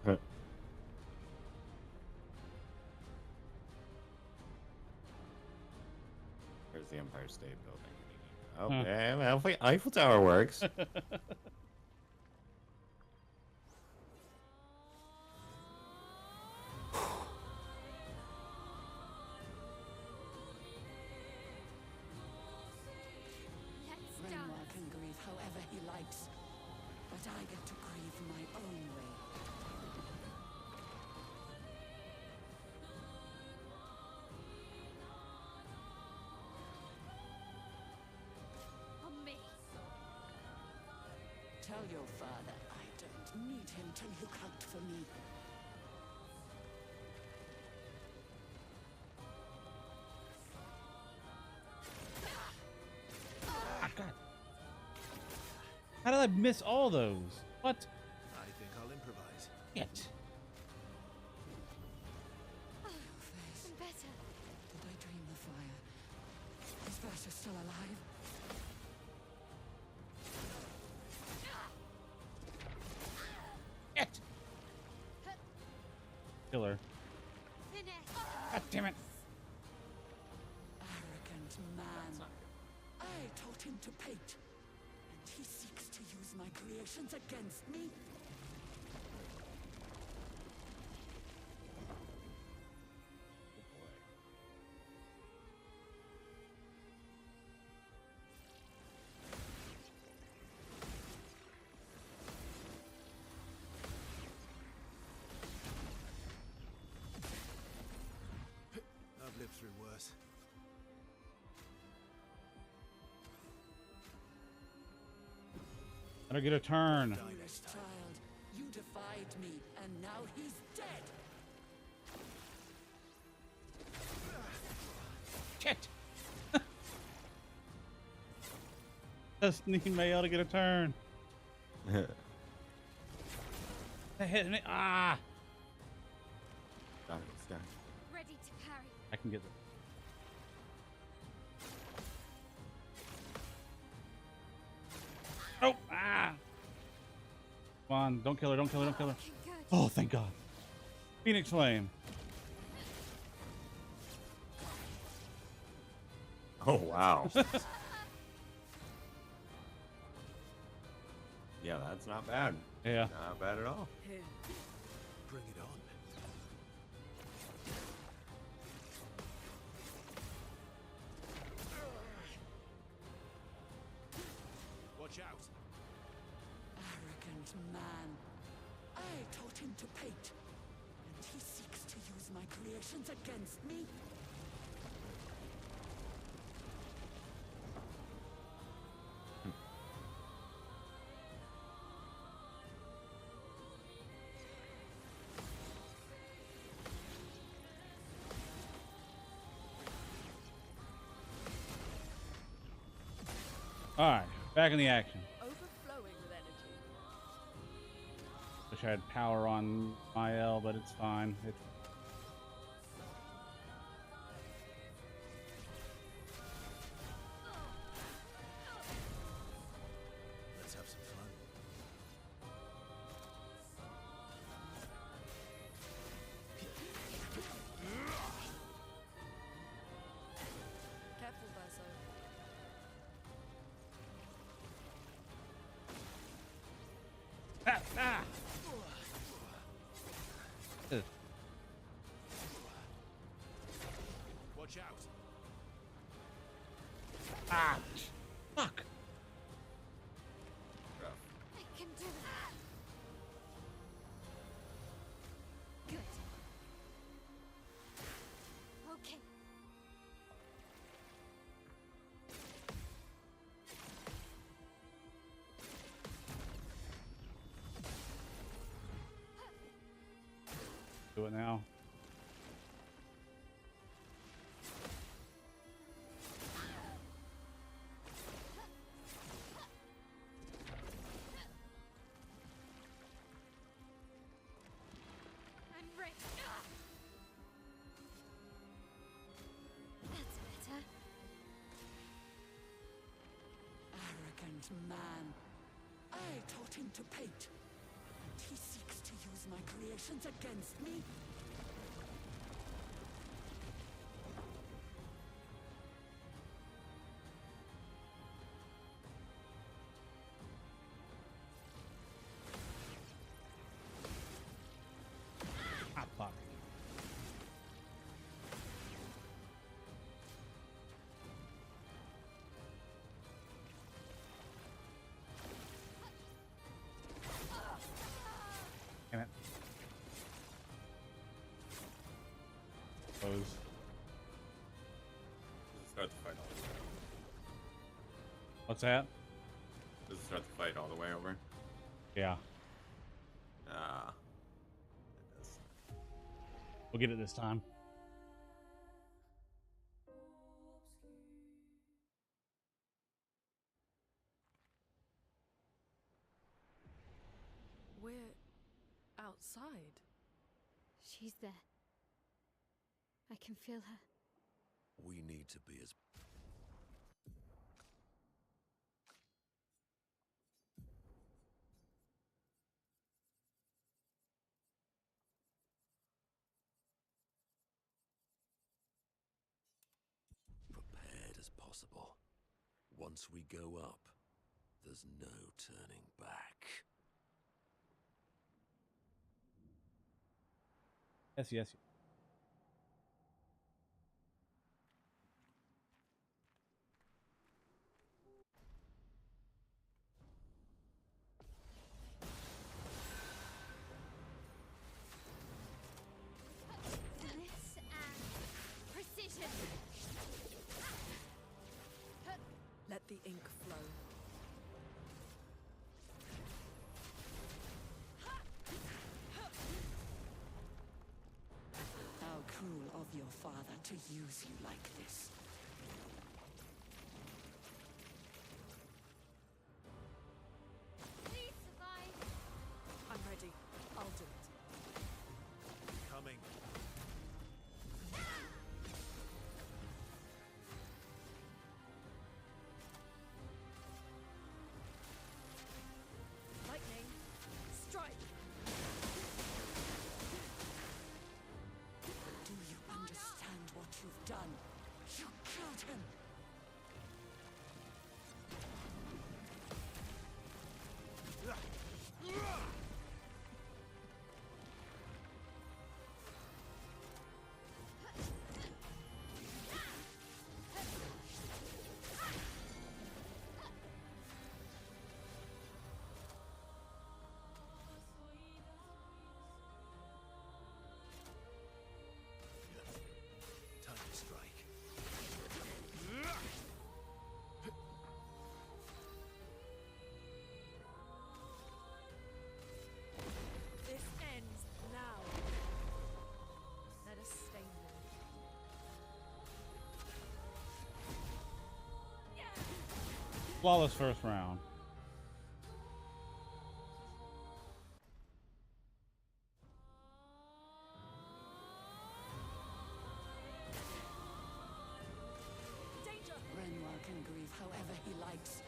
Huh. Here's the Empire State Building. Okay, well, Eiffel Tower works. Let's Renoir dance. can grieve however he likes, but I get to grieve my own way. On me. Tell your father I don't need him to look out for me. Ah, God. How did I miss all those? What? I think I'll improvise. Shit. Face. Better. Did I dream the fire? Is Versa still alive? Shit. Killer. Finesse. God damn it. Arrogant man. I taught him to paint, and he seeks to use my creations against me. I get a turn. Foolish child, you defied me, and now he's dead. Shit. Just need Mayo to get a turn. That hit me. Ah. Got it, got it. Ready to parry. I can get it. Oh, ah. Come on, don't kill her, don't kill her, don't kill her. Good. Oh, thank God. Phoenix Flame. Oh, wow. Yeah, that's not bad. Yeah. Not bad at all. Here, Bring it on. Watch out! arrogant man. I taught him to paint, and he seeks to use my creations against me. All right, back in the action. Overflowing with energy. Wish I had power on my L, but it's fine. It's Let's have some fun. Careful, Verso. ah, ah. Ugh. Watch out! Ah, fuck. I can do it. Good. Okay. Do it now. I'm ready. That's better. Arrogant man. I taught him to paint, and he seeks to use my creations against me. Ah, fuck. Damn it. Close. Does it start the fight all the way? What's that? Does it start the fight all the way over? Yeah, Ah. It does. we'll get it this time. We're outside. She's there. I can feel her. We need to be as prepared as possible. Once we go up, there's no turning back. Yes, yes. Finesse and precision. Let the ink flow. to use you like this. Please survive. I'm ready. I'll do it. Coming. Lightning, strike. Do you understand what you've done? You killed him! Time to strike. This ends now. Let us stay there. Flawless first round. Danger! Renoir can grieve however he likes,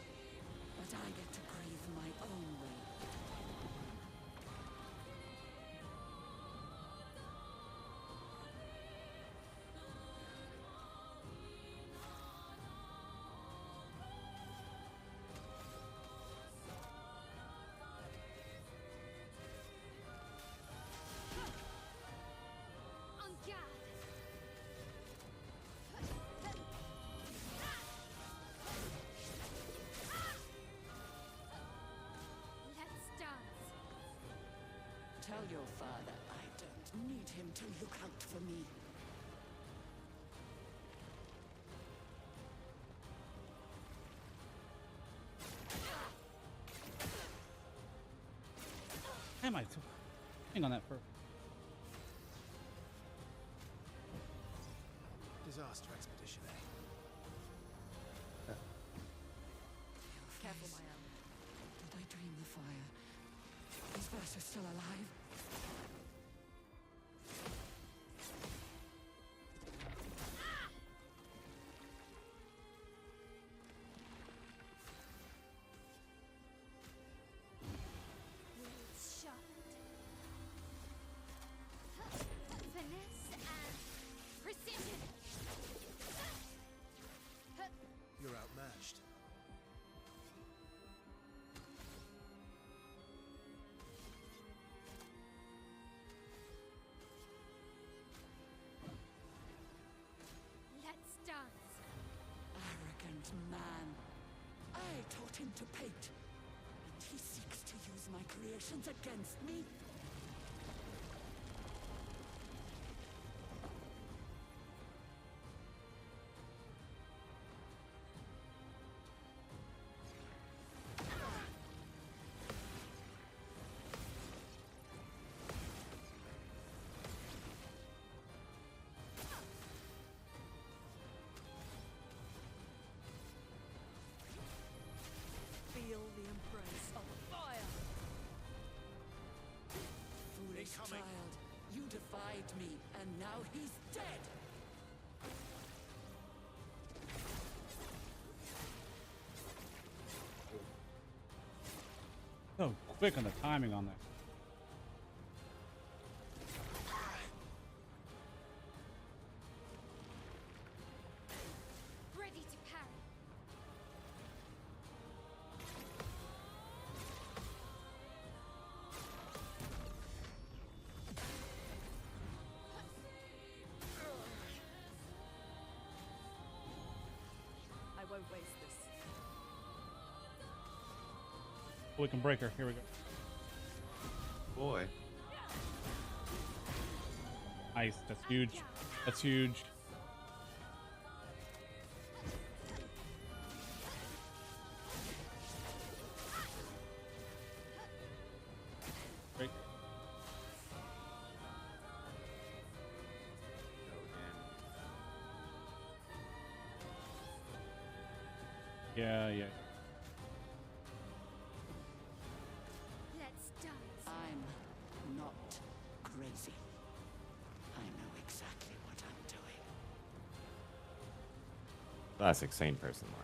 but I get to grieve my own way. On guard. Let's dance. Tell your father I don't need him to look out for me. Damn, I hang on that for. Disaster expedition, eh? Careful, my own. Did I dream the fire? Is Versa still alive? Blades sharpened. Finesse and precision. You're outmatched. Let's dance. Arrogant man. I taught him to paint, and he seeks to use my creations against me. Feel the embrace of fire. Foolish Incoming. child, you defied me, and now he's dead. So quick on the timing on that. Ready to parry. I won't waste this. We can break her. Here we go. Boy. Nice. That's huge. That's huge. Break. Go again. Yeah, yeah. Let's dance. I'm not crazy. I know exactly what I'm doing. Classic sane person line.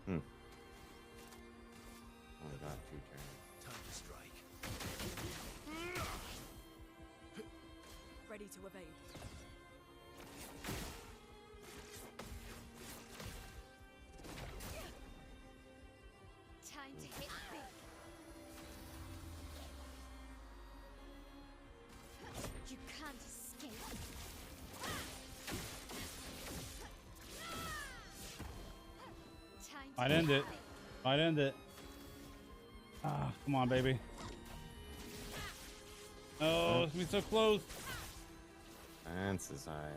Only got 2 turns. Time to strike. Ready to evade. Time to hit big. You can't escape. Time to Might end it. fly. Might end it. Ah, come on, baby. Oh, it's gonna be so close. Lance is high.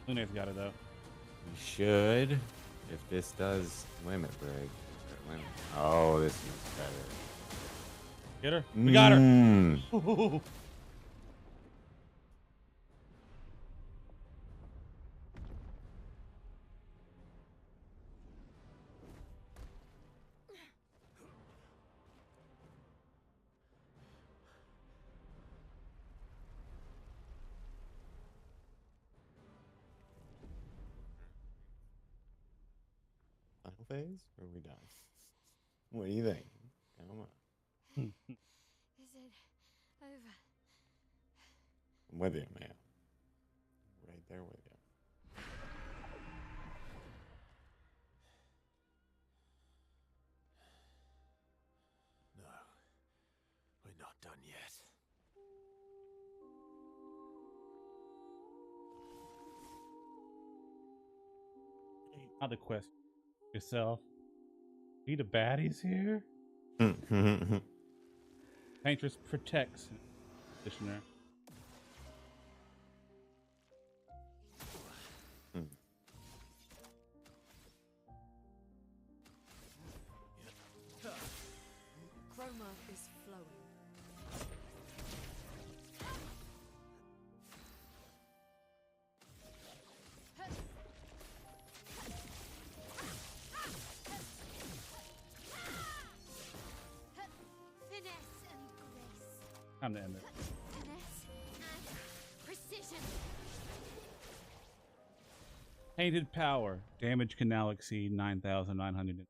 Luna's got it though. We should, if this does limit break. or limit- Oh, this is better. Get her. We got her. Mm. Final phase? Or are we done? What do you think? Come on. Is it over? I'm with you, man. Right there with you. No, we're not done yet. Not the quest yourself. Be the baddies here. Paintress protects petitioner. Chroma is flowing. Finesse and grace. Time to end it. Finesse and precision. Painted power. Damage can now exceed 9,900.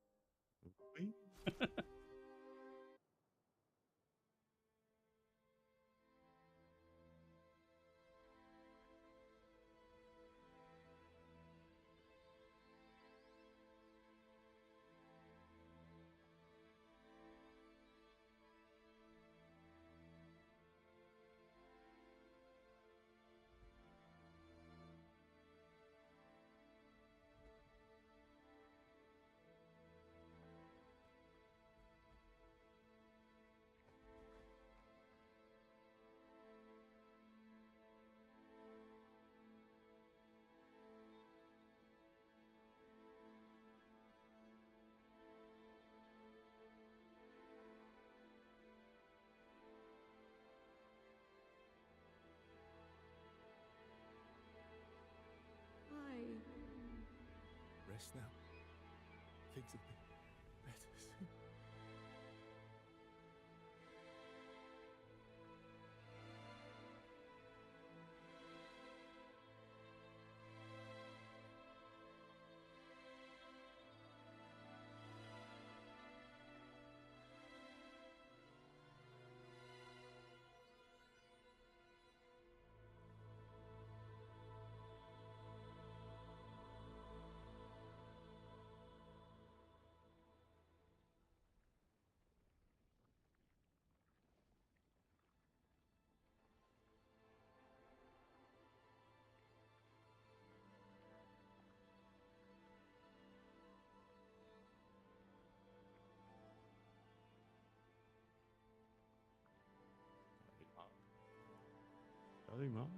Rest now. Things will be better soon. Sorry, Mom.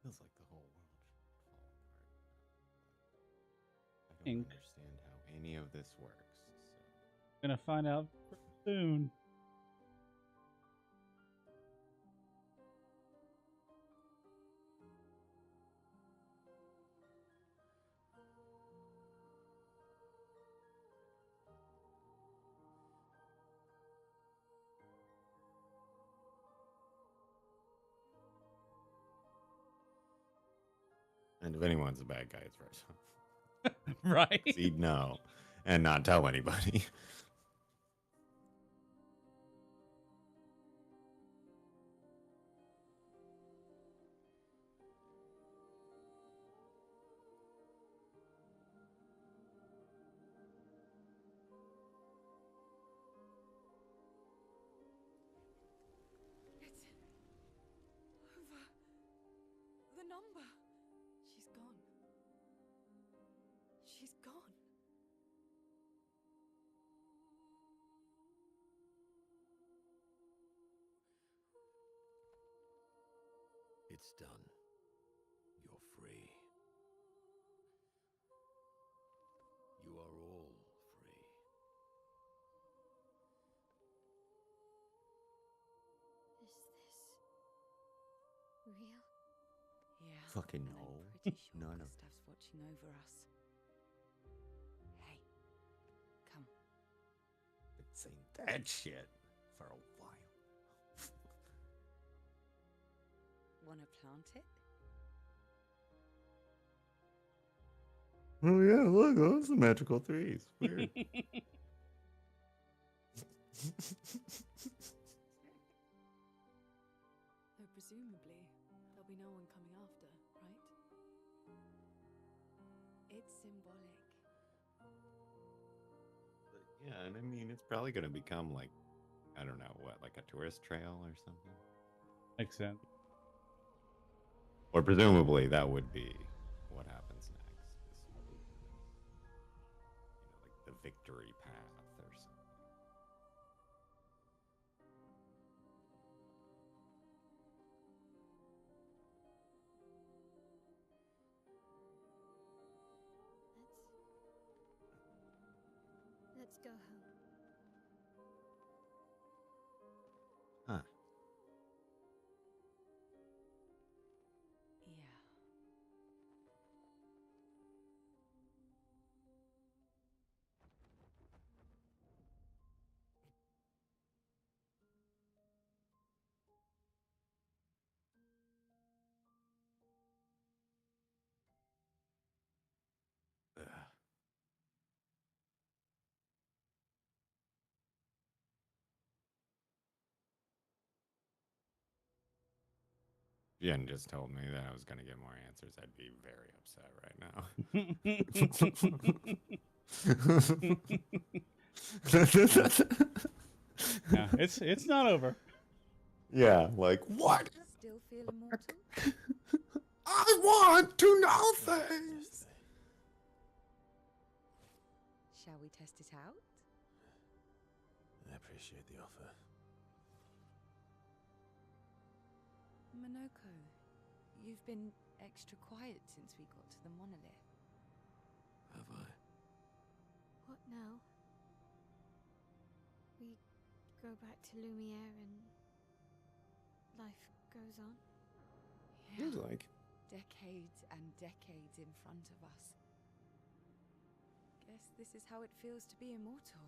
Feels like the whole world should fall apart. I don't Ink. understand how any of this works. Gonna find out soon. And if anyone's a bad guy, it's Red. Right? He'd know and not tell anybody. It's over. The number. She's gone. She's gone. It's done. You're free. You are all free. Is this real? Yeah. Fucking and no. I'm pretty sure None of Gustav's watching over us. Hey, come. been saying that shit for a while. Wanna plant it? Oh yeah, look, those are magical threes. Weird. Though presumably, there'll be no one coming after, right? It's symbolic. Yeah, and I mean, it's probably gonna become like, I don't know what, like a tourist trail or something. Makes sense. Or presumably that would be what happens next. Like the victory path or something. Let's go home. Huh. Yeah. Ugh. If you hadn't just told me that I was gonna get more answers, I'd be very upset right now. Yeah, it's not over. Yeah, like what? Still feel immortal? I want to know things. Shall we test it out? I appreciate the offer. Monoko, you've been extra quiet since we got to the monolith. Have I? What now? We go back to Lumiere and life goes on? Seems like. Decades and decades in front of us. Guess this is how it feels to be immortal.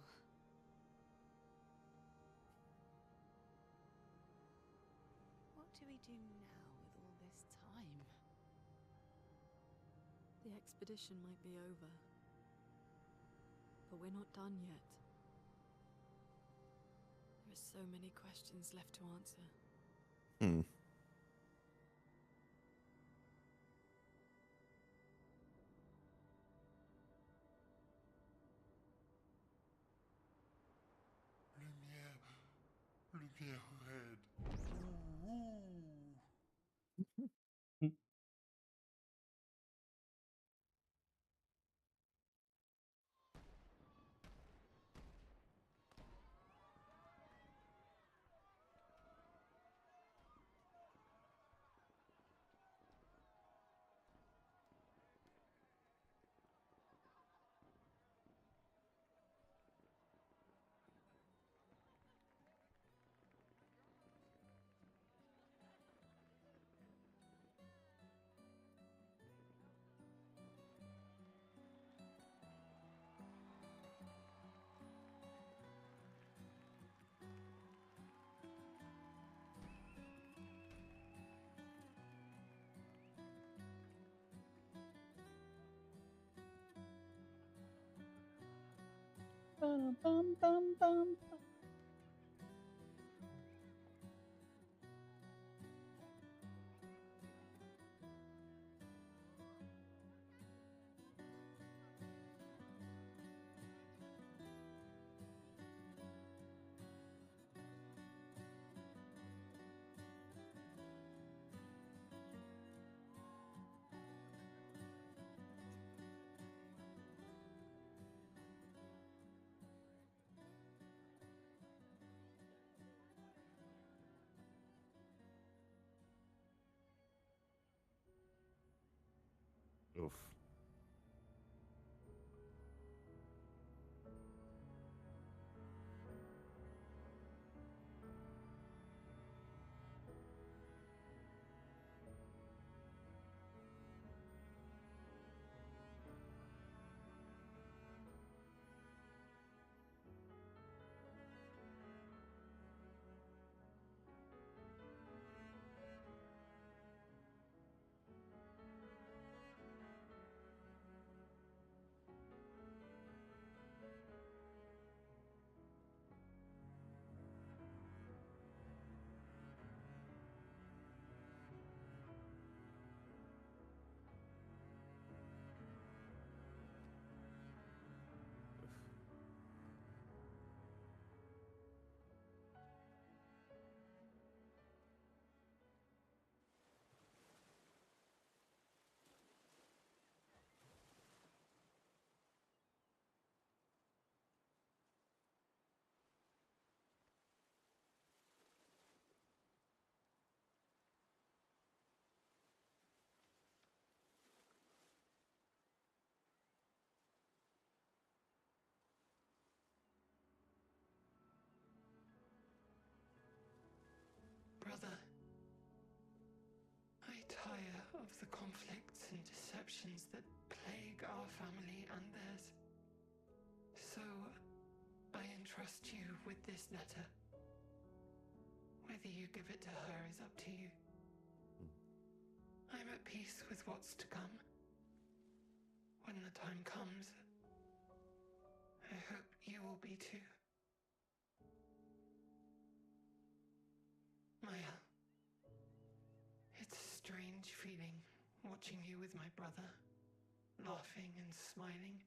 What do we do now with all this time? The expedition might be over. But we're not done yet. There are so many questions left to answer. Hmm. Lumiere red. Ooh. Ba-dum-bum-bum-bum. Oof. Brother, I tire of the conflicts and deceptions that plague our family and theirs. So, I entrust you with this letter. Whether you give it to her is up to you. I'm at peace with what's to come. When the time comes, I hope you will be too. Maya, it's a strange feeling watching you with my brother, laughing and smiling,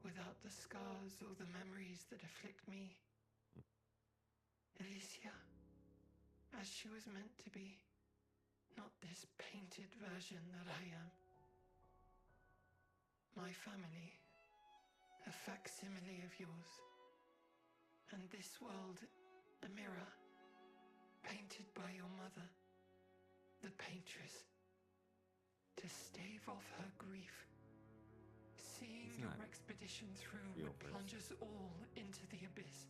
without the scars or the memories that afflict me. Alicia, as she was meant to be, not this painted version that I am. My family, a facsimile of yours, and this world, a mirror, painted by your mother, the paintress, to stave off her grief. Seeing your expedition through would plunge us all into the abyss.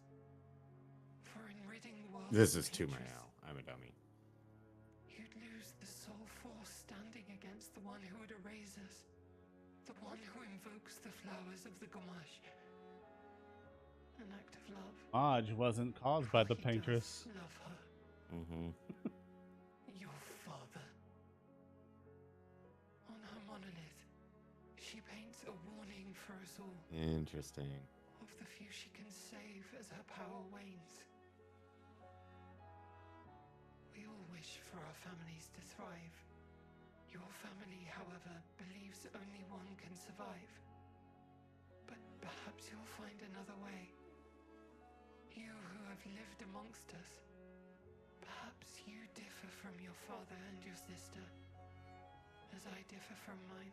For in ridding the world This is too Mayal. I'm a dummy. You'd lose the sole force standing against the one who would erase us. The one who invokes the flowers of the Gamash. An act of love. Maj wasn't caused by the paintress. Love her. Mm-hmm. Your father. On her monolith, she paints a warning for us all. Interesting. Of the few she can save as her power wanes. We all wish for our families to thrive. Your family, however, believes only one can survive. But perhaps you'll find another way. You who have lived amongst us. Perhaps you differ from your father and your sister, as I differ from mine.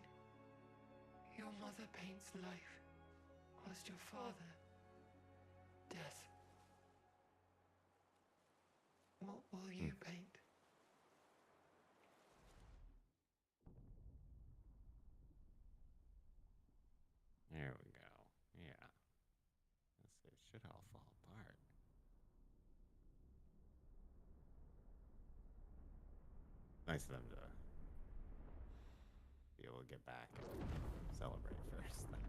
Your mother paints life, whilst your father, death. What will you paint? There we go. Yeah. It should all fall apart. Nice of them to be able to get back and celebrate first. Then.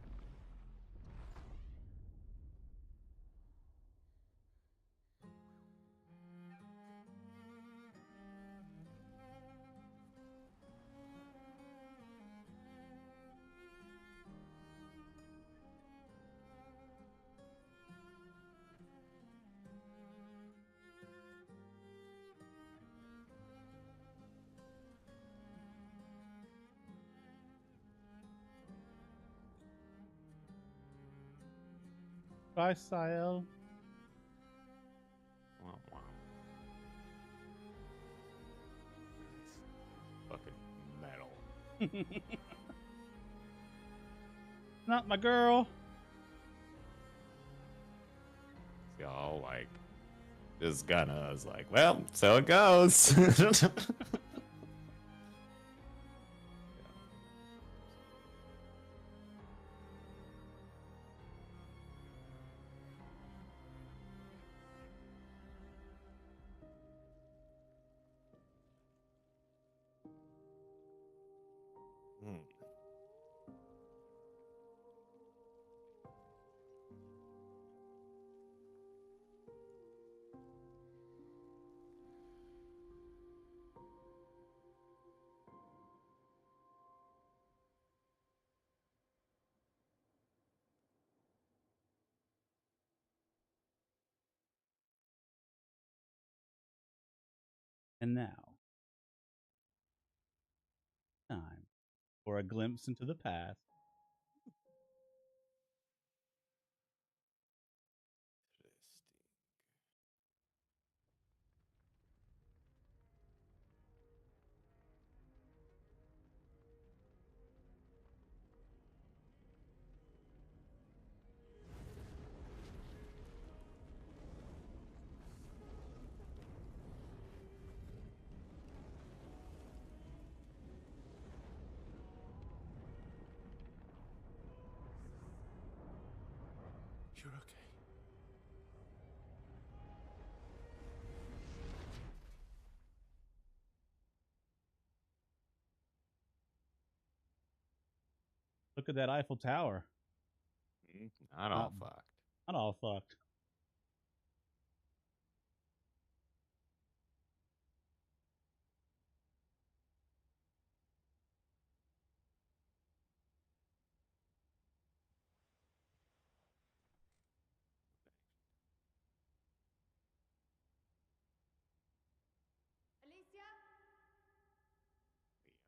Bye, Sael. Wow, wow. Fucking metal. Not my girl. Y'all like just gonna was like, well, so it goes. Hmm. And now, time for a glimpse into the past. You're okay. Look at that Eiffel Tower. Not all fucked. Not all fucked. Alicia?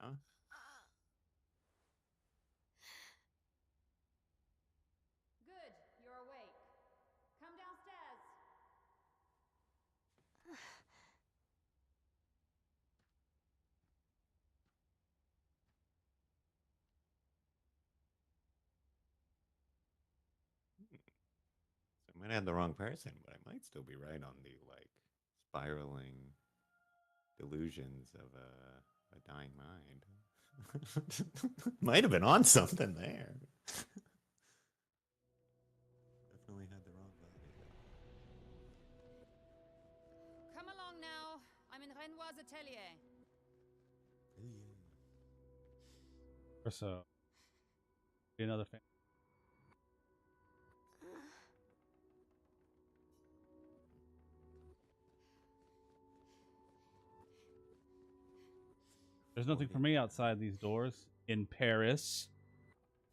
Yeah. Good, you're awake. Come downstairs. So I might have the wrong person, but I might still be right on the like spiraling delusions of a dying mind. Might have been on something there. Definitely had the wrong body though. Come along now. I'm in Renoir's atelier. Or so. Be another fan. There's nothing for me outside these doors in Paris.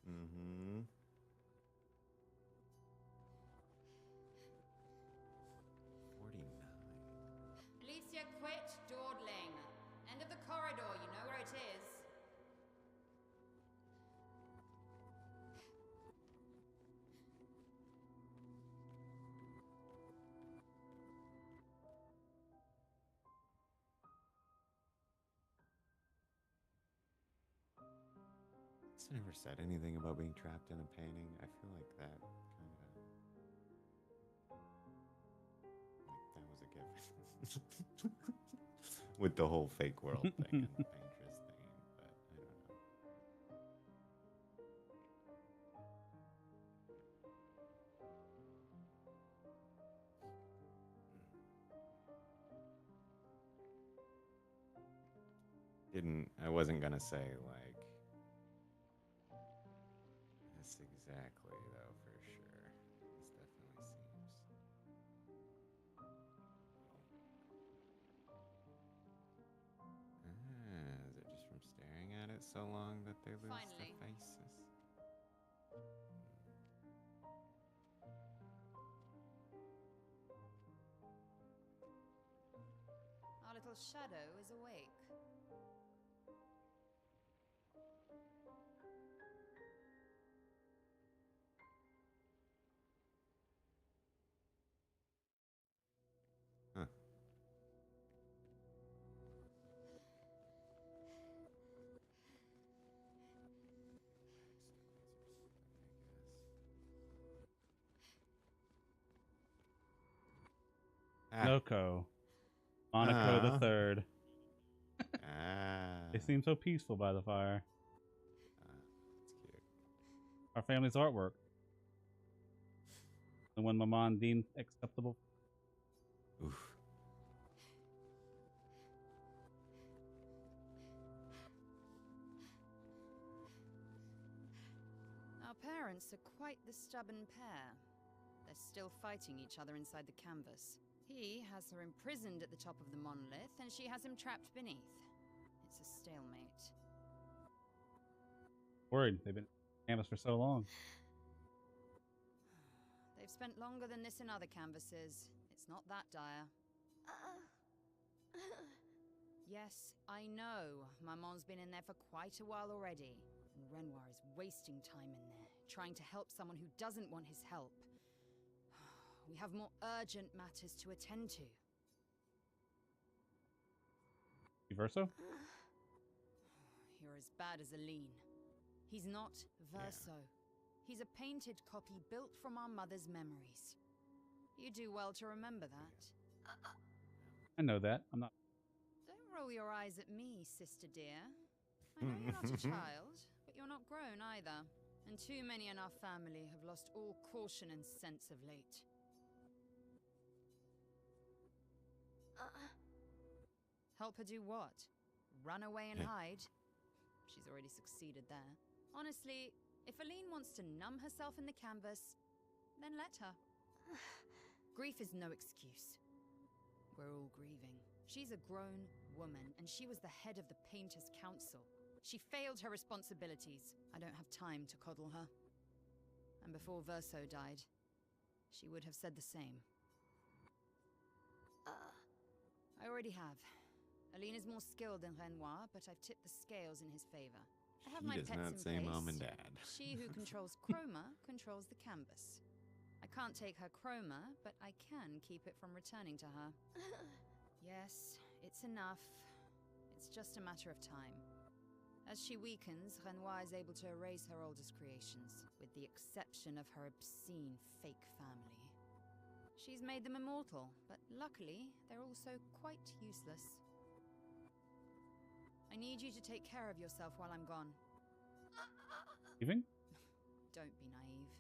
Mm-hmm. Alicia, quit dawdling. End of the corridor, you know where it is. It's never said anything about being trapped in a painting. I feel like that kind of like that was a given with the whole fake world thing and the painteress thing, but I don't know. I wasn't gonna say like this exactly though for sure. This definitely seems. Is it just from staring at it so long that they lose Finally. their faces? Our little shadow is awake. Noko. Monaco the Third. Ah. They seem so peaceful by the fire. That's cute. Our family's artwork. The one my mom deemed acceptable. Oof. Our parents are quite the stubborn pair. They're still fighting each other inside the canvas. He has her imprisoned at the top of the monolith, and she has him trapped beneath. It's a stalemate. Worried. They've been canvas for so long. They've spent longer than this in other canvases. It's not that dire. Yes, I know. Maman's been in there for quite a while already. And Renoir is wasting time in there, trying to help someone who doesn't want his help. We have more urgent matters to attend to. Verso? You're as bad as Aline. He's not Verso. He's a painted copy built from our mother's memories. You do well to remember that. I know that. I'm not. Don't roll your eyes at me, sister dear. I know you're not a child, but you're not grown either. And too many in our family have lost all caution and sense of late. Help her do what? Run away and hide? She's already succeeded there. Honestly, if Aline wants to numb herself in the canvas, then let her. Grief is no excuse. We're all grieving. She's a grown woman, and she was the head of the Painters' Council. She failed her responsibilities. I don't have time to coddle her. And before Verso died, she would have said the same. I already have. Aline is more skilled than Renoir, but I've tipped the scales in his favor. I have my He does pets not in say place. mom and dad. She who controls chroma controls the canvas. I can't take her chroma, but I can keep it from returning to her. Yes, it's enough. It's just a matter of time. As she weakens, Renoir is able to erase her oldest creations, with the exception of her obscene fake family. She's made them immortal, but luckily, they're also quite useless. I need you to take care of yourself while I'm gone. Leaving? Don't be naive.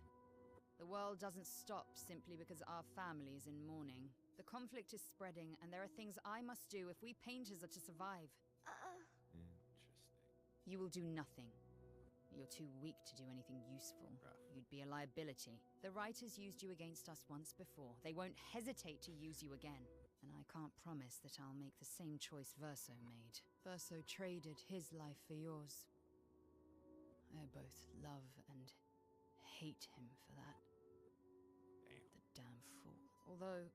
The world doesn't stop simply because our family is in mourning. The conflict is spreading, and there are things I must do if we painters are to survive. Interesting. You will do nothing. You're too weak to do anything useful. You'd be a liability. The writers used you against us once before. They won't hesitate to use you again. And I can't promise that I'll make the same choice Verso made. Verso traded his life for yours. I both love and hate him for that. Damn. The damn fool. Although,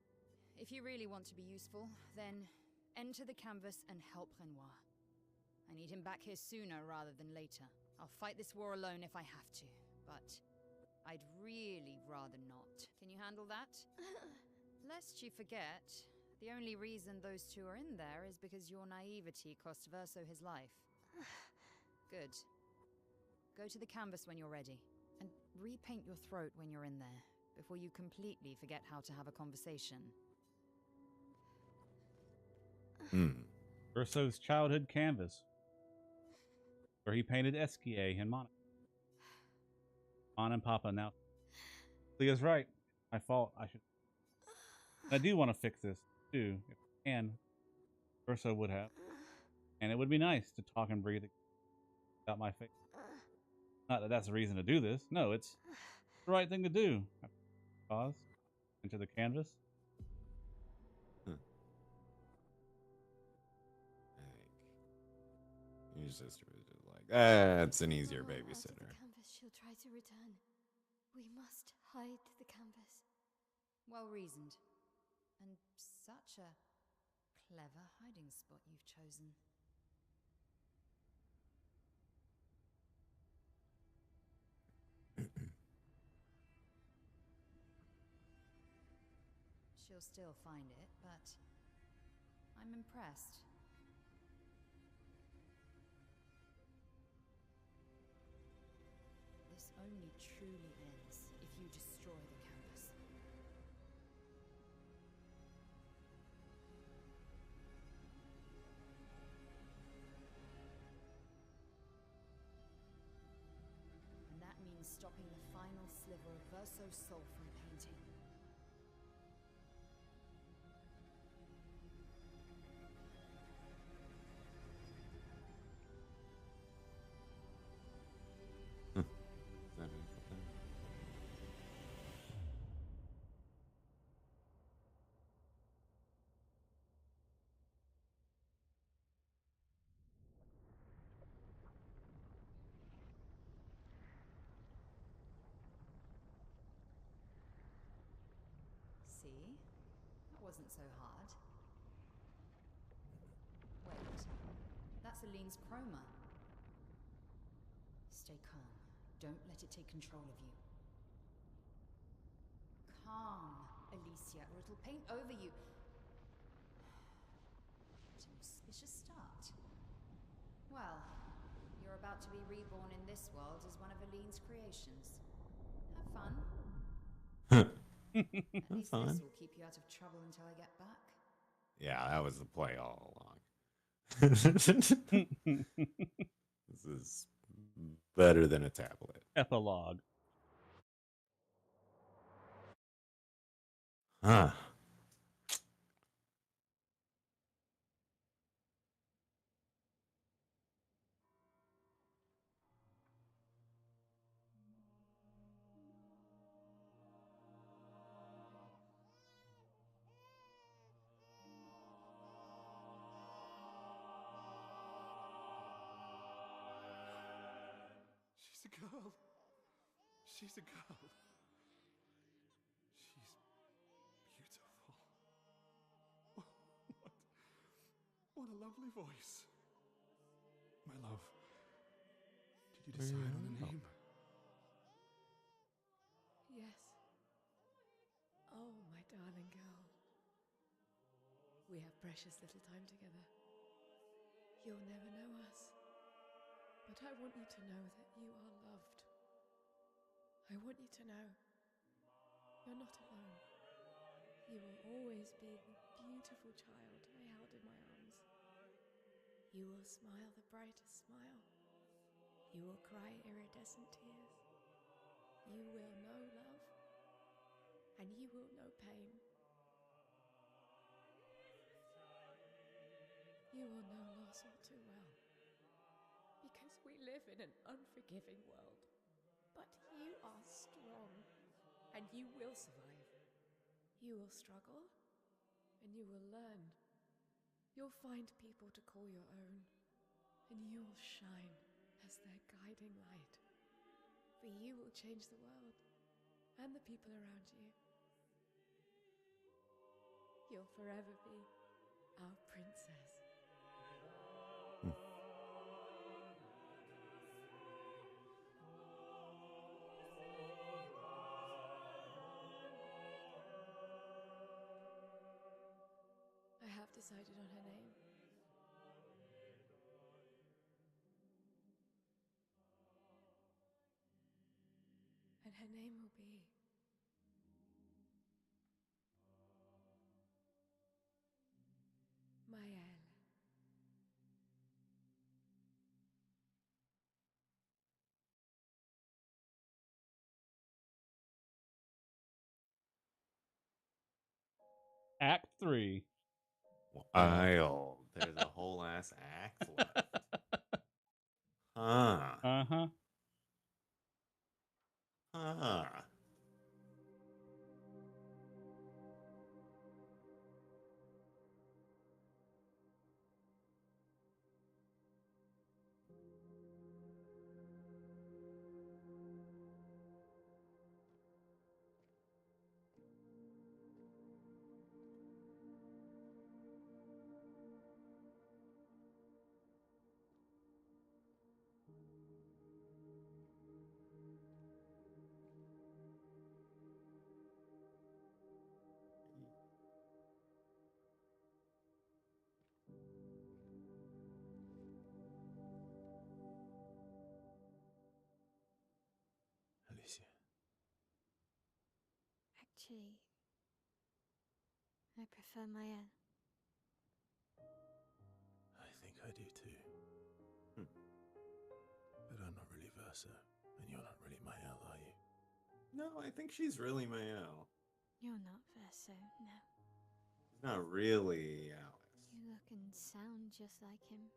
if you really want to be useful, then enter the canvas and help Renoir. I need him back here sooner rather than later. I'll fight this war alone if I have to, but I'd really rather not. Can you handle that? Lest you forget, the only reason those two are in there is because your naivety cost Verso his life. Good. Go to the canvas when you're ready, and repaint your throat when you're in there, before you completely forget how to have a conversation. Verso's childhood canvas, where he painted Esquier and Monaco. Mon and Papa now. Leah's right. My fault. I do want to fix this too, if I can. Verso would have, and it would be nice to talk and breathe without my face. Not that that's a reason to do this. No, it's the right thing to do. Pause. Into the canvas. Your sister was just like, that's an easier babysitter. The canvas, she'll try to return. We must hide the canvas. Well reasoned. And such a clever hiding spot you've chosen. She'll still find it, but I'm impressed. This only truly ends if you destroy the canvas. stopping the final sliver of Verso's soul from painting. See? That wasn't so hard. Wait, that's Aline's chroma. Stay calm. Don't let it take control of you. Calm, Alicia, or it'll paint over you. What an auspicious start. Well, you're about to be reborn in this world as one of Aline's creations. Have fun. At least fun. this will keep you out of trouble until I get back. Yeah, that was the play all along. This is better than a tablet. Epilogue. Huh. She's a girl. She's a girl. She's beautiful. What a lovely voice. My love, did you decide on a name? Yes. Oh, my darling girl. We have precious little time together. You'll never know us. But I want you to know that you are loved. I want you to know you're not alone. You will always be the beautiful child I held in my arms. You will smile the brightest smile. You will cry iridescent tears. You will know love, and you will know pain. You will know loss all too well, because we live in an unforgiving world. But you are strong, and you will survive. You will struggle, and you will learn. You'll find people to call your own, and you will shine as their guiding light. For you will change the world, and the people around you. You'll forever be our princess. I have decided on her name. And her name will be Maëlle. Act 3. Wild. There's a whole ass act left. Huh. Uh-huh. Huh. Alicia. Actually, I prefer Maëlle. I think I do too. But I'm not really Verso, and you're not really Maëlle No, I think she's really Mael. You're not Verso, no. She's not really Alice. You look and sound just like him,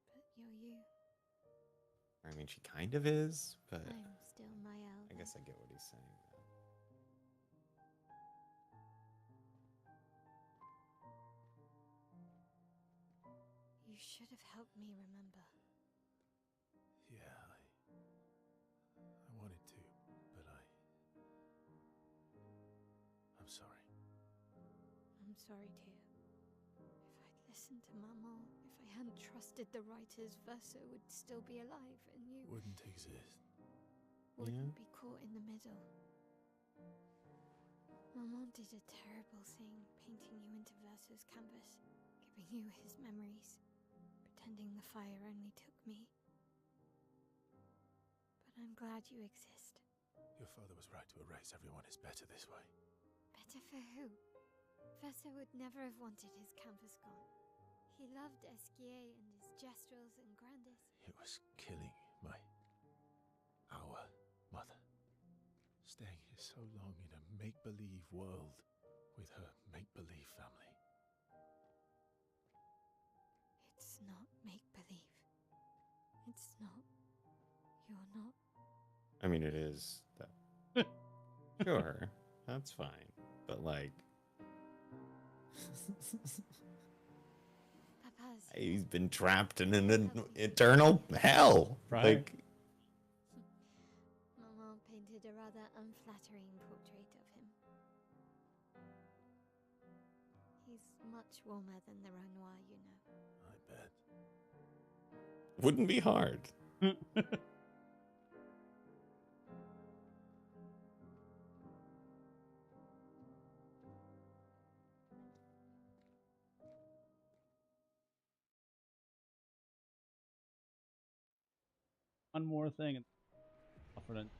but you're you. I mean, she kind of is, but I'm still Mael. I guess I get what he's saying. You should have helped me remember. Yeah, I wanted to, but I'm sorry. I'm sorry too. If I'd listened to Maman, if I hadn't trusted the writers, Verso would still be alive, and you Wouldn't exist. wouldn't be caught in the middle. Maman did a terrible thing, painting you into Verso's canvas, giving you his memories, pretending the fire only took me. But I'm glad you exist. Your father was right to erase everyone. It's better this way. Better for who? Verso would never have wanted his canvas gone. He loved Esquier and his gestrels and Grandis. It was killing our mother. Staying here so long in a make-believe world with her make-believe family. It's not make-believe. It's not. You're not. I mean, it is that. Sure, that's fine. But like, Papa's. he's been trapped in an eternal hell. Right. Like, Maman painted a rather unflattering portrait of him. He's much warmer than the Renoir, you know. I bet. wouldn't be hard. One more thing. Confident.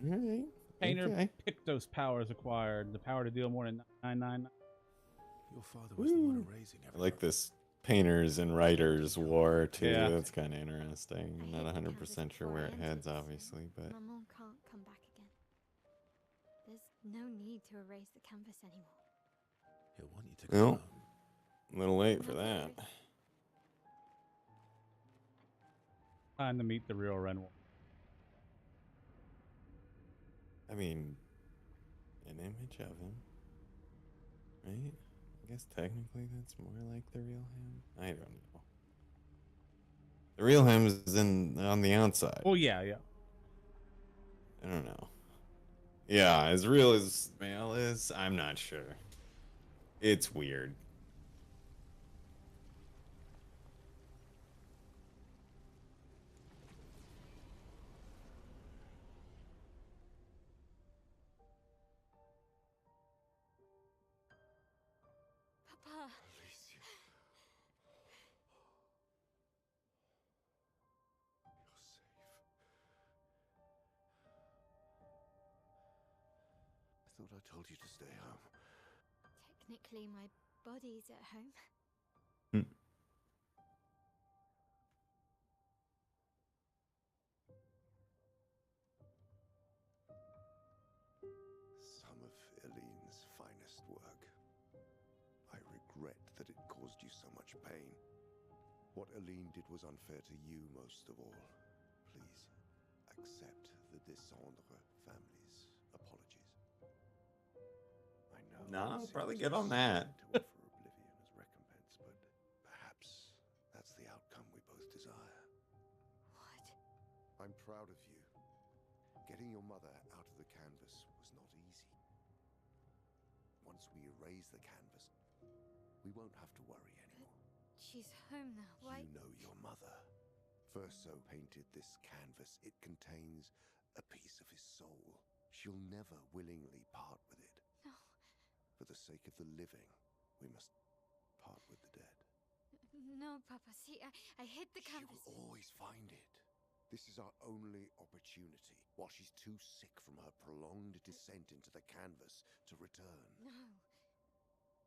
Alright, Painter okay. Pictos powers acquired. The power to deal more than 999. Your father was the one erasing I like this painters and writers war too. Yeah. That's kind of interesting. I'm not 100% sure where it heads, obviously, but Maman can't come back again. There's no need to erase the canvas anymore. He'll want you to go well, home. a little late for that. Time to meet the real Renoir. I mean, an image of him, right? I guess technically that's more like the real him. I don't know. The real him is on the outside. Oh yeah, yeah. I don't know. Yeah, as real as Mael is, I'm not sure. It's weird. Papa. Alicia. You're safe. I thought I told you to stay home. Technically, my body's at home. Some of Eline's finest work. I regret that it caused you so much pain. What Eline did was unfair to you most of all. Please, accept the Descendre family's apologies. I know. Nah, I'll it probably seems get on that. to offer oblivion as recompense, but perhaps that's the outcome we both desire. What? I'm proud of you. Getting your mother out of the canvas was not easy. Once we erase the canvas, we won't have to worry anymore. She's home now. Why? You know your mother. Verso painted this canvas. It contains a piece of his soul. She'll never willingly part with it. No. For the sake of the living, we must part with the dead. No, Papa. See, I hid the canvas. She will always find it. This is our only opportunity, while she's too sick from her prolonged descent into the canvas to return. No.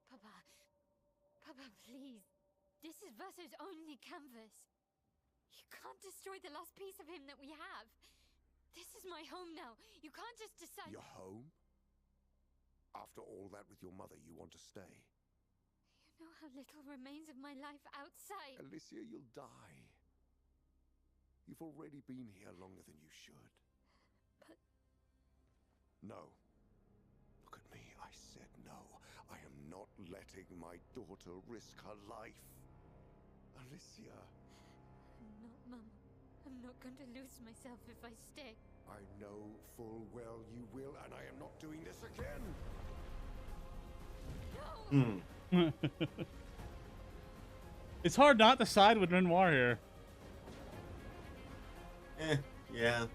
Papa. Papa, please. This is Verso's only canvas. You can't destroy the last piece of him that we have. This is my home now. You can't just decide after all that with your mother, you want to stay? You know how little remains of my life outside. Alicia, you'll die. You've already been here longer than you should. But... No. Look at me. I said no. I am not letting my daughter risk her life. Alicia. I'm not, Mum. I'm not going to lose myself if I stay. I know full well you will, and I am not doing this again. No! It's hard not to side with Renoir here. Yeah.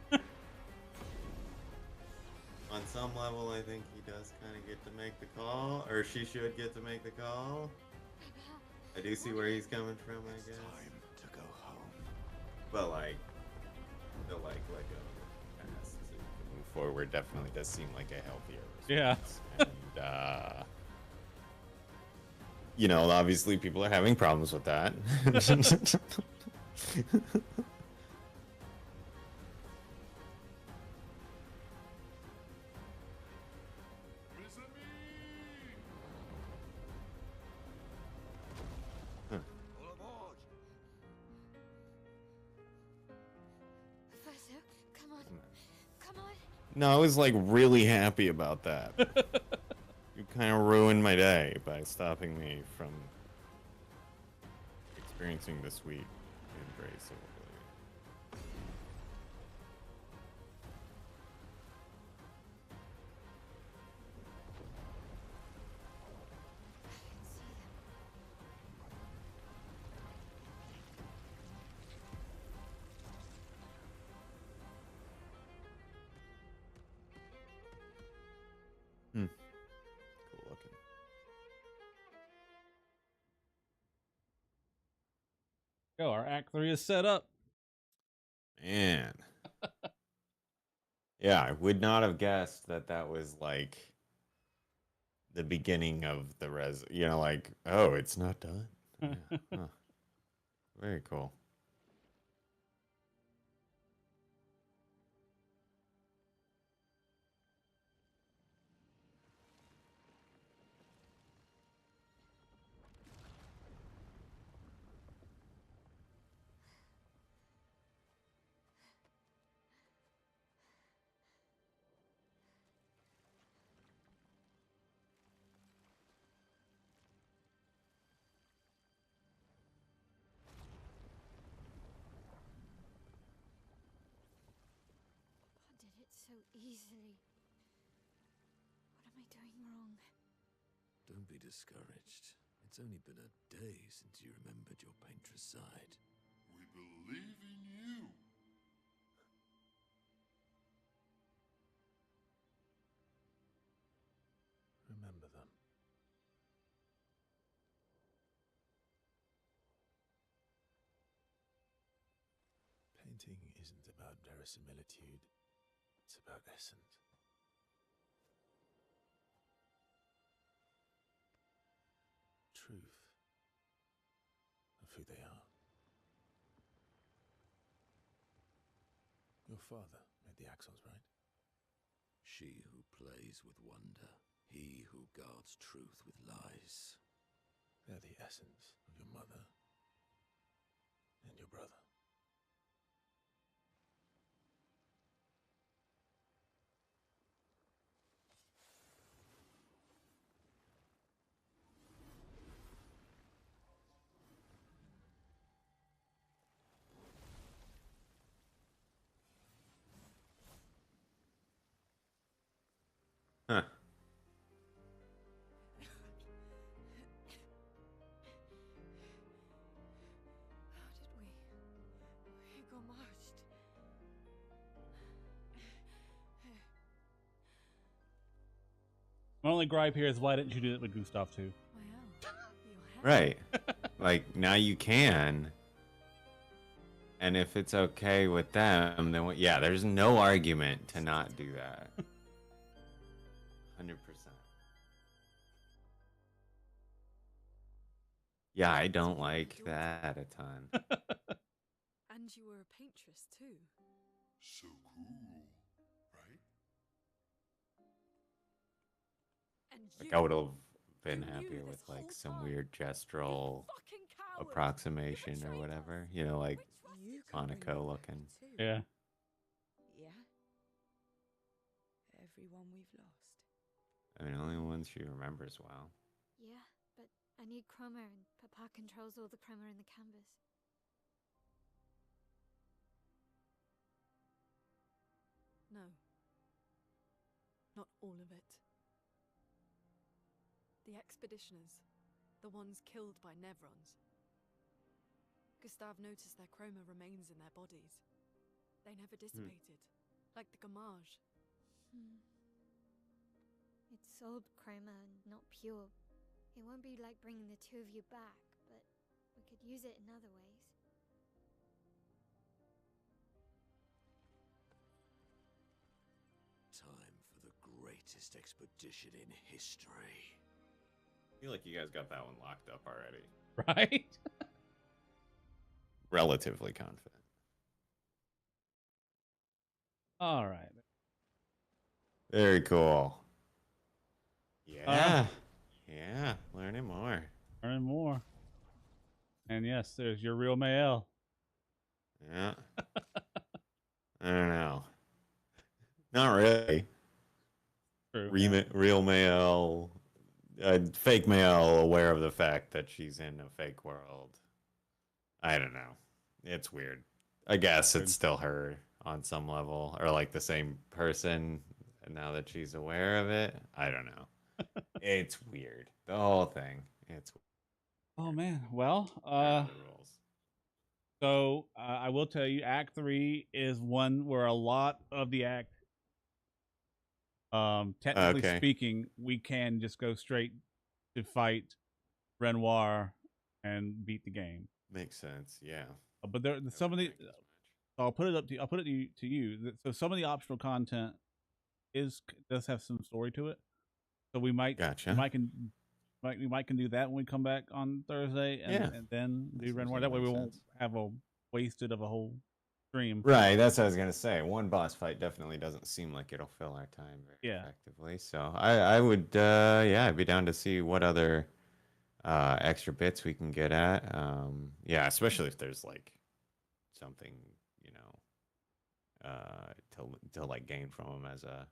On some level, I think he does kind of get to make the call, or she should get to make the call. I do see where he's coming from, I guess. Time to go home. But like, the like let go of the past so you can move forward definitely does seem like a healthier response. Yeah. And you know, obviously people are having problems with that. Professor, come on. Come on. No, I was like really happy about that. You kind of ruined my day by stopping me from experiencing the sweet embrace of Oblivion. Hmm. Cool looking. Go, our Act 3 is set up. Man. Yeah, I would not have guessed that that was like the beginning of the you know, like, oh, it's not done. Yeah. Huh. Very cool. Papa did it so easily. What am I doing wrong? Don't be discouraged. It's only been a day since you remembered your painter's side. We believe in you. Remember them. Painting isn't about verisimilitude, it's about essence. Truth of who they are. Your father made the axons, right? She who plays with wonder, he who guards truth with lies. They're the essence of your mother and your brother. Huh. How did we got marched? My only gripe here is why didn't you do it with Gustav too? Right. Like, now you can. And if it's okay with them, then yeah, there's no argument to not do that. 100%. Yeah, I don't like that a ton. And you were a paintress too. So cool, right? And Like I would have been happier with like some weird gestural approximation or whatever. You know, like Monaco looking. Yeah. Yeah? Everyone we've lost. I mean, only ones she remembers well. Yeah, but I need chroma, and Papa controls all the chroma in the canvas. No. Not all of it. The expeditioners, the ones killed by Nevrons. Gustav noticed their chroma remains in their bodies. They never dissipated, like the Gamage. It's sold chroma and not pure. It won't be like bringing the two of you back, but we could use it in other ways. Time for the greatest expedition in history. I feel like you guys got that one locked up already. Right? Relatively confident. All right. Very cool. Yeah. Yeah. Learning more. Learning more. And yes, there's your real Mael. Yeah. I don't know. Not really. True. Real Mael, fake Mael, aware of the fact that she's in a fake world. I don't know. It's weird. I guess it's still her on some level, or like the same person. And now that she's aware of it, I don't know. It's weird. The whole thing. It's. Oh man. Well, so I will tell you, Act 3 is one where a lot of the act, technically speaking, we can just go straight to fight Renoir and beat the game. Makes sense. Yeah. But there, some of the, I'll put it up to you. I'll put it to you. So some of the optional content does have some story to it. So we might we might can do that when we come back on Thursday, and then do Renoir. That way we won't have a wasted of a whole stream. Right, that's what I was gonna say. One boss fight definitely doesn't seem like it'll fill our time very effectively. So I would I'd be down to see what other extra bits we can get at. Yeah, especially if there's like something, you know, to like gain from them as a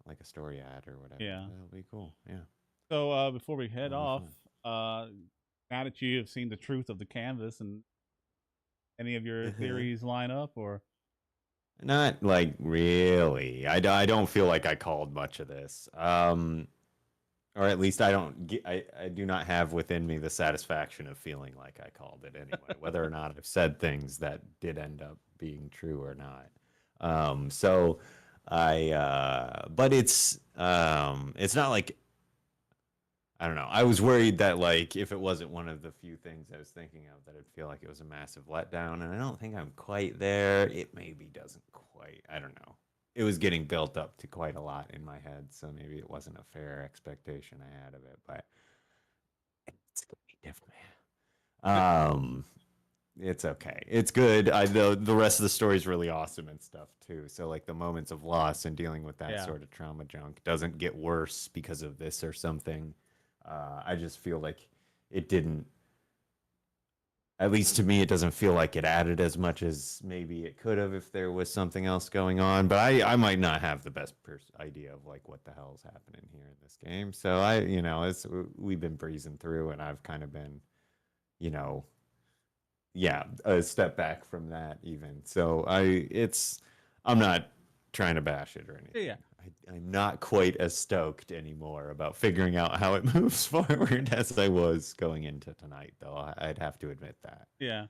like a story ad or whatever. Yeah, that'll be cool. Yeah. So before we head off, now that you have seen the truth of the canvas, and any of your theories line up, or not like really? I don't feel like I called much of this. Or at least I don't get, I do not have within me the satisfaction of feeling like I called it anyway, whether or not I've said things that did end up being true or not. So but it's not like, I don't know. I was worried that like if it wasn't one of the few things I was thinking of, that it'd feel like it was a massive letdown, and I don't think I'm quite there. It maybe doesn't quite. I don't know. It was getting built up to quite a lot in my head, so maybe it wasn't a fair expectation I had of it, but it's gonna be different, man. It's okay. It's good. The rest of the story is really awesome and stuff too. So like the moments of loss and dealing with that sort of trauma junk doesn't get worse because of this or something. I just feel like it didn't. At least to me, it doesn't feel like it added as much as maybe it could have if there was something else going on. But I might not have the best idea of like what the hell's happening here in this game. So we've been breezing through, and I've kind of been, a step back from that even. So I'm not trying to bash it or anything. Yeah. I'm not quite as stoked anymore about figuring out how it moves forward as I was going into tonight, though. I'd have to admit that. Yeah.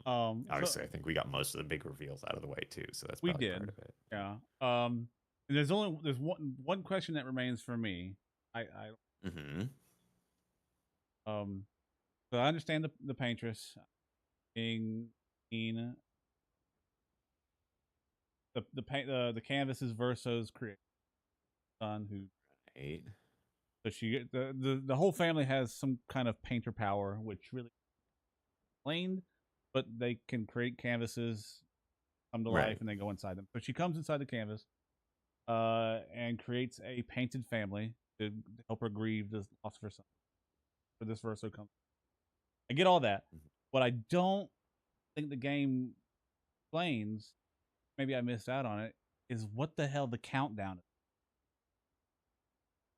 Obviously, I think we got most of the big reveals out of the way too, so that's probably part of it. Yeah. And there's one question that remains for me. So I understand the paintress being mean. The canvases versus create son who so she the whole family has some kind of painter power, which really explained, but they can create canvases come to life and they go inside them. So she comes inside the canvas. and creates a painted family to help her grieve the loss of her son. For this verse, so comes. I get all that. What I don't think the game explains, maybe I missed out on it, is what the hell the countdown is.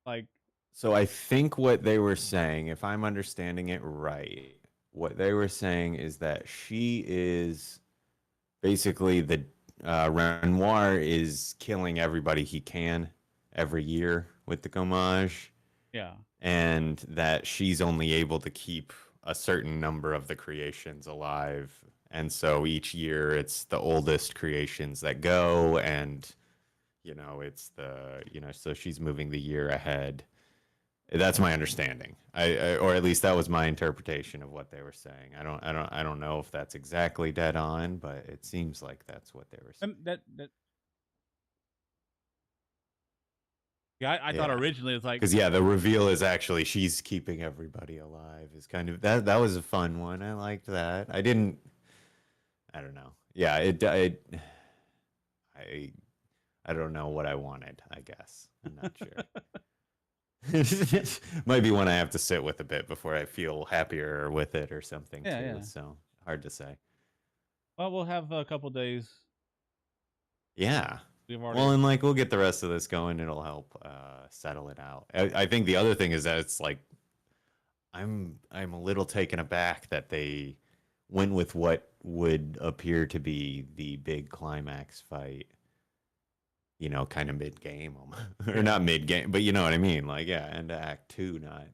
Like, so I think what they were saying, if I'm understanding it right, what they were saying is that she is basically the Renoir is killing everybody he can every year with the Gommage. Yeah. And that she's only able to keep a certain number of the creations alive. And so each year it's the oldest creations that go, and it's so she's moving the year ahead. That's my understanding. I or at least that was my interpretation of what they were saying. I don't know if that's exactly dead on, but it seems like that's what they were saying. Yeah, I thought originally it was like, because the reveal is actually she's keeping everybody alive. Is kind of that was a fun one. I liked that. I don't know. Yeah, I don't know what I wanted. I guess I'm not sure. Might be one I have to sit with a bit before I feel happier with it or something too. Yeah. So hard to say. Well, we'll have a couple days. Yeah. Well, and we'll get the rest of this going. It'll help settle it out. I think the other thing is that it's like I'm a little taken aback that they went with what would appear to be the big climax fight. Kind of mid-game, or not mid-game, but you know what I mean. Like, end of Act 2, not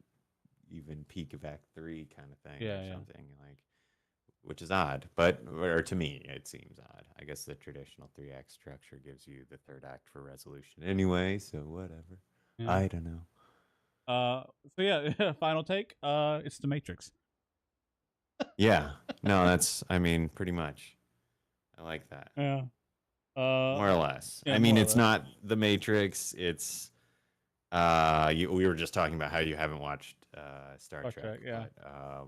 even peak of Act 3 kind of thing, or something like. Which is odd, or to me, it seems odd. I guess the traditional 3-act structure gives you the third act for resolution anyway, so whatever. Yeah. I don't know. So yeah, final take. It's The Matrix. Yeah. No, that's. Pretty much. I like that. Yeah. More or less. Yeah, it's not The Matrix. It's. We were just talking about how you haven't watched Star Trek. Yeah. But,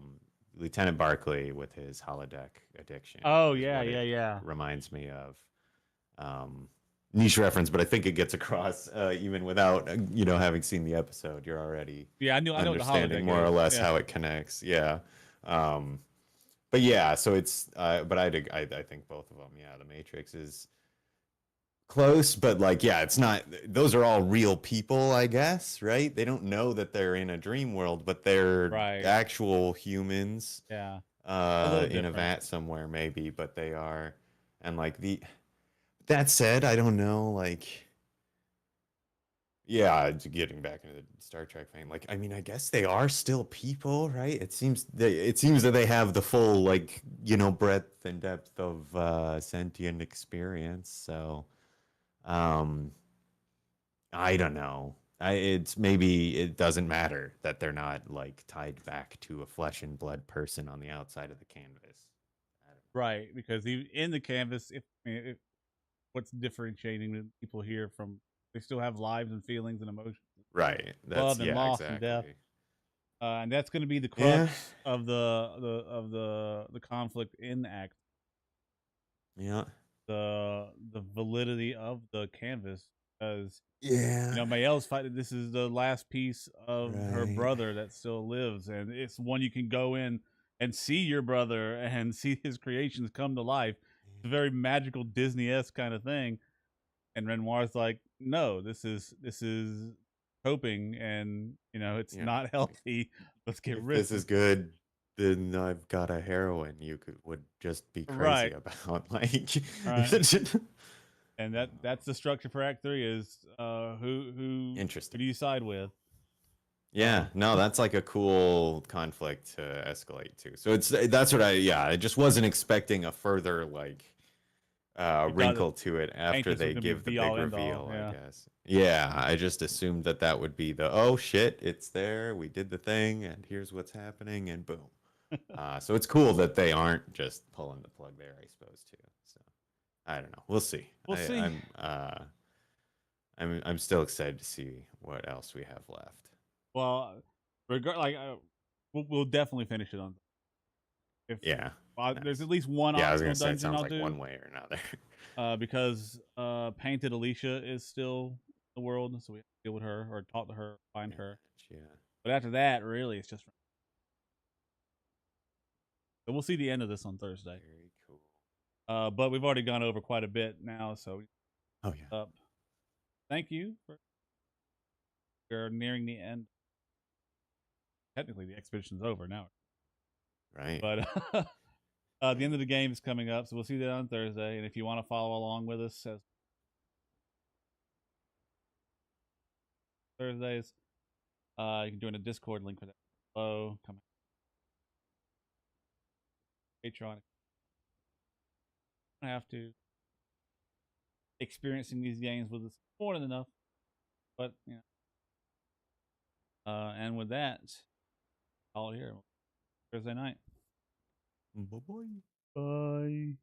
Lieutenant Barclay with his holodeck addiction. Oh yeah. Reminds me of niche reference, but I think it gets across even without having seen the episode. You're already I know understanding more or less how it connects. Yeah. But yeah, so it's but I think both of them. Yeah, The Matrix is close, but it's not. Those are all real people, I guess, right? They don't know that they're in a dream world, but they're actual humans. Yeah. In a vat somewhere, maybe, but they are. And that said, I don't know. Getting back into the Star Trek thing, I guess they are still people, right? It seems that they have the full breadth and depth of sentient experience. So. I don't know. It's maybe it doesn't matter that they're not tied back to a flesh and blood person on the outside of the canvas. Right, because in the canvas, if what's differentiating the people here from, they still have lives and feelings and emotions. Right. Love and loss and death. And that's going to be the crux of the conflict in Act. Yeah. The validity of the canvas, because Mael's fighting. This is the last piece of her brother that still lives, and it's one you can go in and see your brother and see his creations come to life. It's a very magical Disney-esque kind of thing. And Renoir's like, no, this is coping, and it's not healthy. Let's get rid. This is good. Then I've got a heroine you would just be crazy about. And that's the structure for Act 3 is who interesting. Who do you side with? Yeah, no, that's a cool conflict to escalate to. So that's what I just wasn't expecting a further wrinkle to it after they give the big reveal, I guess. Yeah, I just assumed that would be the, oh shit, it's there, we did the thing, and here's what's happening, and boom. So it's cool that they aren't just pulling the plug there, I suppose, too. So I don't know. We'll see. We'll see. I'm still excited to see what else we have left. Well, we'll definitely finish it on. Yeah. There's at least one. Yeah, I was gonna say dungeon it sounds I'll like do. one way or another. because Painted Alicia is still in the world, so we have to deal with her or talk to her, find her. Yeah. But after that, really, it's just. So we'll see the end of this on Thursday. Very cool. But we've already gone over quite a bit now, so. Oh yeah. Thank you. We're nearing the end. Technically, the expedition's over now. Right. But the end of the game is coming up, so we'll see that on Thursday. And if you want to follow along with us as Thursdays, you can join the Discord link for that below. Come Patreon. You don't have to. Experiencing these games with us more than enough. But you know. And with that, all here Thursday night. Bye-bye. Bye.